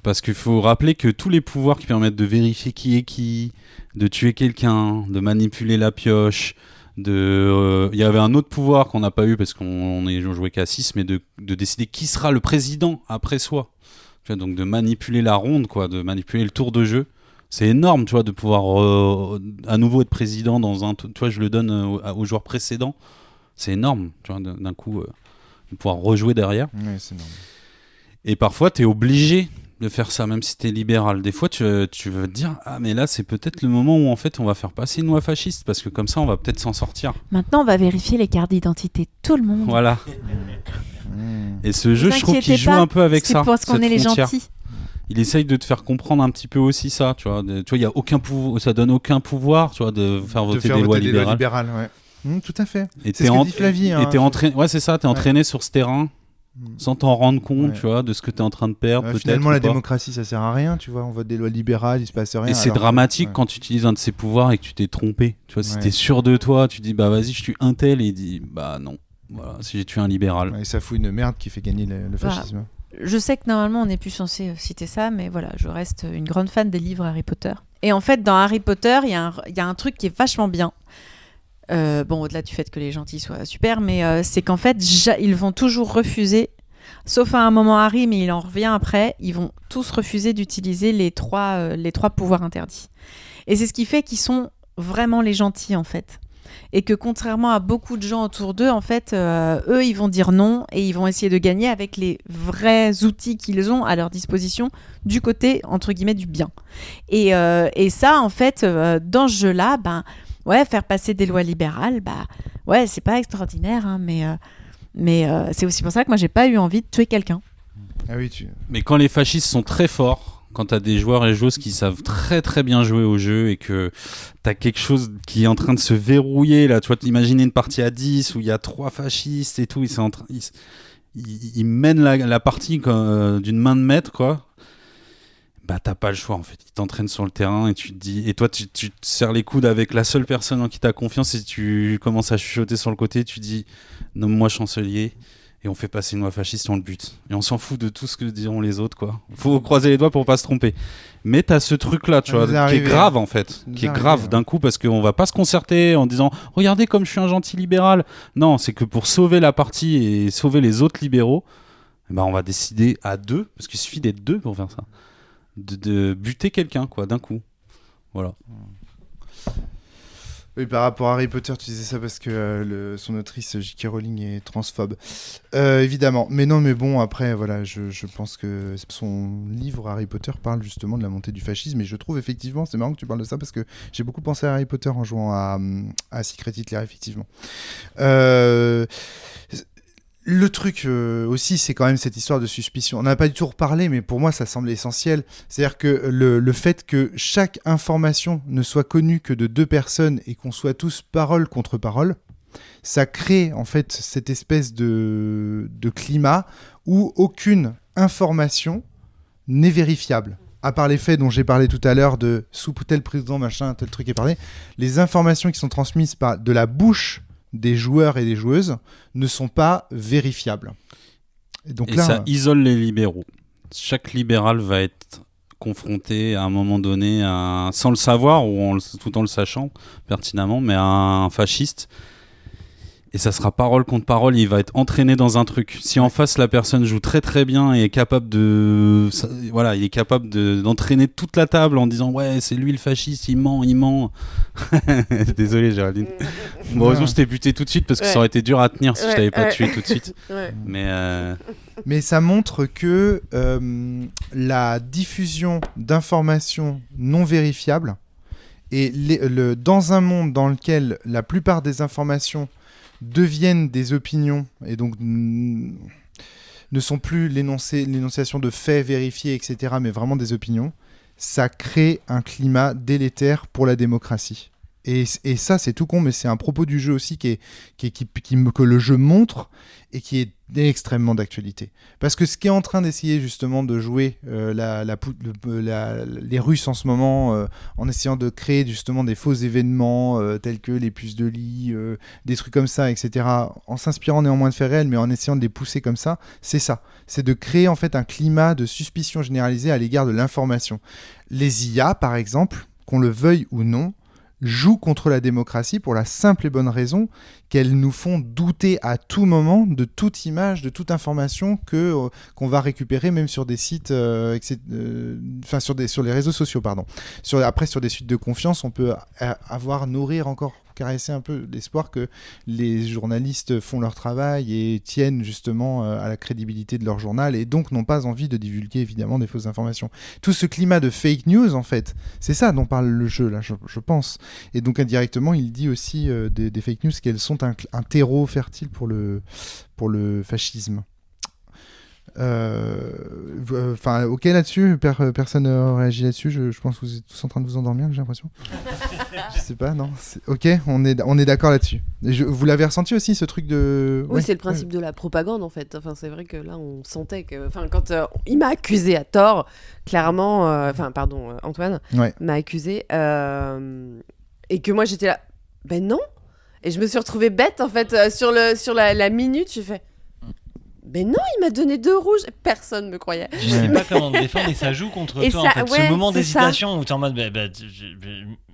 B: Parce qu'il faut rappeler que tous les pouvoirs qui permettent de vérifier qui est qui, de tuer quelqu'un, de manipuler la pioche, il y avait un autre pouvoir qu'on n'a pas eu parce qu'on jouait qu'à 6, mais de décider qui sera le président après soi. Tu vois, donc de manipuler la ronde, quoi, de manipuler le tour de jeu. C'est énorme, tu vois, de pouvoir à nouveau être président dans un... Tu vois, je le donne aux joueurs précédents. C'est énorme, tu vois, d'un coup, de pouvoir rejouer derrière.
A: Ouais, c'est énorme.
B: Et parfois, tu es obligé de faire ça, même si tu es libéral. Des fois, tu veux te dire, ah, mais là, c'est peut-être le moment où, en fait, on va faire passer une loi fasciste, parce que comme ça, on va peut-être s'en sortir.
E: Maintenant, on va vérifier les cartes d'identité de tout le monde.
B: Voilà. Et ce jeu, je trouve qu'il joue un peu avec ça.
E: C'est parce qu'on est les gentils.
B: Il essaye de te faire comprendre un petit peu aussi ça, tu vois. Tu vois, il y a aucun pouvoir, ça donne aucun pouvoir, tu vois, de faire voter des lois libérales.
A: Ouais. Tout à fait.
B: Et
A: c'est ce que dit Flavie.
B: Et t'es entraîné, ouais, c'est ça, t'es entraîné sur ce terrain, sans t'en rendre compte, tu vois, de ce que t'es en train de perdre. Peut-être,
A: finalement, la démocratie, ça sert à rien, tu vois. On vote des lois libérales, il se passe rien.
B: Et c'est dramatique quand tu utilises un de ces pouvoirs et que tu t'es trompé. Tu vois, si t'es sûr de toi, tu dis, bah vas-y, je tue un tel, et il dit, bah non. Voilà, si j'ai tué un libéral.
A: Et ça fout une merde qui fait gagner le fascisme.
E: Je sais que normalement on n'est plus censé citer ça, mais voilà, je reste une grande fan des livres Harry Potter. Et en fait, dans Harry Potter, il y a un truc qui est vachement bien. Bon, au-delà du fait que les gentils soient super, mais c'est qu'en fait, ils vont toujours refuser, sauf à un moment Harry, mais il en revient après, ils vont tous refuser d'utiliser les trois pouvoirs interdits. Et c'est ce qui fait qu'ils sont vraiment les gentils, en fait. Et que contrairement à beaucoup de gens autour d'eux, en fait, eux, ils vont dire non et ils vont essayer de gagner avec les vrais outils qu'ils ont à leur disposition du côté, entre guillemets, du bien. Et ça, en fait, dans ce jeu-là, faire passer des lois libérales, c'est pas extraordinaire, hein, mais c'est aussi pour ça que moi, j'ai pas eu envie de tuer quelqu'un.
A: Ah oui,
B: Mais quand les fascistes sont très forts, quand t'as des joueurs et joueuses qui savent très très bien jouer au jeu et que t'as quelque chose qui est en train de se verrouiller, là, tu vois, t'imaginer une partie à 10 où il y a 3 fascistes et tout, ils mènent la partie d'une main de maître, quoi. Bah t'as pas le choix, en fait. Ils t'entraînent sur le terrain et tu te dis... Et toi, tu te serres les coudes avec la seule personne en qui t'as confiance et tu commences à chuchoter sur le côté, tu dis « Nomme-moi chancelier ». Et on fait passer une loi fasciste, on le bute. Et on s'en fout de tout ce que diront les autres, quoi. Faut croiser les doigts pour pas se tromper. Mais t'as ce truc-là, tu vois, qui est grave, en fait. Qui est grave d'un coup, parce qu'on va pas se concerter en disant « Regardez comme je suis un gentil libéral ». Non, c'est que pour sauver la partie et sauver les autres libéraux, on va décider à deux, parce qu'il suffit d'être deux pour faire ça, de buter quelqu'un, quoi, d'un coup. Voilà.
A: Oui, par rapport à Harry Potter, tu disais ça parce que son autrice J.K. Rowling est transphobe. Évidemment. Mais non, mais bon, après, voilà, je pense que son livre Harry Potter parle justement de la montée du fascisme. Et je trouve effectivement, c'est marrant que tu parles de ça parce que j'ai beaucoup pensé à Harry Potter en jouant à Secret Hitler, effectivement. Le truc aussi, c'est quand même cette histoire de suspicion. On n'a pas du tout reparlé, mais pour moi, ça semble essentiel. C'est-à-dire que le fait que chaque information ne soit connue que de 2 personnes et qu'on soit tous parole contre parole, ça crée en fait cette espèce de climat où aucune information n'est vérifiable. À part les faits dont j'ai parlé tout à l'heure de sous tel président, machin, tel truc est parlé, les informations qui sont transmises de la bouche des joueurs et des joueuses ne sont pas vérifiables.
B: Et là, ça isole les libéraux. Chaque libéral va être confronté à un moment donné, sans le savoir, ou tout en le sachant pertinemment, mais à un fasciste. Et ça sera parole contre parole, il va être entraîné dans un truc. Si en face la personne joue très très bien et est capable d'entraîner toute la table en disant ouais c'est lui le fasciste, il ment. Désolé Géraldine. Bon, heureusement je t'ai buté tout de suite parce que ça aurait été dur à tenir si je t'avais pas tué tout de suite.
A: Mais ça montre que la diffusion d'informations non vérifiables et dans un monde dans lequel la plupart des informations deviennent des opinions et donc ne sont plus l'énonciation de faits vérifiés, etc., mais vraiment des opinions, ça crée un climat délétère pour la démocratie. Et ça, c'est tout con, mais c'est un propos du jeu aussi que le jeu montre et qui est extrêmement d'actualité. Parce que ce qui est en train d'essayer justement de jouer les Russes en ce moment, en essayant de créer justement des faux événements tels que les puces de lit, des trucs comme ça, etc., en s'inspirant néanmoins de faits réels, mais en essayant de les pousser comme ça, c'est ça. C'est de créer en fait un climat de suspicion généralisée à l'égard de l'information. Les IA, par exemple, qu'on le veuille ou non, jouent contre la démocratie pour la simple et bonne raison qu'elles nous font douter à tout moment de toute image, de toute information qu'on va récupérer même sur des sites, sur les réseaux sociaux, pardon. Après, sur des sites de confiance, on peut nourrir encore, caresser un peu l'espoir que les journalistes font leur travail et tiennent justement à la crédibilité de leur journal et donc n'ont pas envie de divulguer évidemment des fausses informations. Tout ce climat de fake news, en fait, c'est ça dont parle le jeu, là, je pense. Et donc indirectement, il dit aussi des fake news qu'elles sont un terreau fertile pour le fascisme. Ok là-dessus, personne ne réagit là-dessus. Je pense que vous êtes tous en train de vous endormir, j'ai l'impression. Je sais pas, non. Ok, on est d'accord là-dessus. Vous l'avez ressenti aussi, ce truc de...
F: Oui, c'est le principe de la propagande, en fait. Enfin, c'est vrai que là, on sentait que... Enfin, quand il m'a accusé à tort, clairement... Antoine m'a accusé. Et que moi, j'étais là... Ben non. Et je me suis retrouvée bête, en fait, sur la minute. J'ai fait... Mais non, il m'a donné 2 rouges. Personne ne me croyait.
D: Je sais pas comment te défendre et ça joue contre toi. En fait. Ce moment d'hésitation où t'es en mode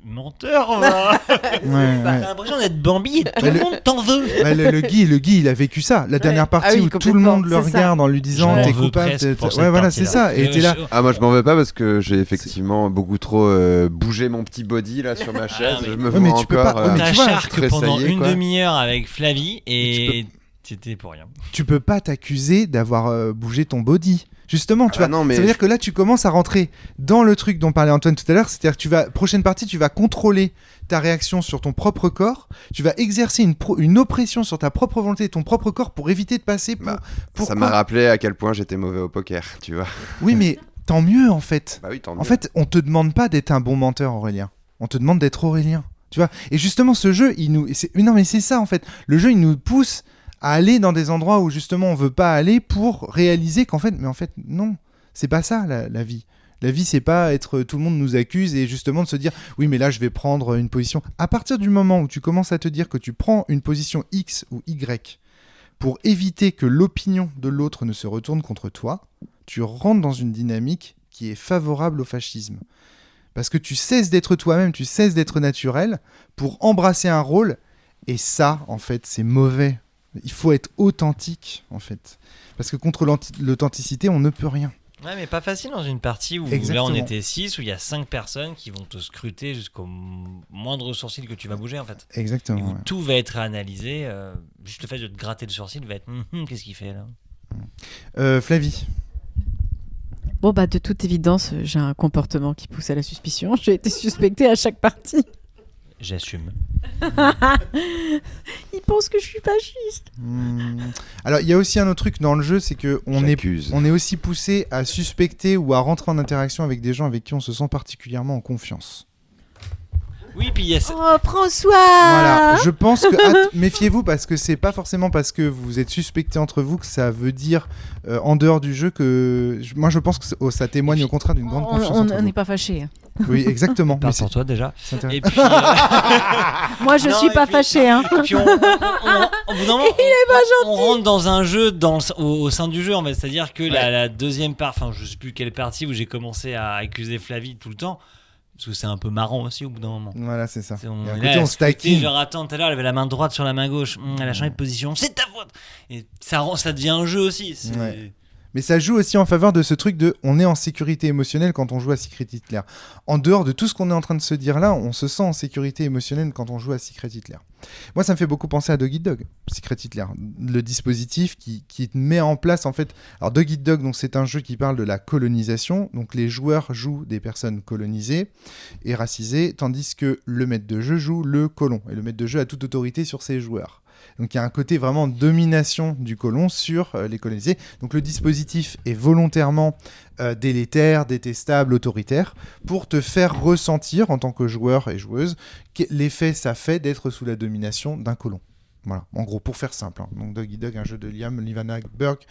D: menteur. T'as l'impression d'être Bambi et tout le monde t'en veut.
A: Le Guy, il a vécu ça. La dernière partie où tout le monde le regarde en lui disant t'es coupable. Ouais, voilà, c'est ça. Et t'es là.
C: Ah, moi je m'en veux pas parce que j'ai effectivement beaucoup trop bougé mon petit body là sur ma chaise. Je me vois encore.
D: T'as charque pendant une demi-heure avec Flavie et. C'était pour rien.
A: Tu peux pas t'accuser d'avoir bougé ton body. Justement, tu vois. Ça veut dire que là, tu commences à rentrer dans le truc dont parlait Antoine tout à l'heure. C'est-à-dire que prochaine partie, tu vas contrôler ta réaction sur ton propre corps. Tu vas exercer une oppression sur ta propre volonté et ton propre corps pour éviter de passer
C: ça m'a rappelé à quel point j'étais mauvais au poker, tu vois.
A: Oui, mais tant mieux, en fait.
C: Bah oui, tant mieux.
A: En fait, on te demande pas d'être un bon menteur, Aurélien. On te demande d'être Aurélien. Tu vois. Et justement, ce jeu, non, mais c'est ça, en fait. Le jeu, il nous pousse à aller dans des endroits où justement on veut pas aller pour réaliser qu'en fait, mais en fait non, c'est pas ça la vie. La vie, c'est pas être tout le monde nous accuse et justement de se dire oui mais là je vais prendre une position. À partir du moment où tu commences à te dire que tu prends une position X ou Y pour éviter que l'opinion de l'autre ne se retourne contre toi, tu rentres dans une dynamique qui est favorable au fascisme. Parce que tu cesses d'être toi-même, tu cesses d'être naturel pour embrasser un rôle et ça en fait c'est mauvais. Il faut être authentique, en fait. Parce que contre l'authenticité, on ne peut rien.
D: Ouais, mais pas facile dans une partie où là on était 6, où il y a 5 personnes qui vont te scruter jusqu'au moindre sourcil que tu vas bouger, en fait.
A: Exactement.
D: Et où tout va être analysé. Juste le fait de te gratter le sourcil va être qu'est-ce qu'il fait là
A: Flavie.
E: Bon, de toute évidence, j'ai un comportement qui pousse à la suspicion. J'ai été suspectée à chaque partie.
D: J'assume.
E: Il pense que je suis fasciste.
A: Alors, il y a aussi un autre truc dans le jeu, c'est que on est aussi poussé à suspecter ou à rentrer en interaction avec des gens avec qui on se sent particulièrement en confiance.
D: Oui, puis il y a...
E: Oh, François!
A: Voilà, je pense que... méfiez-vous, parce que c'est pas forcément parce que vous êtes suspectés entre vous que ça veut dire, en dehors du jeu, que... Moi, je pense que ça témoigne au contraire d'une grande confiance entre vous.
E: On n'est pas fâchés.
A: Oui, exactement.
D: Parle pour toi, déjà.
E: Et puis, moi, je suis pas fâché. Hein.
D: Et puis, au bout d'un moment, on rentre dans un jeu au sein du jeu, en fait. C'est-à-dire que la deuxième partie, enfin, je sais plus quelle partie où j'ai commencé à accuser Flavie tout le temps. Parce que c'est un peu marrant aussi au bout d'un moment.
A: Voilà, c'est ça.
D: On se taquine. Genre, attends, tout à l'heure, elle avait la main droite sur la main gauche. Elle a changé de position. C'est ta faute. Et ça devient un jeu aussi.
A: Mais ça joue aussi en faveur de ce truc de on est en sécurité émotionnelle quand on joue à Secret Hitler. En dehors de tout ce qu'on est en train de se dire là, on se sent en sécurité émotionnelle quand on joue à Secret Hitler. Moi, ça me fait beaucoup penser à Dog Eat Dog, Secret Hitler. Le dispositif qui met en place, en fait... Alors, Dog Eat Dog, donc, c'est un jeu qui parle de la colonisation. Donc, les joueurs jouent des personnes colonisées et racisées, tandis que le maître de jeu joue le colon. Et le maître de jeu a toute autorité sur ses joueurs. Donc il y a un côté vraiment domination du colon sur les colonisés. Donc le dispositif est volontairement délétère, détestable, autoritaire, pour te faire ressentir en tant que joueur et joueuse l'effet ça fait d'être sous la domination d'un colon. Voilà, en gros, pour faire simple. Hein. Donc Dog Eat Dog, un jeu de Liam Livanag Burke,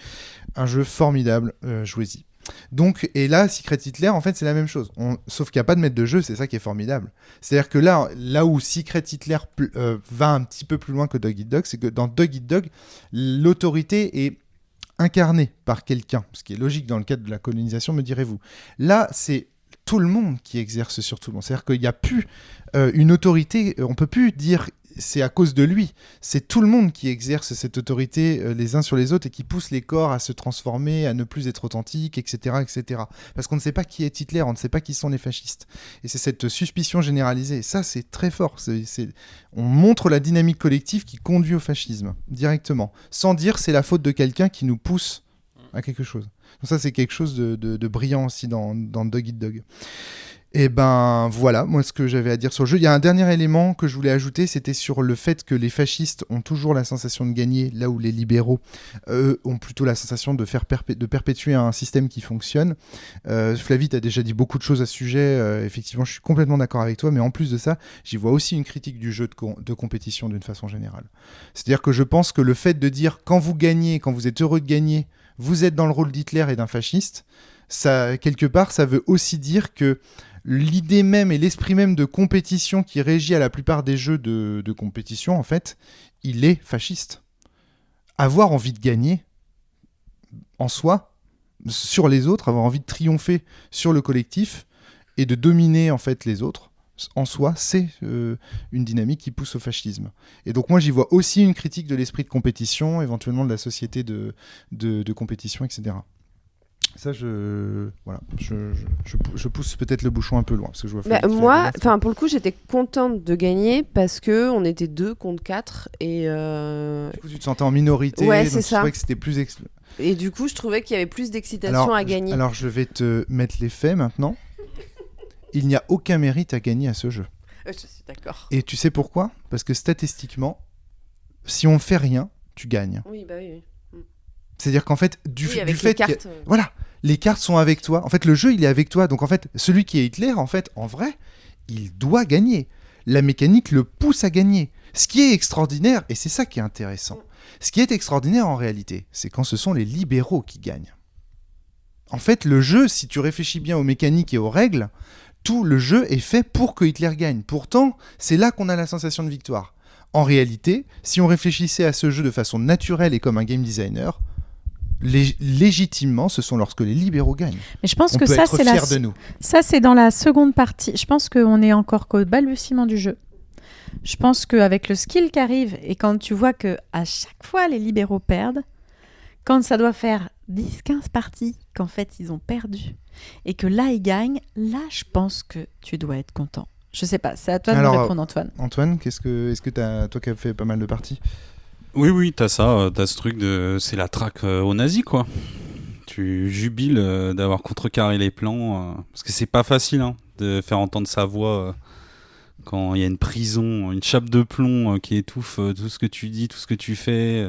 A: un jeu formidable, jouez-y. Donc, et là, Secret Hitler, en fait, c'est la même chose. Sauf qu'il n'y a pas de maître de jeu, c'est ça qui est formidable. C'est-à-dire que là où Secret Hitler va un petit peu plus loin que Dog Eat Dog, c'est que dans Dog Eat Dog, l'autorité est incarnée par quelqu'un, ce qui est logique dans le cadre de la colonisation, me direz-vous. Là, c'est tout le monde qui exerce sur tout le monde. C'est-à-dire qu'il n'y a plus une autorité, on ne peut plus dire c'est à cause de lui. C'est tout le monde qui exerce cette autorité les uns sur les autres et qui pousse les corps à se transformer, à ne plus être authentiques, etc., etc. Parce qu'on ne sait pas qui est Hitler, on ne sait pas qui sont les fascistes. Et c'est cette suspicion généralisée. Et ça, c'est très fort. On montre la dynamique collective qui conduit au fascisme, directement. Sans dire c'est la faute de quelqu'un qui nous pousse à quelque chose. Donc ça, c'est quelque chose de brillant aussi dans Dog Eat Dog. Et ben voilà, moi ce que j'avais à dire sur le jeu. Il y a un dernier élément que je voulais ajouter, c'était sur le fait que les fascistes ont toujours la sensation de gagner, là où les libéraux ont plutôt la sensation de perpétuer un système qui fonctionne. Flavie, tu as déjà dit beaucoup de choses à ce sujet, effectivement je suis complètement d'accord avec toi, mais en plus de ça, j'y vois aussi une critique du jeu de compétition d'une façon générale. C'est-à-dire que je pense que le fait de dire quand vous gagnez, quand vous êtes heureux de gagner, vous êtes dans le rôle d'Hitler et d'un fasciste, ça, quelque part, ça veut aussi dire que l'idée même et l'esprit même de compétition qui régit à la plupart des jeux de compétition, en fait, il est fasciste. Avoir envie de gagner en soi, sur les autres, avoir envie de triompher sur le collectif et de dominer en fait les autres, en soi, c'est une dynamique qui pousse au fascisme. Et donc moi, j'y vois aussi une critique de l'esprit de compétition, éventuellement de la société de compétition, etc. Ça, je pousse peut-être le bouchon un peu loin. Parce que je vois
F: moi, pour le coup, j'étais contente de gagner parce qu'on était 2 contre 4. Et
A: Du coup, tu te sentais en minorité.
F: Ouais,
A: donc
F: c'est ça.
A: Je trouvais que c'était plus...
F: Et du coup, je trouvais qu'il y avait plus d'excitation à gagner.
A: Alors, je vais te mettre les faits maintenant. Il n'y a aucun mérite à gagner à ce jeu.
F: Je suis d'accord.
A: Et tu sais pourquoi ? Parce que statistiquement, si on fait rien, tu gagnes.
F: Oui, bah oui.
A: C'est-à-dire qu'en fait, du fait
F: cartes,
A: voilà, les cartes sont avec toi. En fait, le jeu, il est avec toi. Donc en fait, celui qui est Hitler, en fait, en vrai, il doit gagner. La mécanique le pousse à gagner. Ce qui est extraordinaire, et c'est ça qui est intéressant. Ce qui est extraordinaire en réalité, c'est quand ce sont les libéraux qui gagnent. En fait, le jeu, si tu réfléchis bien aux mécaniques et aux règles, tout le jeu est fait pour que Hitler gagne. Pourtant, c'est là qu'on a la sensation de victoire. En réalité, si on réfléchissait à ce jeu de façon naturelle et comme un game designer, légitimement, ce sont lorsque les libéraux gagnent.
E: Mais je pense
A: on
E: que
A: peut
E: ça,
A: être fier de nous.
E: Ça, c'est dans la seconde partie. Je pense qu'on est encore qu'au balbutiement du jeu. Je pense qu'avec le skill qui arrive, et quand tu vois qu'à chaque fois, les libéraux perdent, quand ça doit faire 10-15 parties, qu'en fait, ils ont perdu, et que là, ils gagnent, là, je pense que tu dois être content. Je sais pas, c'est à toi de me répondre, Antoine.
A: Antoine, est-ce que toi qui as fait pas mal de parties?
B: Oui, t'as ça, t'as ce truc de... C'est la traque aux nazis, quoi. Tu jubiles d'avoir contrecarré les plans, parce que c'est pas facile de faire entendre sa voix quand il y a une prison, une chape de plomb qui étouffe tout ce que tu dis, tout ce que tu fais.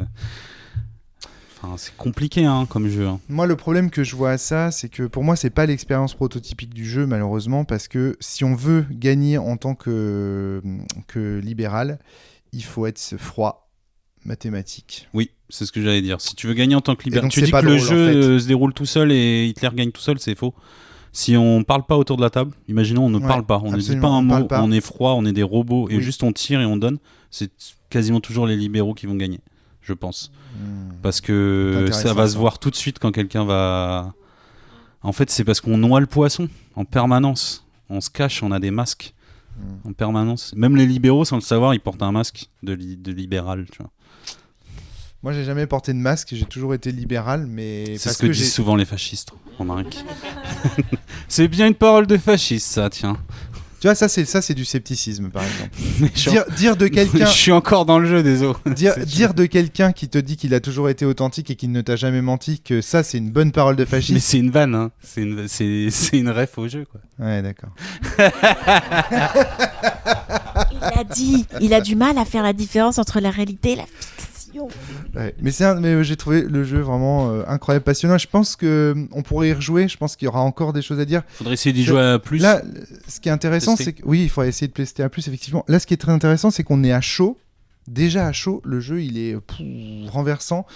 B: Enfin, c'est compliqué comme jeu.
A: Moi, le problème que je vois à ça, c'est que pour moi, c'est pas l'expérience prototypique du jeu, malheureusement, parce que si on veut gagner en tant que libéral, il faut être froid. Mathématiques.
B: Oui, c'est ce que j'allais dire. Si tu veux gagner en tant que libéral, tu dis
A: que
B: le jeu se déroule tout seul et Hitler gagne tout seul, c'est faux. Si on parle pas autour de la table, imaginons on ne parle pas, on ne dit pas un mot, on est froid, on est des robots et juste on tire et on donne, c'est quasiment toujours les libéraux qui vont gagner, je pense. Parce que ça va se voir tout de suite quand quelqu'un va... En fait, c'est parce qu'on noie le poisson en permanence. On se cache, on a des masques en permanence. Même les libéraux, sans le savoir, ils portent un masque de libéral, tu vois.
A: Moi, j'ai jamais porté de masque, j'ai toujours été libéral, mais...
B: C'est ce que disent souvent les fascistes, remarque. C'est bien une parole de fasciste, ça, tiens.
A: Tu vois, ça c'est du scepticisme, par exemple. Dire de quelqu'un...
B: Je suis encore dans le jeu, désolé.
A: Dire de quelqu'un qui te dit qu'il a toujours été authentique et qu'il ne t'a jamais menti, que ça, c'est une bonne parole de fasciste.
B: Mais c'est une vanne, c'est une ref au jeu, quoi.
A: Ouais, d'accord.
D: Il a
E: l'a dit, il a du mal à faire la différence entre la réalité et la fiction.
A: Ouais, mais j'ai trouvé le jeu vraiment incroyable, passionnant. Je pense qu'on pourrait y rejouer. Je pense qu'il y aura encore des choses à dire.
B: Faudrait essayer d'y jouer à plus.
A: Là, ce qui est intéressant, c'est que oui, il faudrait essayer de tester à plus, effectivement. Là, ce qui est très intéressant, c'est qu'on est à chaud. Déjà à chaud, le jeu, il est renversant.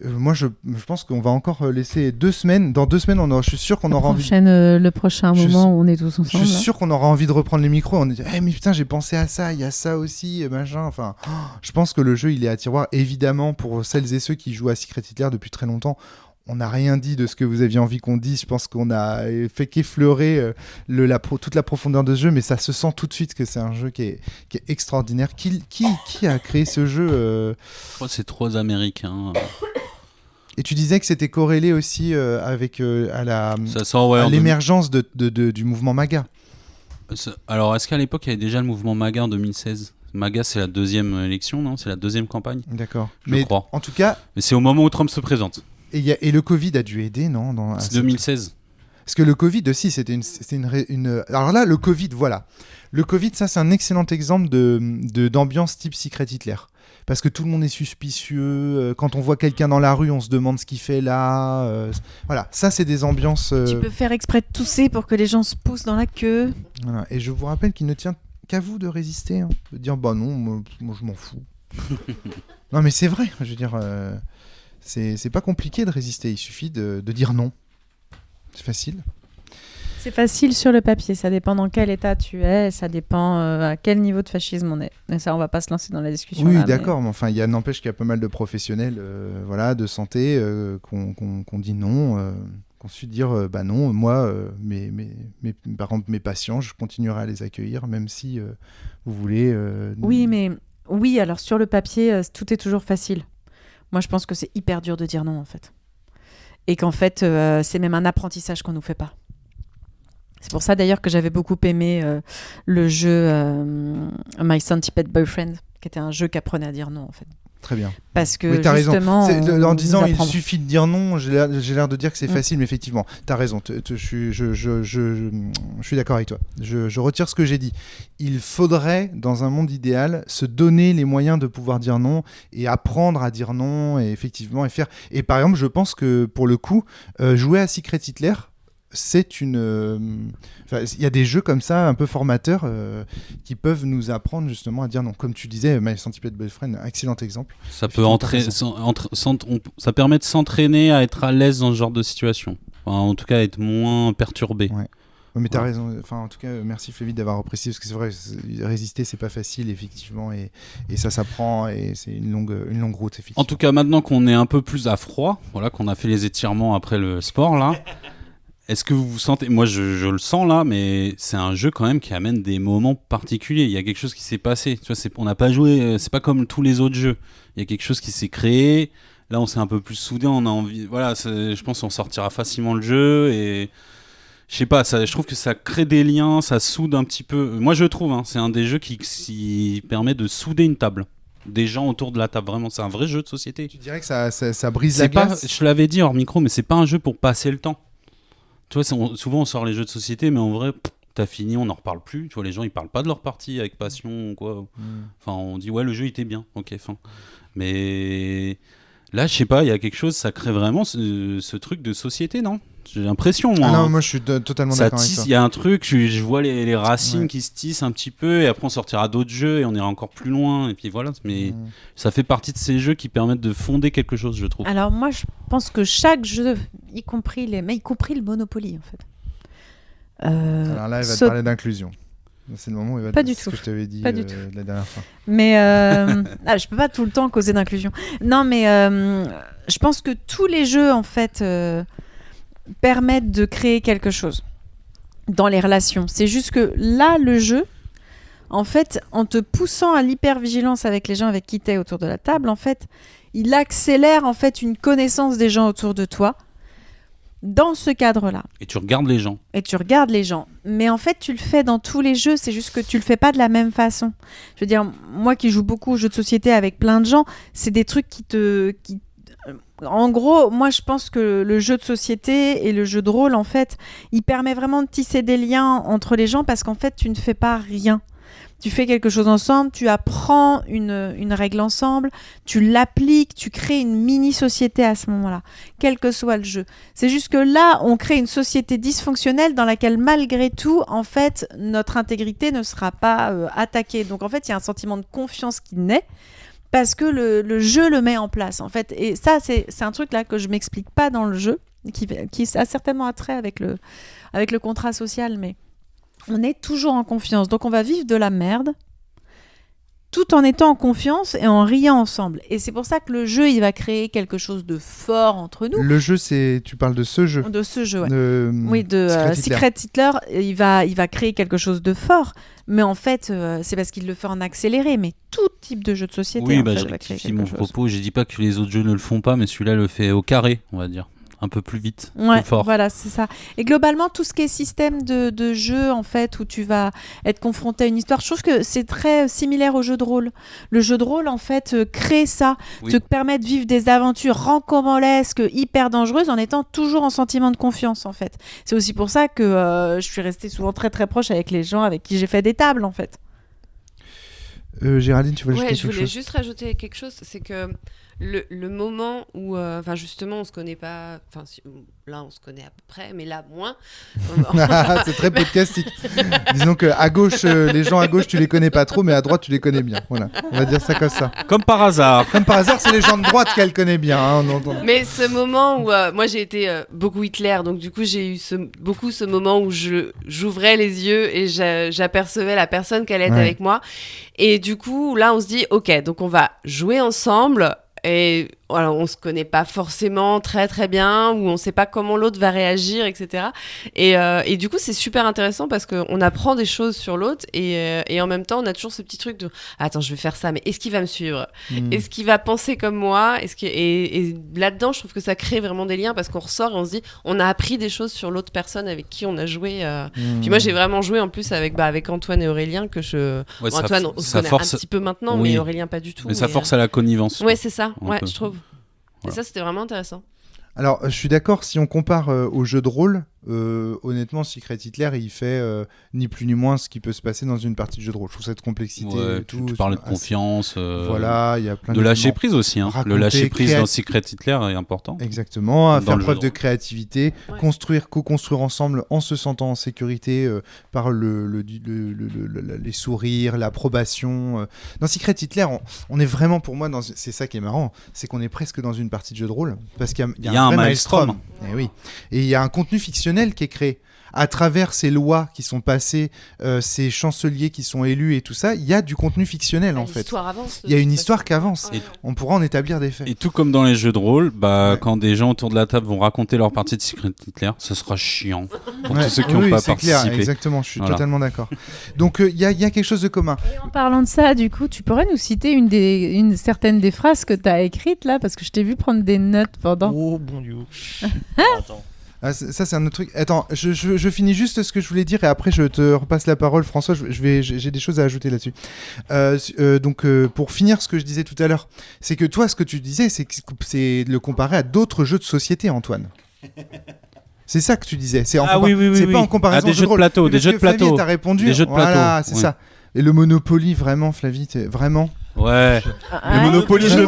A: Moi, je pense qu'on va encore laisser 2 semaines. Dans 2 semaines, je suis sûr qu'on aura envie.
E: Le prochain moment où on est tous ensemble.
A: Je suis sûr qu'on aura envie de reprendre les micros. On dit, mais putain, j'ai pensé à ça. Il y a ça aussi, machin. Enfin, je pense que le jeu, il est à tiroir. Évidemment, pour celles et ceux qui jouent à Secret Hitler depuis très longtemps, on n'a rien dit de ce que vous aviez envie qu'on dise. Je pense qu'on a fait qu'effleurer toute la profondeur de ce jeu, mais ça se sent tout de suite que c'est un jeu qui est extraordinaire. Qui a créé ce jeu
B: Je crois que c'est 3 Américains.
A: Et tu disais que c'était corrélé aussi avec à l'émergence du mouvement MAGA.
B: Alors, est-ce qu'à l'époque, il y avait déjà le mouvement MAGA en 2016 ? MAGA, c'est la 2e élection, non ? C'est la 2e campagne ?
A: D'accord.
B: Je crois.
A: En tout cas...
B: Mais c'est au moment où Trump se présente.
A: Et le Covid a dû aider, non ?
B: C'est 2016.
A: Parce que le Covid aussi, c'était une... Alors là, le Covid, voilà. Le Covid, ça, c'est un excellent exemple d'ambiance type Secret Hitler. Parce que tout le monde est suspicieux. Quand on voit quelqu'un dans la rue, on se demande ce qu'il fait là. Voilà, ça, c'est des ambiances...
E: Tu peux faire exprès de tousser pour que les gens se poussent dans la queue.
A: Voilà. Et je vous rappelle qu'il ne tient qu'à vous de résister. Hein. De dire, bah non, moi je m'en fous. Non, mais c'est vrai. Je veux dire, c'est pas compliqué de résister. Il suffit de dire non. C'est facile.
E: C'est facile sur le papier, ça dépend dans quel état tu es, ça dépend à quel niveau de fascisme on est. Et ça, on va pas se lancer dans la discussion.
A: Oui,
E: là,
A: d'accord, mais enfin, n'empêche qu'il y a pas mal de professionnels de santé qu'on dit non, qu'on suit dire bah non, moi, par exemple, mes patients, je continuerai à les accueillir, même si vous voulez...
E: Oui, alors sur le papier, tout est toujours facile. Moi, je pense que c'est hyper dur de dire non, en fait. Et qu'en fait, c'est même un apprentissage qu'on nous fait pas. C'est pour ça d'ailleurs que j'avais beaucoup aimé le jeu My Centipede Boyfriend, qui était un jeu qui apprenait à dire non en fait.
A: Très bien.
E: Parce que
A: justement, en disant il
E: apprendre.
A: suffit de dire non, j'ai l'air de dire que c'est facile, mais effectivement, t'as raison. Je suis d'accord avec toi. Je retire ce que j'ai dit. Il faudrait, dans un monde idéal, se donner les moyens de pouvoir dire non et apprendre à dire non et effectivement et faire. Et par exemple, je pense que pour le coup, jouer à Secret Hitler. C'est une... il y a des jeux comme ça, un peu formateurs, qui peuvent nous apprendre justement à dire non. Comme tu disais, My Centipede Boyfriend, excellent exemple.
B: Ça peut ça permet de s'entraîner à être à l'aise dans ce genre de situation. Enfin, en tout cas, être moins perturbé.
A: Ouais. Mais t'as raison. Enfin, en tout cas, merci Flavie d'avoir reprécisé, parce que c'est vrai, résister, c'est pas facile, effectivement, et ça s'apprend, et c'est une longue route, effectivement.
B: En tout cas, maintenant qu'on est un peu plus à froid, voilà, qu'on a fait les étirements après le sport, là... Est-ce que vous vous sentez... Moi, je le sens là, mais c'est un jeu quand même qui amène des moments particuliers. Il y a quelque chose qui s'est passé. Tu vois, on n'a pas joué... C'est pas comme tous les autres jeux. Il y a quelque chose qui s'est créé. Là, on s'est un peu plus soudés. On a envie... Voilà, je pense qu'on sortira facilement le jeu. Et je sais pas, je trouve que ça crée des liens, ça soude un petit peu. Moi, je trouve, c'est un des jeux qui permet de souder une table. Des gens autour de la table. Vraiment, c'est un vrai jeu de société.
A: Tu dirais que ça brise la glace.
B: Je l'avais dit hors micro, mais c'est pas un jeu pour passer le temps. Tu vois, souvent on sort les jeux de société, mais en vrai, t'as fini, on n'en reparle plus. Tu vois, les gens ils parlent pas de leur partie avec passion ou quoi. Enfin, on dit ouais, le jeu il était bien, ok, fin. Mais là, je sais pas, il y a quelque chose, ça crée vraiment ce truc de société, non ? J'ai l'impression, moi.
A: Non, moi je suis totalement d'accord avec toi.
B: Il y a un truc, je vois les racines qui se tissent un petit peu, et après on sortira d'autres jeux et on ira encore plus loin. Et puis voilà, mais ça fait partie de ces jeux qui permettent de fonder quelque chose, je trouve.
E: Alors moi, je pense que chaque jeu, y compris le Monopoly, en fait.
A: Alors là, il va te parler d'inclusion. C'est le moment où il va te dire ce que je t'avais dit la dernière fois.
E: Mais je peux pas tout le temps causer d'inclusion. Non, mais je pense que tous les jeux, en fait... permettent de créer quelque chose dans les relations. C'est juste que là, le jeu, en fait, en te poussant à l'hypervigilance avec les gens avec qui tu es autour de la table, en fait, il accélère en fait une connaissance des gens autour de toi dans ce cadre-là.
B: Et tu regardes les gens.
E: Mais en fait, tu le fais dans tous les jeux, c'est juste que tu le fais pas de la même façon. Je veux dire, moi qui joue beaucoup aux jeux de société avec plein de gens, c'est des trucs qui en gros, moi je pense que le jeu de société et le jeu de rôle, en fait, il permet vraiment de tisser des liens entre les gens parce qu'en fait, tu ne fais pas rien. Tu fais quelque chose ensemble, tu apprends une règle ensemble, tu l'appliques, tu crées une mini-société à ce moment-là, quel que soit le jeu. C'est juste que là, on crée une société dysfonctionnelle dans laquelle, malgré tout, en fait, notre intégrité ne sera pas attaquée. Donc, en fait, il y a un sentiment de confiance qui naît parce que le jeu le met en place, en fait. Et ça, c'est un truc là que je m'explique pas dans le jeu, qui a certainement attrait avec le contrat social, mais on est toujours en confiance. Donc, on va vivre de la merde tout en étant en confiance et en riant ensemble. Et c'est pour ça que le jeu, il va créer quelque chose de fort entre nous.
A: Le jeu, tu parles de ce jeu.
E: De ce jeu, ouais. Oui, de Secret Hitler. Il va créer quelque chose de fort. Mais en fait, c'est parce qu'il le fait en accéléré. Mais tout type de jeu de société,
B: oui,
E: je
B: rectifie mon propos. Je dis pas que les autres jeux ne le font pas, mais celui-là le fait au carré, on va dire. Un peu plus vite,
E: ouais,
B: plus fort.
E: Voilà, c'est ça. Et globalement, tout ce qui est système de jeu, en fait, où tu vas être confronté à une histoire, je trouve que c'est très similaire au jeu de rôle. Le jeu de rôle, en fait, crée ça, te permet de vivre des aventures rocambolesques, hyper dangereuses, en étant toujours en sentiment de confiance, en fait. C'est aussi pour ça que je suis restée souvent très très proche avec les gens avec qui j'ai fait des tables, en fait.
A: Géraldine, tu voulais ajouter quelque chose ?
F: Je voulais juste rajouter quelque chose, c'est que le moment où, justement, on se connaît pas, là on se connaît à peu près, mais là moins.
A: C'est très podcastique. Disons que à gauche, les gens à gauche, tu les connais pas trop, mais à droite, tu les connais bien. Voilà, on va dire ça comme ça.
B: Comme par hasard.
A: Comme par hasard, c'est les gens de droite qu'elle connaît bien. Hein,
F: mais ce moment où, moi j'ai été beaucoup Hitler, donc du coup j'ai eu beaucoup ce moment où j'ouvrais les yeux et j'apercevais la personne qu'elle était avec moi. Et du coup, là on se dit, ok, donc on va jouer ensemble. Et voilà, on se connaît pas forcément très très bien, ou on sait pas comment l'autre va réagir, etc. Et du coup, c'est super intéressant parce qu'on apprend des choses sur l'autre et en même temps, on a toujours ce petit truc de attends, je vais faire ça, mais est-ce qu'il va me suivre ? Est-ce qu'il va penser comme moi ? Et là-dedans, je trouve que ça crée vraiment des liens parce qu'on ressort et on se dit on a appris des choses sur l'autre personne avec qui on a joué. Puis moi, j'ai vraiment joué en plus avec Antoine et Aurélien Antoine, on se connaît un petit peu maintenant, mais Aurélien pas du tout.
B: Mais ça force à la connivence.
F: Ouais, c'est ça. Ouais, je trouve. Et ça, c'était vraiment intéressant.
A: Alors, je suis d'accord, si on compare au jeu de rôle, honnêtement, Secret Hitler, il fait ni plus ni moins ce qui peut se passer dans une partie de jeu de rôle. Je trouve cette complexité.
B: Tu parlais de confiance.
A: Voilà, il y a plein
B: de lâcher prise aussi. Hein. Le lâcher prise dans Secret Hitler est important.
A: Exactement, faire preuve de créativité, co-construire ensemble en se sentant en sécurité par les sourires, l'approbation. Dans Secret Hitler, on est vraiment, pour moi, c'est ça qui est marrant, c'est qu'on est presque dans une partie de jeu de rôle parce qu'il y a un vrai maelstrom. Et oui. Et il y a un contenu fictionnel qui est créé. À travers ces lois qui sont passées, ces chanceliers qui sont élus et tout ça, il y a du contenu fictionnel en fait.
F: L'histoire avance.
A: Il y a une histoire qui avance. Et on pourra en établir des faits.
B: Et tout comme dans les jeux de rôle, quand des gens autour de la table vont raconter leur partie de Secret Hitler, ce sera chiant pour tous ceux qui n'ont pas participé.
A: Clair, exactement, je suis totalement d'accord. Donc il y a quelque chose de commun.
E: Et en parlant de ça, du coup, tu pourrais nous citer une certaine des phrases que tu as écrites là, parce que je t'ai vu prendre des notes pendant.
D: Oh bon Dieu. Attends.
A: Ah, ça c'est un autre truc. Attends, je finis juste ce que je voulais dire et après je te repasse la parole, François. J'ai des choses à ajouter là-dessus. Donc pour finir ce que je disais tout à l'heure, c'est que toi ce que tu disais, c'est de le comparer à d'autres jeux de société, Antoine. C'est ça que tu disais. C'est pas en comparaison
B: des jeux de plateau. Des jeux de plateau.
A: Flavie, t'as répondu.
B: Des jeux de plateau.
A: Voilà, c'est ça. Et le Monopoly, vraiment, Flavie, vraiment.
B: Ouais. Le Monopoly, je te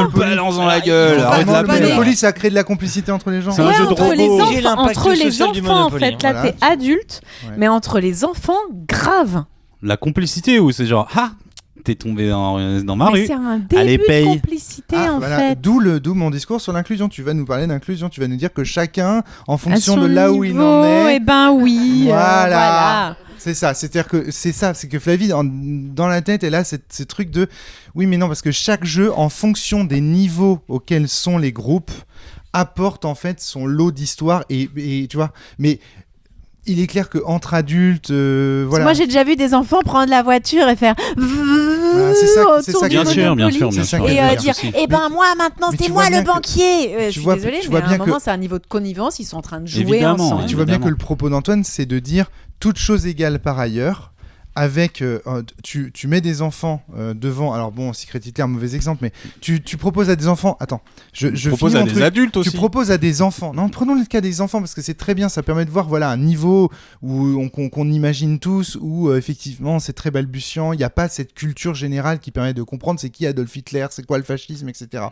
B: le balance dans la gueule. Arrête la
A: Monopoly, ça crée de la complicité entre les gens.
B: C'est un jeu de robot.
E: Entre les enfants, en fait. Là, t'es adulte, mais entre les enfants, grave.
B: La complicité, ou c'est genre, t'es tombé dans ma rue.
E: C'est un début de complicité, en fait.
A: D'où mon discours sur l'inclusion. Tu vas nous parler d'inclusion. Tu vas nous dire que chacun, en fonction de là où il en est.
E: Eh ben oui. Voilà.
A: C'est ça, c'est-à-dire que c'est que Flavie, dans la tête, elle a ce truc de oui, mais non, parce que chaque jeu, en fonction des niveaux auxquels sont les groupes, apporte en fait son lot d'histoire et tu vois, mais il est clair qu'entre adultes, voilà.
E: Moi, j'ai déjà vu des enfants prendre la voiture et faire
A: c'est ça,
B: bien sûr.
E: Et dire, moi, maintenant, c'est moi le banquier. Je suis désolée, mais à un moment, c'est un niveau de connivence, ils sont en train de jouer ensemble.
A: Tu vois bien que le propos d'Antoine, c'est de dire, toute chose égale par ailleurs, avec tu mets des enfants devant. Alors bon, Secret Hitler, mauvais exemple, mais tu proposes à des enfants. Attends, je
B: propose à des adultes aussi.
A: Tu proposes à des enfants. Non, prenons le cas des enfants parce que c'est très bien. Ça permet de voir un niveau où qu'on imagine tous, où effectivement c'est très balbutiant. Il n'y a pas cette culture générale qui permet de comprendre c'est qui Adolf Hitler, c'est quoi le fascisme, etc.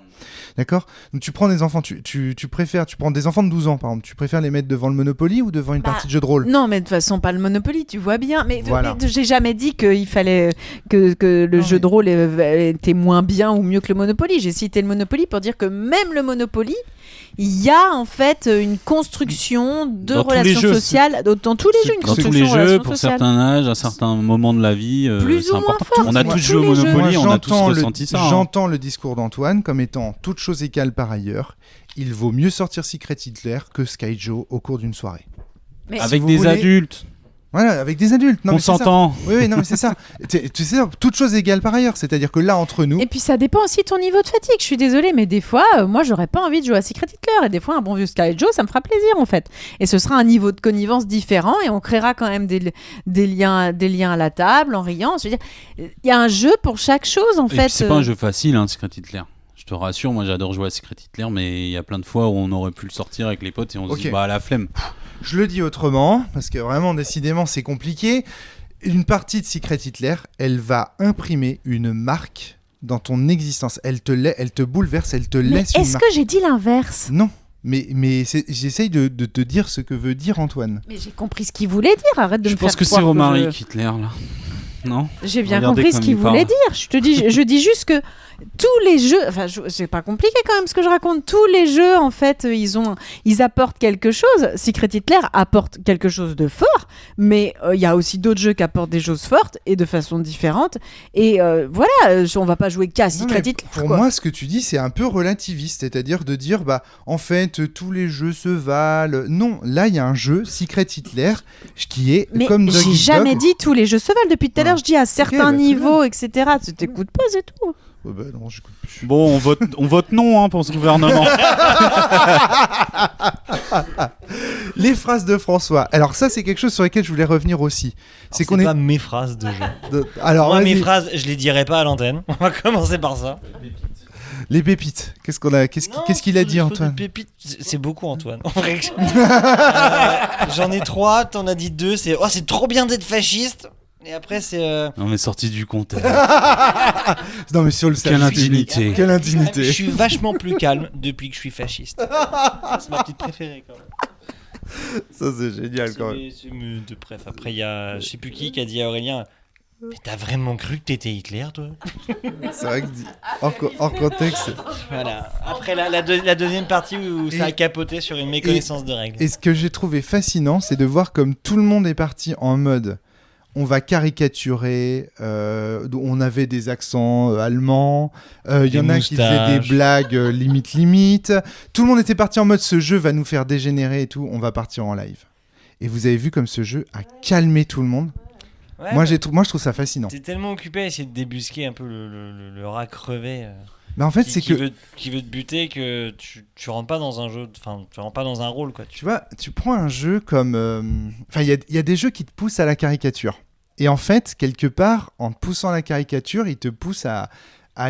A: D'accord ? Donc tu prends des enfants. Tu préfères. Tu prends des enfants de 12 ans par exemple. Tu préfères les mettre devant le Monopoly ou devant une partie de jeu de rôle ?
E: Non, mais de toute façon pas le Monopoly. Tu vois bien. Mais
A: voilà.
E: J'ai jamais dit qu'il fallait que le jeu de rôle était moins bien ou mieux que le Monopoly. J'ai cité le Monopoly pour dire que même le Monopoly, il y a en fait une construction de relations sociales dans tous les jeux.
B: Dans tous les jeux, pour certains âges, à certains moments de la vie,
E: plus ou moins fort.
B: On a tous joué au Monopoly, on a tous ressenti ça.
A: J'entends le discours d'Antoine comme étant toute chose égale par ailleurs. Il vaut mieux sortir Secret Hitler que Sky Joe au cours d'une soirée.
E: Mais
B: avec des adultes.
A: Voilà, avec des adultes. Non,
B: on s'entend.
A: Oui, non, mais c'est ça. Tu sais, toute chose égale par ailleurs. C'est-à-dire que là, entre nous.
E: Et puis ça dépend aussi de ton niveau de fatigue. Je suis désolée, mais des fois, moi, j'aurais pas envie de jouer à Secret Hitler. Et des fois, un bon vieux Sky Joe, ça me fera plaisir, en fait. Et ce sera un niveau de connivence différent. Et on créera quand même des liens à la table, en riant. Je veux dire, il y a un jeu pour chaque chose, en fait.
B: C'est pas un jeu facile, Secret Hitler. Je te rassure, moi j'adore jouer à Secret Hitler, mais il y a plein de fois où on aurait pu le sortir avec les potes et on se dit la flemme.
A: Je le dis autrement, parce que vraiment décidément c'est compliqué. Une partie de Secret Hitler, elle va imprimer une marque dans ton existence. Elle te bouleverse, elle te laisse une marque.
E: Est-ce que j'ai dit l'inverse ?
A: Non. Mais j'essaye de te dire ce que veut dire Antoine.
E: Mais j'ai compris ce qu'il voulait dire, arrête de me faire croire.
B: Je pense que c'est Romaric Hitler là. Non ?
E: J'ai bien compris ce qu'il voulait dire. Je dis juste que tous les jeux, enfin c'est pas compliqué quand même ce que je raconte, tous les jeux en fait ils apportent quelque chose. Secret Hitler apporte quelque chose de fort, mais il y a aussi d'autres jeux qui apportent des choses fortes et de façon différente, et voilà, on va pas jouer qu'à Secret Hitler.
A: Pour moi ce que tu dis c'est un peu relativiste, c'est-à-dire de dire en fait tous les jeux se valent. Non, là il y a un jeu Secret Hitler qui est
E: mais
A: comme
E: j'ai jamais dit tous les jeux se valent. Depuis tout à l'heure je dis à certains niveaux, etc. Tu t'écoutes pas, c'est tout.
A: Non, j'écoute plus.
B: Bon, on vote non pour ce gouvernement.
A: Les phrases de François. Alors ça, c'est quelque chose sur lequel je voulais revenir aussi.
D: C'est pas mes phrases de jeu.
A: Alors
D: moi, mes phrases, je les dirai pas à l'antenne. On va commencer par ça.
A: Les pépites. Qu'est-ce qu'il a dit, Antoine ?
D: Pépites, c'est beaucoup, Antoine. En vrai, j'en ai 3. T'en as dit 2. C'est trop bien d'être fasciste. Et après, c'est.
B: On est sorti du contexte.
A: Non, mais sur le
B: Quelle indignité.
A: Quelle indignité.
D: Je suis vachement plus calme depuis que je suis fasciste. C'est ma petite préférée, quand même.
A: Ça, c'est génial, quand même.
D: De bref, après, il y a. Je sais plus qui a dit à Aurélien. Mais t'as vraiment cru que t'étais Hitler, toi ?
A: C'est vrai que hors contexte.
D: Voilà. Après, la deuxième partie où ça a capoté sur une méconnaissance de règles.
A: Et ce que j'ai trouvé fascinant, c'est de voir comme tout le monde est parti en mode. On va caricaturer, on avait des accents allemands, il y en a qui faisaient des blagues limite. Tout le monde était parti en mode ce jeu va nous faire dégénérer et tout, on va partir en live. Et vous avez vu comme ce jeu a calmé tout le monde. Ouais, moi, je trouve ça fascinant.
D: T'es tellement occupé à essayer de débusquer un peu le rat crevé.
A: Mais en fait,
D: qui veut te buter, que tu rentres pas dans un jeu, enfin tu rentres pas dans un rôle, quoi.
A: Tu vois, tu prends un jeu comme, enfin il y a des jeux qui te poussent à la caricature. Et en fait, quelque part, en te poussant à la caricature, ils te poussent à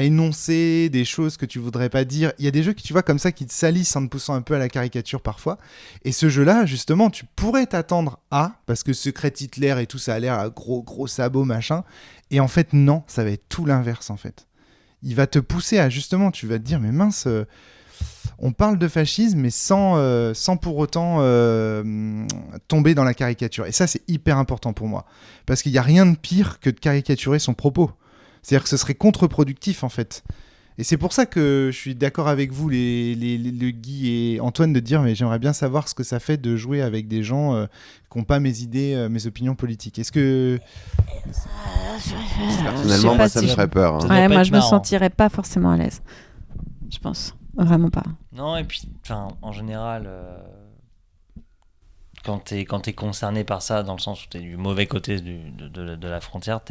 A: énoncer des choses que tu voudrais pas dire. Il y a des jeux que tu vois comme ça qui te salissent en te poussant un peu à la caricature parfois. Et ce jeu-là, justement, tu pourrais t'attendre à, parce que Secret Hitler et tout, ça a l'air à gros sabots, machin. Et en fait, non, ça va être tout l'inverse, en fait. Il va te pousser à, justement, tu vas te dire, mais mince, on parle de fascisme, mais sans pour autant tomber dans la caricature. Et ça, c'est hyper important pour moi. Parce qu'il n'y a rien de pire que de caricaturer son propos. C'est-à-dire que ce serait contre-productif, en fait. Et c'est pour ça que je suis d'accord avec vous, le Guy et Antoine, de dire mais j'aimerais bien savoir ce que ça fait de jouer avec des gens qui n'ont pas mes idées, mes opinions politiques. Est-ce que...
C: Personnellement, moi, ça me ferait peur. Hein.
E: Ouais, moi, je me sentirais pas forcément à l'aise. Je pense. Vraiment pas.
D: Non, et puis, en général... Quand t'es concerné par ça, dans le sens où t'es du mauvais côté de la frontière,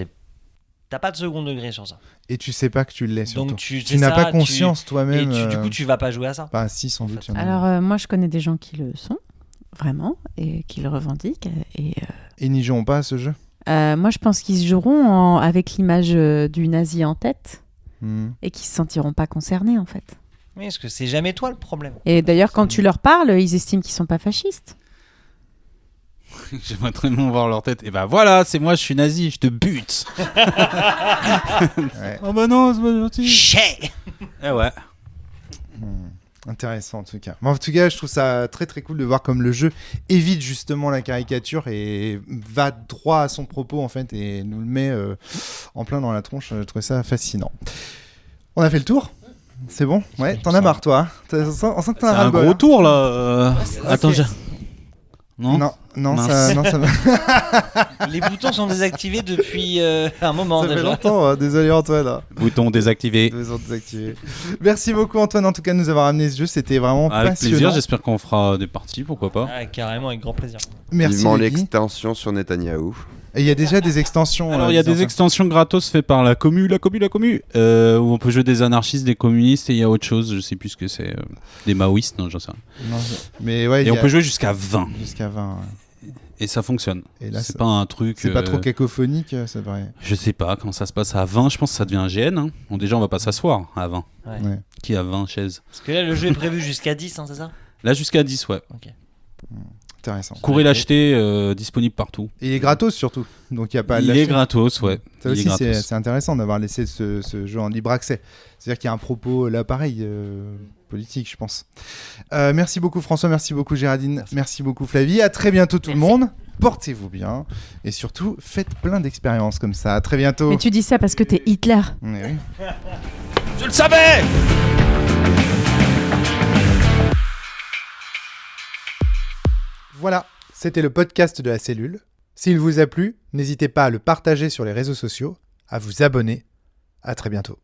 D: t'as pas de second degré sur ça.
A: Et tu sais pas que tu l'es, surtout.
D: Donc tu
A: n'as pas conscience toi-même.
D: Et du coup, tu vas pas jouer à ça.
A: Bah si, sans doute.
E: Alors, moi, je connais des gens qui le sont, vraiment, et qui le revendiquent. Et
A: n'y joueront pas à ce jeu ?
E: Moi, je pense qu'ils joueront avec l'image du nazi en tête et qu'ils se sentiront pas concernés, en fait.
D: Oui, parce que c'est jamais toi le problème.
E: Et d'ailleurs, quand tu leur parles, ils estiment qu'ils sont pas fascistes.
B: J'aimerais tellement voir leur tête. Et bah voilà, c'est moi, je suis nazi, je te bute. Oh bah non, c'est pas gentil.
D: Chais.
B: Eh ouais.
A: Intéressant en tout cas. Mais en tout cas, je trouve ça très très cool de voir comme le jeu évite justement la caricature et va droit à son propos en fait et nous le met en plein dans la tronche. Je trouve ça fascinant. On a fait le tour. C'est bon? Ouais, t'en as marre toi. On sent que t'en as
B: un gros tour là. Attends,
A: okay. Non, ça
D: Les boutons sont désactivés depuis un moment
A: déjà.
D: Ça
A: fait longtemps, désolé Antoine.
B: Bouton désactivé.
A: Merci beaucoup Antoine en tout cas de nous avoir amené ce jeu, c'était vraiment
B: avec
A: passionnant.
B: Plaisir, j'espère qu'on fera des parties, pourquoi pas.
D: Carrément, avec grand plaisir.
A: Merci.
C: Vivement l'extension sur Netanyahou.
A: Et il y a déjà des extensions.
B: Alors il y a des extensions gratos faites par la commu, où on peut jouer des anarchistes, des communistes et il y a autre chose, je sais plus ce que c'est, des maoïstes, non j'en sais rien.
A: Non, mais ouais,
B: et on peut jouer jusqu'à 20.
A: Jusqu'à 20. Ouais.
B: Et ça fonctionne.
A: Et là,
B: c'est pas un truc.
A: C'est pas trop cacophonique, ça paraît.
B: Je sais pas, quand ça se passe à 20, je pense que ça devient un GN. Hein. Bon, déjà on va pas s'asseoir à 20.
D: Ouais.
B: Qui a 20 chaises?
D: Parce que là le jeu est prévu jusqu'à 10, hein, c'est ça?
B: Là jusqu'à 10, ouais.
D: Ok.
A: Intéressant.
B: Courez l'acheter, disponible partout.
A: Et il est gratos surtout, donc il y a pas à
B: l'acheter. Il est gratos, ouais.
A: Ça aussi c'est intéressant d'avoir laissé ce jeu en libre accès. C'est-à-dire qu'il y a un propos là pareil, politique je pense. Merci beaucoup François, merci beaucoup Géraldine, merci beaucoup Flavie. À très bientôt tout le monde. Portez-vous bien et surtout faites plein d'expériences comme ça. À très bientôt.
E: Mais tu dis ça parce que t'es Hitler.
A: Mais oui.
B: Je le savais.
A: Voilà, c'était le podcast de la cellule. S'il vous a plu, n'hésitez pas à le partager sur les réseaux sociaux, à vous abonner. À très bientôt.